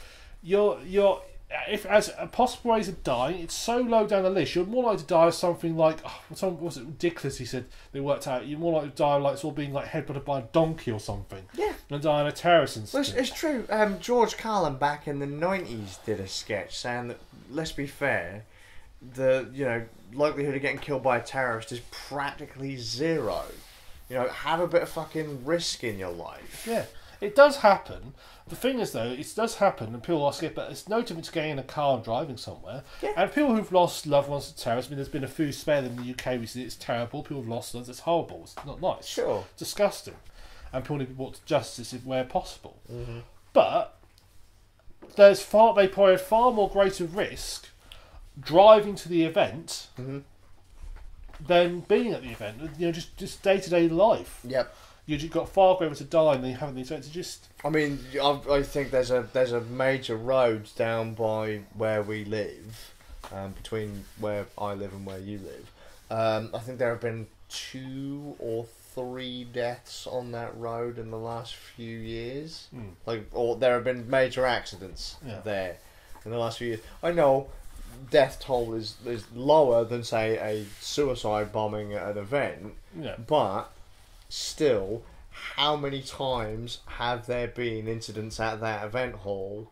If as a possible ways of dying, it's so low down the list, you're more likely to die of something like, was it ridiculous? He said they worked out. You're more likely to die like sort of being like headbutted by a donkey or something. Yeah, than die in a terrorist incident. Well, it's true. George Carlin back in the 90s did a sketch saying that, let's be fair, the likelihood of getting killed by a terrorist is practically zero. Have a bit of fucking risk in your life. Yeah, it does happen. The thing is, though, it does happen, and people are scared, but it's no different to getting in a car and driving somewhere. Yeah. And people who've lost loved ones to terrorists, there's been a few spare in the UK recently, it's terrible. People have lost ones, it's horrible, it's not nice. Sure. It's disgusting. And people need to be brought to justice where possible. Mm-hmm. But they probably have far more greater risk driving to the event than being at the event. Just day-to-day life. Yep. You've got far greater to die than you have in the event. I think there's a major road down by where we live, between where I live and where you live. I think there have been 2 or 3 deaths on that road in the last few years. Or there have been major accidents there in the last few years. I know death toll is lower than, say, a suicide bombing at an event, but still, how many times have there been incidents at that event hall?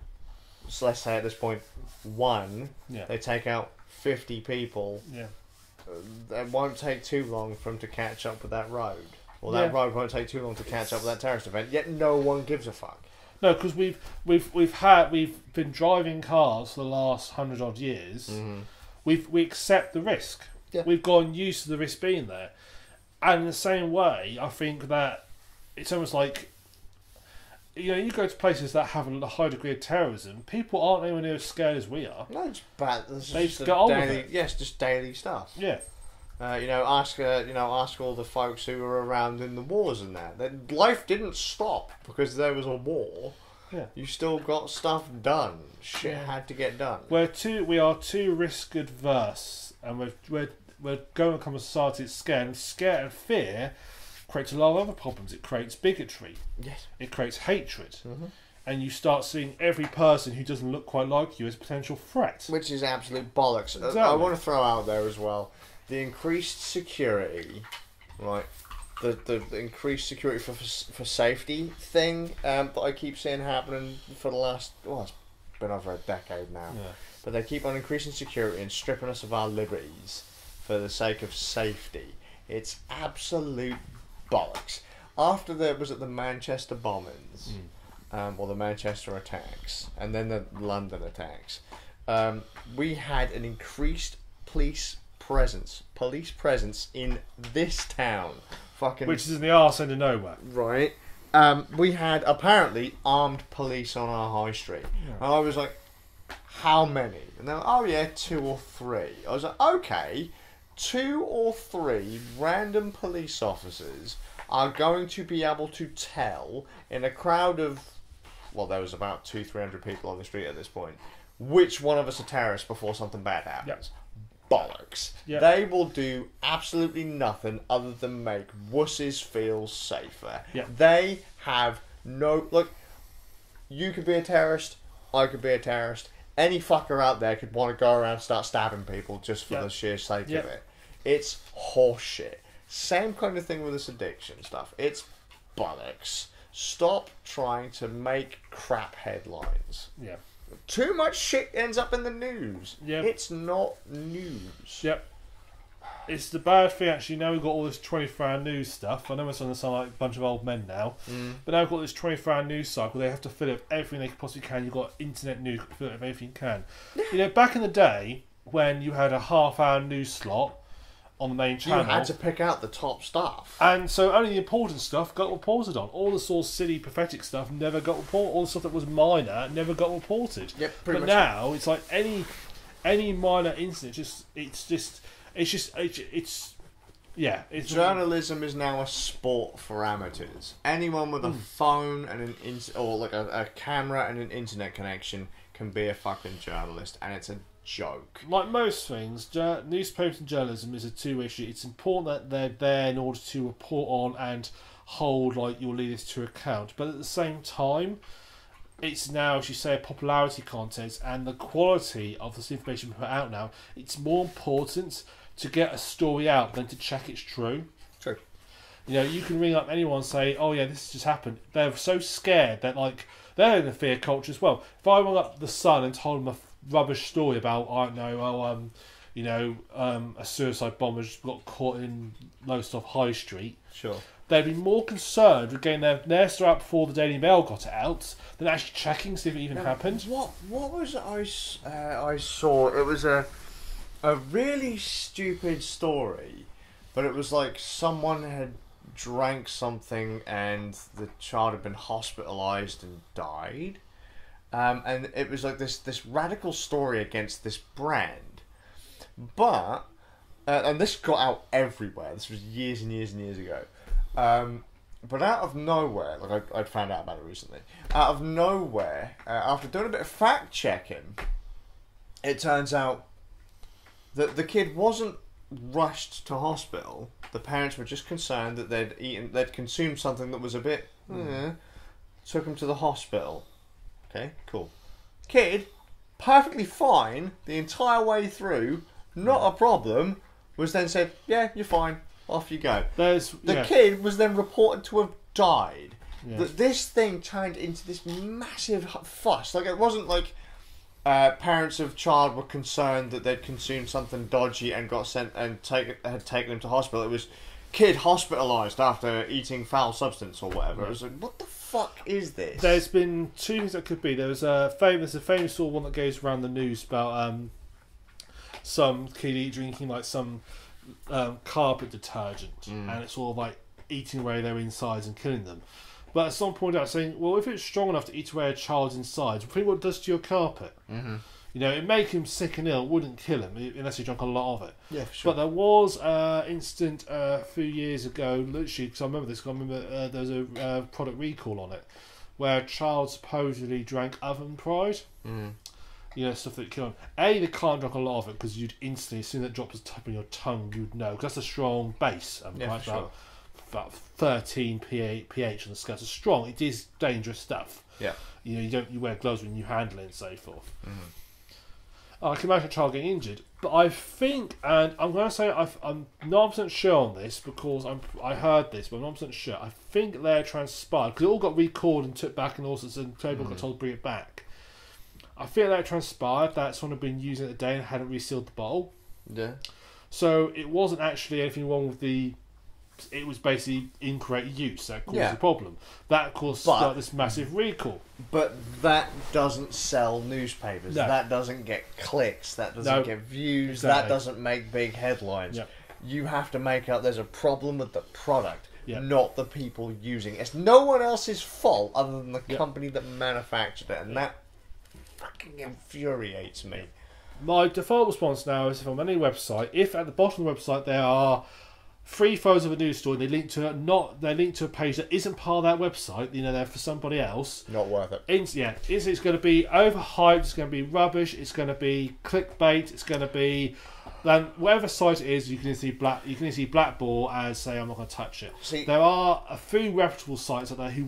So let's say at this point, 1. Yeah. They take out 50 people. Yeah. It won't take too long for them to catch up with that road. Or that road won't take too long to catch up with that terrorist event. Yet no one gives a fuck. No, because we've been driving cars for the last 100 odd years. Mm-hmm. We accept the risk. Yeah. We've gotten used to the risk being there. And in the same way, I think that it's almost like, you go to places that have a high degree of terrorism, people aren't anywhere near as scared as we are. No, it's bad. They just get on with it. Yes, just daily stuff. Yeah. Ask all the folks who were around in the wars and that. Life didn't stop because there was a war. Yeah. You still got stuff done. Shit had to get done. We are too risk adverse, and we're going to become a society that's scared. And scare and fear creates a lot of other problems. It creates bigotry. Yes. It creates hatred. Mm-hmm. And you start seeing every person who doesn't look quite like you as a potential threat. Which is absolute bollocks. Exactly. I want to throw out there as well, the increased security, right? The increased security for safety thing that I keep seeing happening for the last, it's been over a decade now. Yeah. But they keep on increasing security and stripping us of our liberties for the sake of safety. It's absolute bollocks. After there was the Manchester bombings, or the Manchester attacks, and then the London attacks, we had an increased police presence in this town. Which is in the arse end of nowhere. Right. We had apparently armed police on our high street. Yeah. And I was like, how many? And they're like, oh yeah, 2 or 3. I was like, okay, 2 or 3 random police officers are going to be able to tell in a crowd of, well, there was about 200-300 people on the street at this point, which one of us are terrorists before something bad happens. Yep. Bollocks. Yep. They will do absolutely nothing other than make wusses feel safer. Yep. They have no... Look, you could be a terrorist, I could be a terrorist. Any fucker out there could want to go around and start stabbing people just for the sheer sake of it. It's horseshit. Same kind of thing with this addiction stuff. It's bollocks. Stop trying to make crap headlines. Yeah. Too much shit ends up in the news. Yep. It's not news. Yep. It's the bad thing, actually. Now we've got all this 24-hour news stuff. I know it's going to sound like a bunch of old men now. But now we've got this 24-hour news cycle. They have to fill it with everything they possibly can. You've got internet news, fill it with everything you can. You know, back in the day, when you had a half-hour news slot on the main channel, you had to pick out the top stuff. And so only the important stuff got reported on. All the sort of silly, pathetic stuff never got reported. All the stuff that was minor never got reported. Yep, but now, it's like any minor incident, journalism is now a sport for amateurs. Anyone with a phone and or like a camera and an internet connection can be a fucking journalist, and it's a joke. Like most things, newspapers and journalism is a two-way street. It's important that they're there in order to report on and hold like your leaders to account, but at the same time, it's now, as you say, a popularity contest, and the quality of this information put out now, it's more important to get a story out than to check it's true. True. You know, you can ring up anyone and say, oh yeah, this has just happened. They're so scared that, like, they're in a fear culture as well. If I rang up The Sun and told them a rubbish story about, I don't know, a suicide bomber just got caught in Lowestoft High Street, sure, they'd be more concerned with getting their story out before the Daily Mail got it out than actually checking to see if it even happened. What was it I saw? It was a really stupid story, but it was like someone had drank something and the child had been hospitalised and died. And it was like this radical story against this brand. But, and this got out everywhere. This was years and years and years ago. But out of nowhere, like I'd found out about it recently, out of nowhere, after doing a bit of fact checking, it turns out that the kid wasn't rushed to hospital. The parents were just concerned that they'd consumed something that was a bit, took him to the hospital. Okay, cool. Kid, perfectly fine the entire way through, not a problem, was then said, yeah, you're fine, off you go. The kid was then reported to have died. Yeah. This thing turned into this massive fuss. Like, it wasn't like parents of child were concerned that they'd consumed something dodgy and got sent and had taken him to hospital. It was kid hospitalised after eating foul substance or whatever. It was like, what the fuck is this? There's been two things that could be. There's a famous one that goes around the news about some kid drinking like some carpet detergent, and it's all like eating away their insides and killing them. But someone pointed out saying, well, if it's strong enough to eat away a child's insides, think what it does to your carpet. Mm-hmm. You know, it'd make him sick and ill, wouldn't kill him, unless he drank a lot of it. Yeah, for sure. But there was an incident a few years ago, literally, because I remember this, there was a product recall on it, where a child supposedly drank oven pride. Mm. You know, stuff that killed him. They can't drink a lot of it, because you'd instantly, as soon as that drops top on your tongue, you'd know. Because that's a strong base. Yeah, for sure. About 13 pH on the scale. It's strong. It is dangerous stuff. Yeah. You know, you wear gloves when you handle it and so forth. Mm-hmm. I can imagine a child getting injured, but I think, and I'm going to say I'm not 100% sure on this because I heard this, but I'm not 100% sure. I think they're transpired because it all got recalled and took back, and also got told to bring it back. I think that transpired that someone had been using it a day and hadn't resealed the bottle. Yeah. So it wasn't actually anything wrong with the. It was basically incorrect use that caused the problem. That caused this massive recall. But that doesn't sell newspapers. No. That doesn't get clicks. That doesn't get views. Exactly. That doesn't make big headlines. Yep. You have to make out there's a problem with the product, not the people using it. It's no one else's fault other than the company that manufactured it. And that fucking infuriates me. My default response now is if I'm on any website, if at the bottom of the website there are 3 photos of a news story, they link to a page that isn't part of that website, they're for somebody else. Not worth it. It's going to be overhyped, it's going to be rubbish, it's going to be clickbait, it's going to be... Then whatever site it is, you can see Blackball as say I'm not going to touch it. See, there are a few reputable sites out there who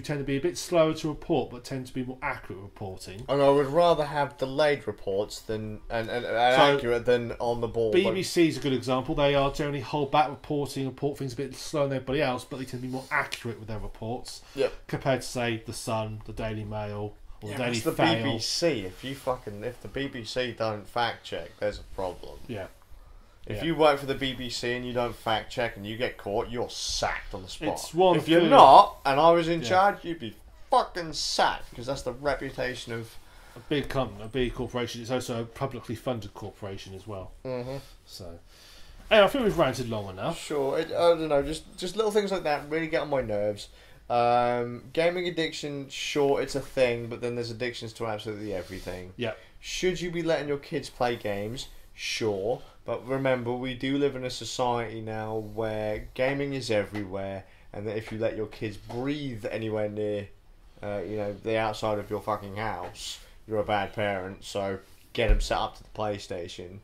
tend to be a bit slower to report, but tend to be more accurate reporting. And I would rather have delayed reports than and accurate than on the ball. BBC is a good example. They are generally hold back report things a bit slower than everybody else, but they tend to be more accurate with their reports. Yep. Compared to say the Sun, the Daily Mail. Yeah, it's the BBC. If the BBC don't fact check, there's a problem. Yeah. If you work for the BBC and you don't fact check and you get caught, you're sacked on the spot. If you're not, and I was in charge, you'd be fucking sacked because that's the reputation of a big company, a big corporation. It's also a publicly funded corporation as well. Mm-hmm. So, anyway, I think we've ranted long enough. Sure. I don't know. Just little things like that really get on my nerves. Gaming addiction, sure, it's a thing, but then there's addictions to absolutely everything. Yeah. Should you be letting your kids play games? Sure, but remember, we do live in a society now where gaming is everywhere, and that if you let your kids breathe anywhere near, the outside of your fucking house, you're a bad parent. So get them set up to the PlayStation.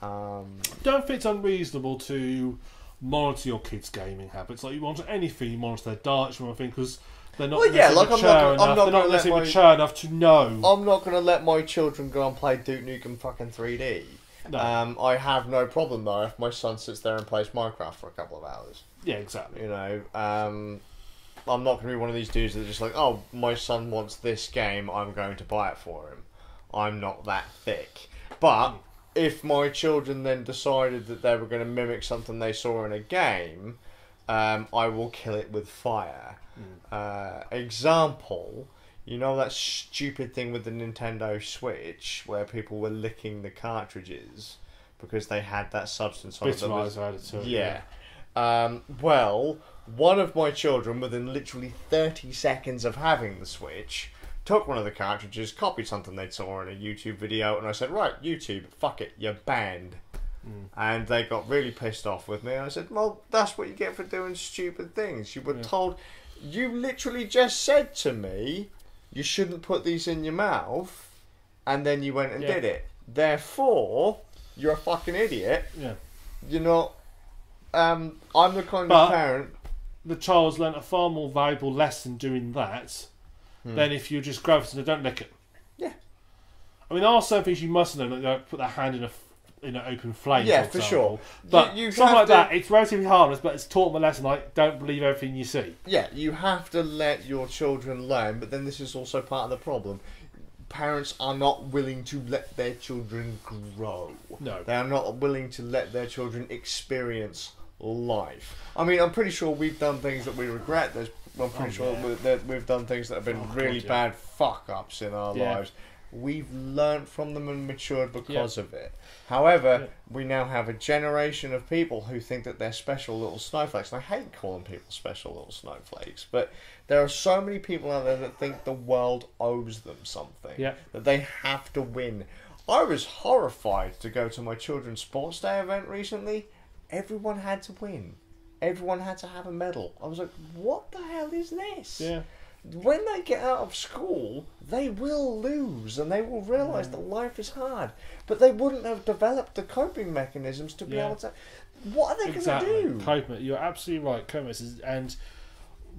Don't think it's unreasonable to monitor your kids' gaming habits. Like you monitor anything, you monitor their diets, because they're not mature enough to know. I'm not going to let my children go and play Duke Nukem fucking 3D. No. I have no problem though if my son sits there and plays Minecraft for a couple of hours. Yeah, exactly. I'm not going to be one of these dudes that are just like, oh, my son wants this game, I'm going to buy it for him. I'm not that thick. But if my children then decided that they were going to mimic something they saw in a game, I will kill it with fire. Example, that stupid thing with the Nintendo Switch where people were licking the cartridges because they had that substance on it. Yeah. Well, one of my children, within literally 30 seconds of having the Switch, took one of the cartridges, copied something they saw in a YouTube video, and I said, right, YouTube, fuck it, you're banned. And they got really pissed off with me. And I said, well, that's what you get for doing stupid things. You were told, you literally just said to me, you shouldn't put these in your mouth, and then you went and did it. Therefore, you're a fucking idiot. Yeah. You're not... I'm the kind of parent... The child's learnt a far more valuable lesson doing that than if you just grab it and don't lick it. Yeah. I mean, there are some things you must know, like put their hand in an open flame. Yeah, for sure. But something like that, it's relatively harmless, but it's taught them a lesson like, don't believe everything you see. Yeah, you have to let your children learn, but then this is also part of the problem. Parents are not willing to let their children grow. No. They are not willing to let their children experience life. I mean, I'm pretty sure we've done things that we regret. I'm pretty sure that we've done things that have been really bad fuck-ups in our lives. We've learnt from them and matured because of it. However, we now have a generation of people who think that they're special little snowflakes. And I hate calling people special little snowflakes, but there are so many people out there that think the world owes them something. Yeah. That they have to win. I was horrified to go to my children's sports day event recently. Everyone had to win. Everyone had to have a medal. I was like, what the hell is this? Yeah. When they get out of school, they will lose and they will realise that life is hard. But they wouldn't have developed the coping mechanisms to be able to... What are they going to do? Coping. You're absolutely right. Coping mechanisms. And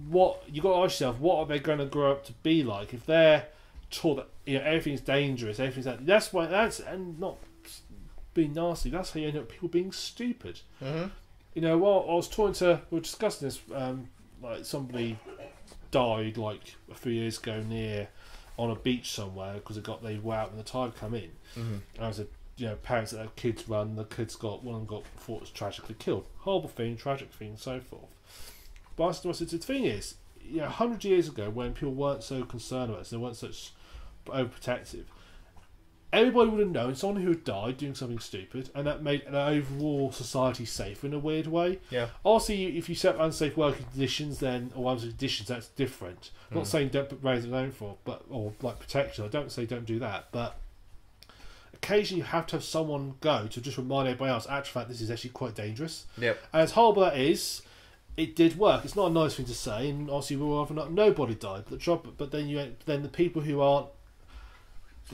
what you got to ask yourself, what are they going to grow up to be like? If they're taught that everything's dangerous, that's why and not being nasty. That's how you end up people being stupid. Mm-hmm. While I was we were discussing this, like somebody died like a few years ago on a beach somewhere because they were out when the tide come in. And I said, parents that have kids run, one of them thought was tragically killed. Horrible thing, tragic thing, and so forth. But I said, the thing is, 100 years ago when people weren't so concerned about this, they weren't such overprotective, everybody would have known someone who had died doing something stupid, and that made an overall society safer in a weird way. Yeah. Obviously, if you set unsafe working conditions, then or unsafe conditions, that's different. I'm not saying don't put brains in own for, but or like protection. I don't say don't do that, but occasionally you have to have someone go to just remind everybody else. Actually, fact, this is actually quite dangerous. Yep. And as horrible that is, it did work. It's not a nice thing to say, and obviously we'll rather not. Nobody died, but then the people who aren't.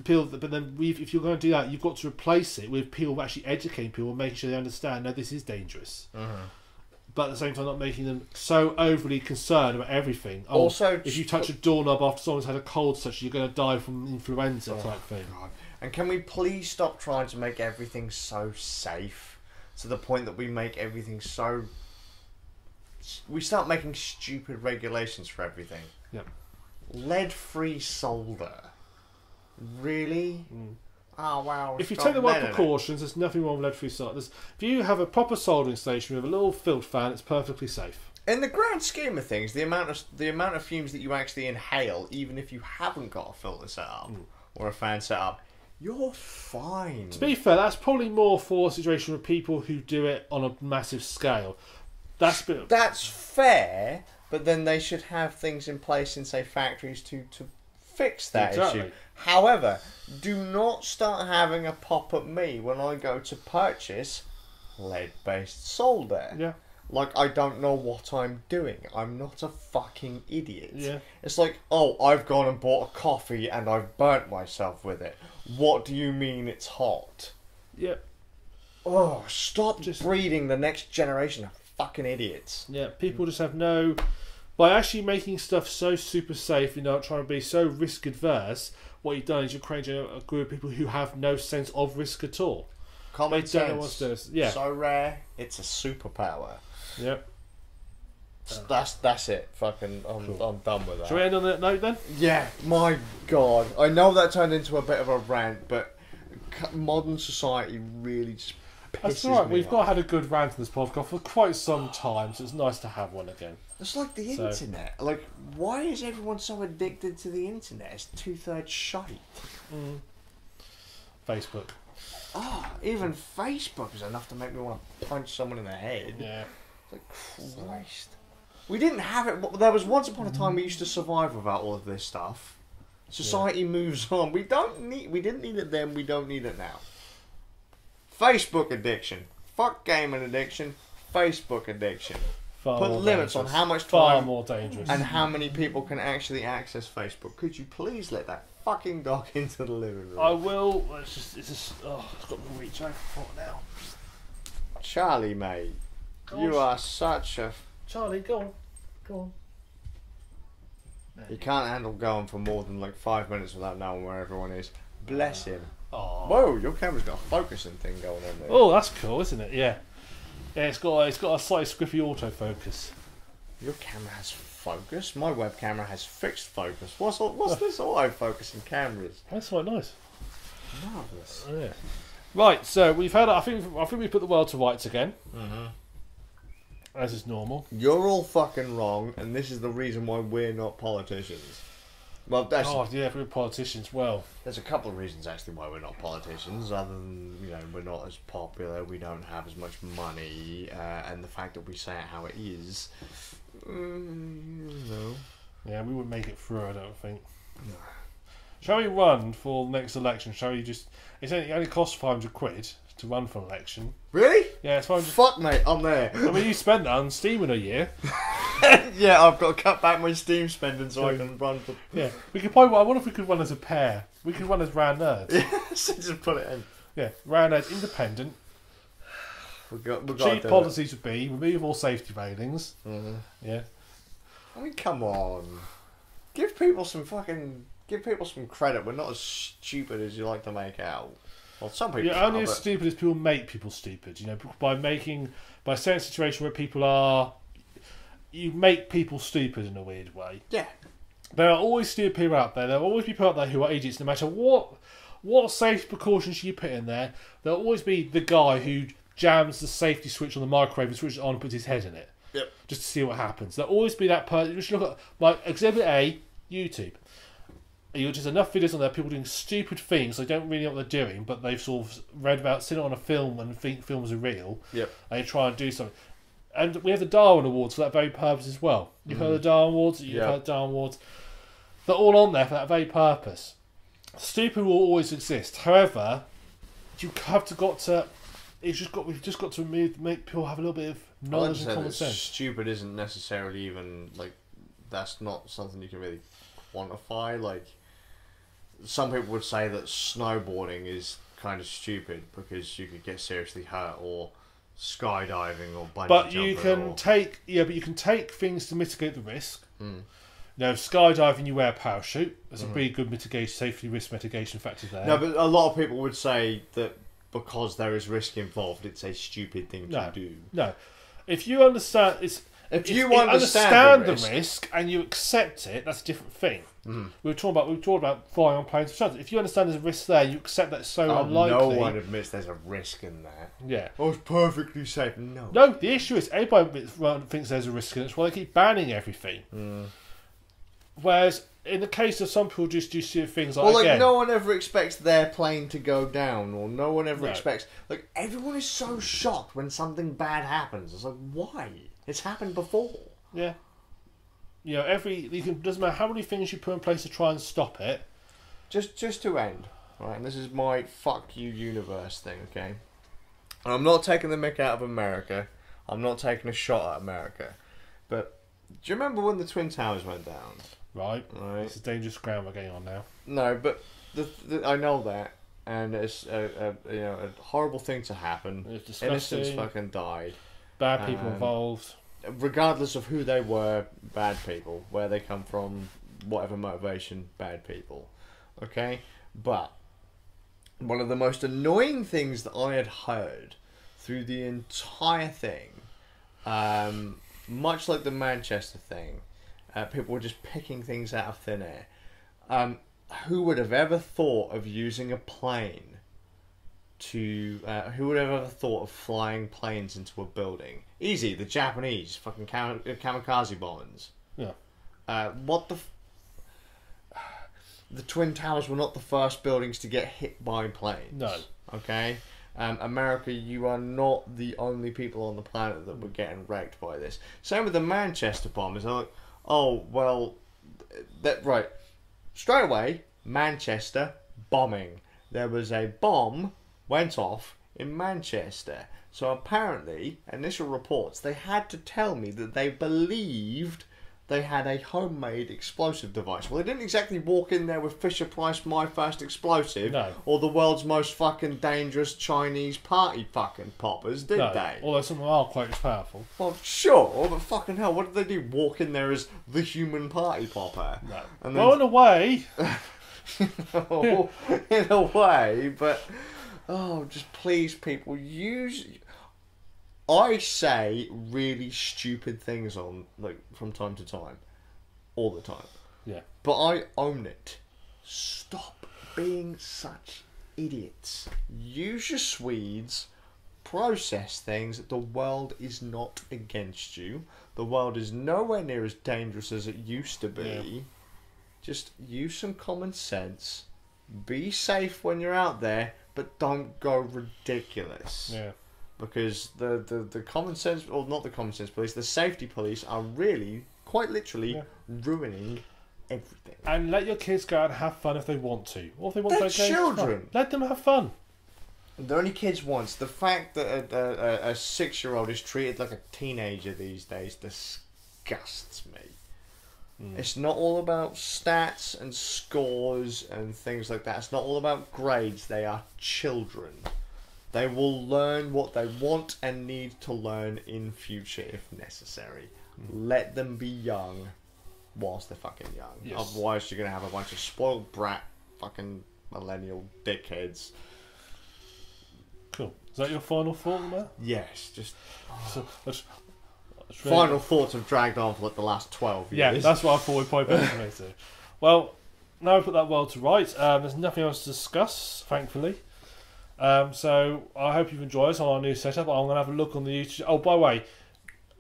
But then, if you're going to do that, you've got to replace it with people actually educating people, making sure they understand. No, this is dangerous. But at the same time, not making them so overly concerned about everything. Also, if you touch a doorknob after someone's had a cold, such you're going to die from influenza type thing. God. And can we please stop trying to make everything so safe to the point that we make everything so? We start making stupid regulations for everything. Yep. Lead-free solder. Really? Oh wow! If you take the right precautions, there's nothing wrong with lead-free solder. If you have a proper soldering station with a little filter fan, it's perfectly safe. In the grand scheme of things, the amount of fumes that you actually inhale, even if you haven't got a filter set up or a fan set up, you're fine. To be fair, that's probably more for a situation with people who do it on a massive scale. That's fair, but then they should have things in place in, say, factories to fix that issue. However, do not start having a pop at me when I go to purchase lead-based solder. Yeah. Like, I don't know what I'm doing. I'm not a fucking idiot. Yeah. It's like, oh, I've gone and bought a coffee and I've burnt myself with it. What do you mean it's hot? Yeah. Oh, stop just breeding the next generation of fucking idiots. Yeah, people just have no... By actually making stuff so super safe, trying to be so risk adverse, what you've done is you're creating a group of people who have no sense of risk at all. Common sense. Don't know what's doing. Yeah. So rare, it's a superpower. Yep. That's it. Fucking, I'm done with that. Shall we end on that note then? Yeah, my God. I know that turned into a bit of a rant, but modern society really just pisses That's alright, me we've off. not had a good rant in this podcast for quite some time, so it's nice to have one again. It's like the internet. Like, why is everyone so addicted to the internet? It's 2/3 shite. Facebook. Oh, even Facebook is enough to make me want to punch someone in the head. Yeah. Like, Christ. We didn't have it. There was once upon a time we used to survive without all of this stuff. Society moves on. We didn't need it then. We don't need it now. Facebook addiction. Fuck gaming addiction. Facebook addiction. Put limits on how much time. Far more dangerous. And how many people can actually access Facebook. Could you please let that fucking dog into the living room? I will. It's got to reach over for it now. Charlie, mate. You are such a... Charlie, go on. Go on. He can't handle going for more than like 5 minutes without knowing where everyone is. Bless him. Oh. Whoa, your camera's got a focusing thing going on there. Oh, that's cool, isn't it? Yeah. Yeah, it's got a slightly squiffy autofocus. Your camera has focus. My web camera has fixed focus. What's this auto-focusing cameras? That's quite nice. Marvellous. Oh, yeah. Right, so we've had. I think we put the world to rights again. As is normal. You're all fucking wrong, and this is the reason why we're not politicians. Well, we're politicians. Well, there's a couple of reasons actually why we're not politicians. Other than we're not as popular, we don't have as much money, and the fact that we say it how it is. No. Yeah, we wouldn't make it through. I don't think. No. Shall we run for the next election? Shall we just? It only costs £500 to run for an election. Really? Yeah, it's £500. Fuck, mate, I'm there. I mean, you spend that on Steam in a year. Yeah, I've got to cut back my Steam spending so I can run for... Yeah, we could probably... I wonder if we could run as a pair. We could run as Round Nerds. Yeah, so just put it in. Yeah, Round Nerds, independent. Cheap policies would be remove all safety railings. Yeah. I mean, come on. Give people some credit. We're not as stupid as you like to make out. Well, some people are. Only as stupid as people make people stupid. By setting a situation where people are... You make people stupid in a weird way. Yeah. There are always stupid people out there. There will always be people out there who are idiots. No matter what safety precautions you put in there, there'll always be the guy who jams the safety switch on the microwave and switches it on and puts his head in it. Yep. Just to see what happens. There'll always be that person. Just look at like Exhibit A, YouTube. There's enough videos on there, people doing stupid things. They don't really know what they're doing, but they've sort of read about, seen it on a film and think films are real. Yep. And they try and do something. And we have the Darwin Awards for that very purpose as well. You've heard of the Darwin Awards? You've heard of the Darwin Awards. They're all on there for that very purpose. Stupid will always exist. However, we've just got to make people have a little bit of knowledge and common sense. Stupid isn't necessarily even like, that's not something you can really quantify. Like, some people would say that snowboarding is kind of stupid because you could get seriously hurt, or skydiving, or bungee but jumping. You can take things to mitigate the risk. Now, skydiving, you wear a parachute. There's a pretty good mitigation, safety risk mitigation factor there. No, but a lot of people would say that because there is risk involved, it's a stupid thing to do. No, if you understand, if you understand the risk and you accept it, that's a different thing. We were talking about flying on planes. If you understand there's a risk there, you accept that it's so unlikely. No one admits there's a risk in that. Yeah. Oh, it's perfectly safe. No. No, the issue is everybody thinks there's a risk in it. That's why they keep banning everything. Whereas in the case of some people, just do stupid things like no one ever expects their plane to go down, or no one ever expects. Like, everyone is so shocked when something bad happens. It's like, why? It's happened before. Yeah. You know, doesn't matter how many things you put in place to try and stop it. Just to end, right? And this is my fuck you universe thing, okay? And I'm not taking the mick out of America. I'm not taking a shot at America. But do you remember when the Twin Towers went down? Right. It's a dangerous ground we're getting on now. No, but I know that, and it's a horrible thing to happen. It's disgusting. Innocents fucking died. Bad people involved. Regardless of who they were, bad people. Where they come from, whatever motivation, bad people. Okay? But one of the most annoying things that I had heard through the entire thing, much like the Manchester thing, people were just picking things out of thin air. Who would have ever thought of using a plane to... who would have ever thought of flying planes into a building? Easy, the Japanese. Fucking kamikaze bombers. Yeah. What the... The Twin Towers were not the first buildings to get hit by planes. No. Okay? America, you are not the only people on the planet that were getting wrecked by this. Same with the Manchester bombers. They're like, oh, well... right. Straight away, Manchester, bombing. There was a bomb went off in Manchester. So apparently, initial reports, they had to tell me that they believed they had a homemade explosive device. Well, they didn't exactly walk in there with Fisher-Price My First Explosive, or the world's most fucking dangerous Chinese party fucking poppers, did they? Although some are quite as powerful. Well, sure, but fucking hell, what did they do? Walk in there as the human party popper? No. And well, in a way. In a way, but... Oh, just please, people, use... I say really stupid things from time to time. All the time. Yeah. But I own it. Stop being such idiots. Use your Swedes. Process things. The world is not against you. The world is nowhere near as dangerous as it used to be. Yeah. Just use some common sense. Be safe when you're out there, but don't go ridiculous. Yeah. Because the common sense, or not the common sense police, the safety police are really, quite literally, ruining everything. And let your kids go out and have fun if they want to. Or if they want They're to go children. Let them have fun. They're only kids once. The fact that a 6-year-old is treated like a teenager these days disgusts me. It's not all about stats and scores and things like that. It's not all about grades. They are children. They will learn what they want and need to learn in future if necessary. Let them be young whilst they're fucking young. Yes. Otherwise you're going to have a bunch of spoiled brat fucking millennial dickheads. Cool. Is that your final thought, Matt? Yes, just... So, final thoughts have dragged on for like the last 12 years. Yeah, that's what I thought we'd probably better to make it. Well, now we put that world to right. There's nothing else to discuss, thankfully. So I hope you've enjoyed us on our new setup. I'm going to have a look on the YouTube. Oh, by the way,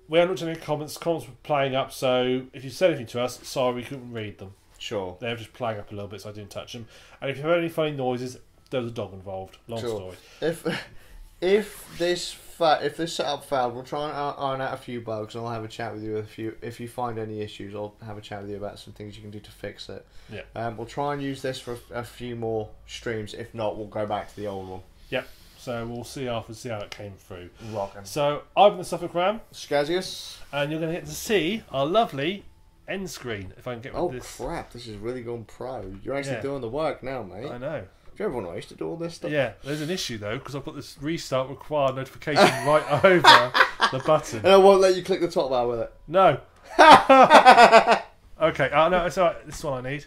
we haven't looked at any comments. Comments were playing up, so if you said anything to us, sorry we couldn't read them. Sure. They're just playing up a little bit, so I didn't touch them. And if you have any funny noises, there was a dog involved. Long story. If this setup failed, we'll try and iron out a few bugs, and I'll have a chat with you if you find any issues. I'll have a chat with you about some things you can do to fix it. Yeah. We'll try and use this for a few more streams. If not, we'll go back to the old one. Yep. So we'll see how it came through. Rockin'. So I've been the Suffolk Ram, Scazius, and you're going to get to see our lovely end screen. If I can get rid of this. Oh crap! This is really gone pro. You're actually doing the work now, mate. I know. Do you ever want to do all this stuff? Yeah, there's an issue though because I've got this restart required notification right over the button. And I won't let you click the top bar with it. No. Okay, no, it's alright. This is what I need.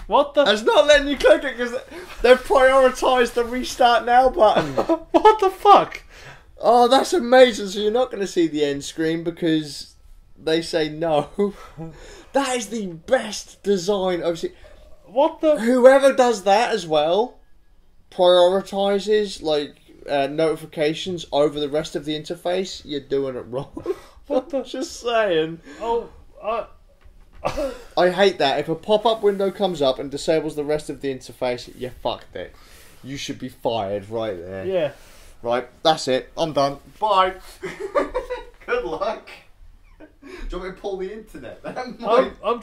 What the? It's not letting you click it because they've prioritised the restart now button. What the fuck? Oh, that's amazing. So you're not going to see the end screen because they say no. That is the best design I've seen. What the? Whoever does that as well prioritises notifications over the rest of the interface. You're doing it wrong. What the? Just saying. Oh, I hate that. If a pop-up window comes up and disables the rest of the interface, you fucked it. You should be fired right there. Yeah. Right, that's it. I'm done. Bye. Good luck. Do you want me to pull the internet? I'm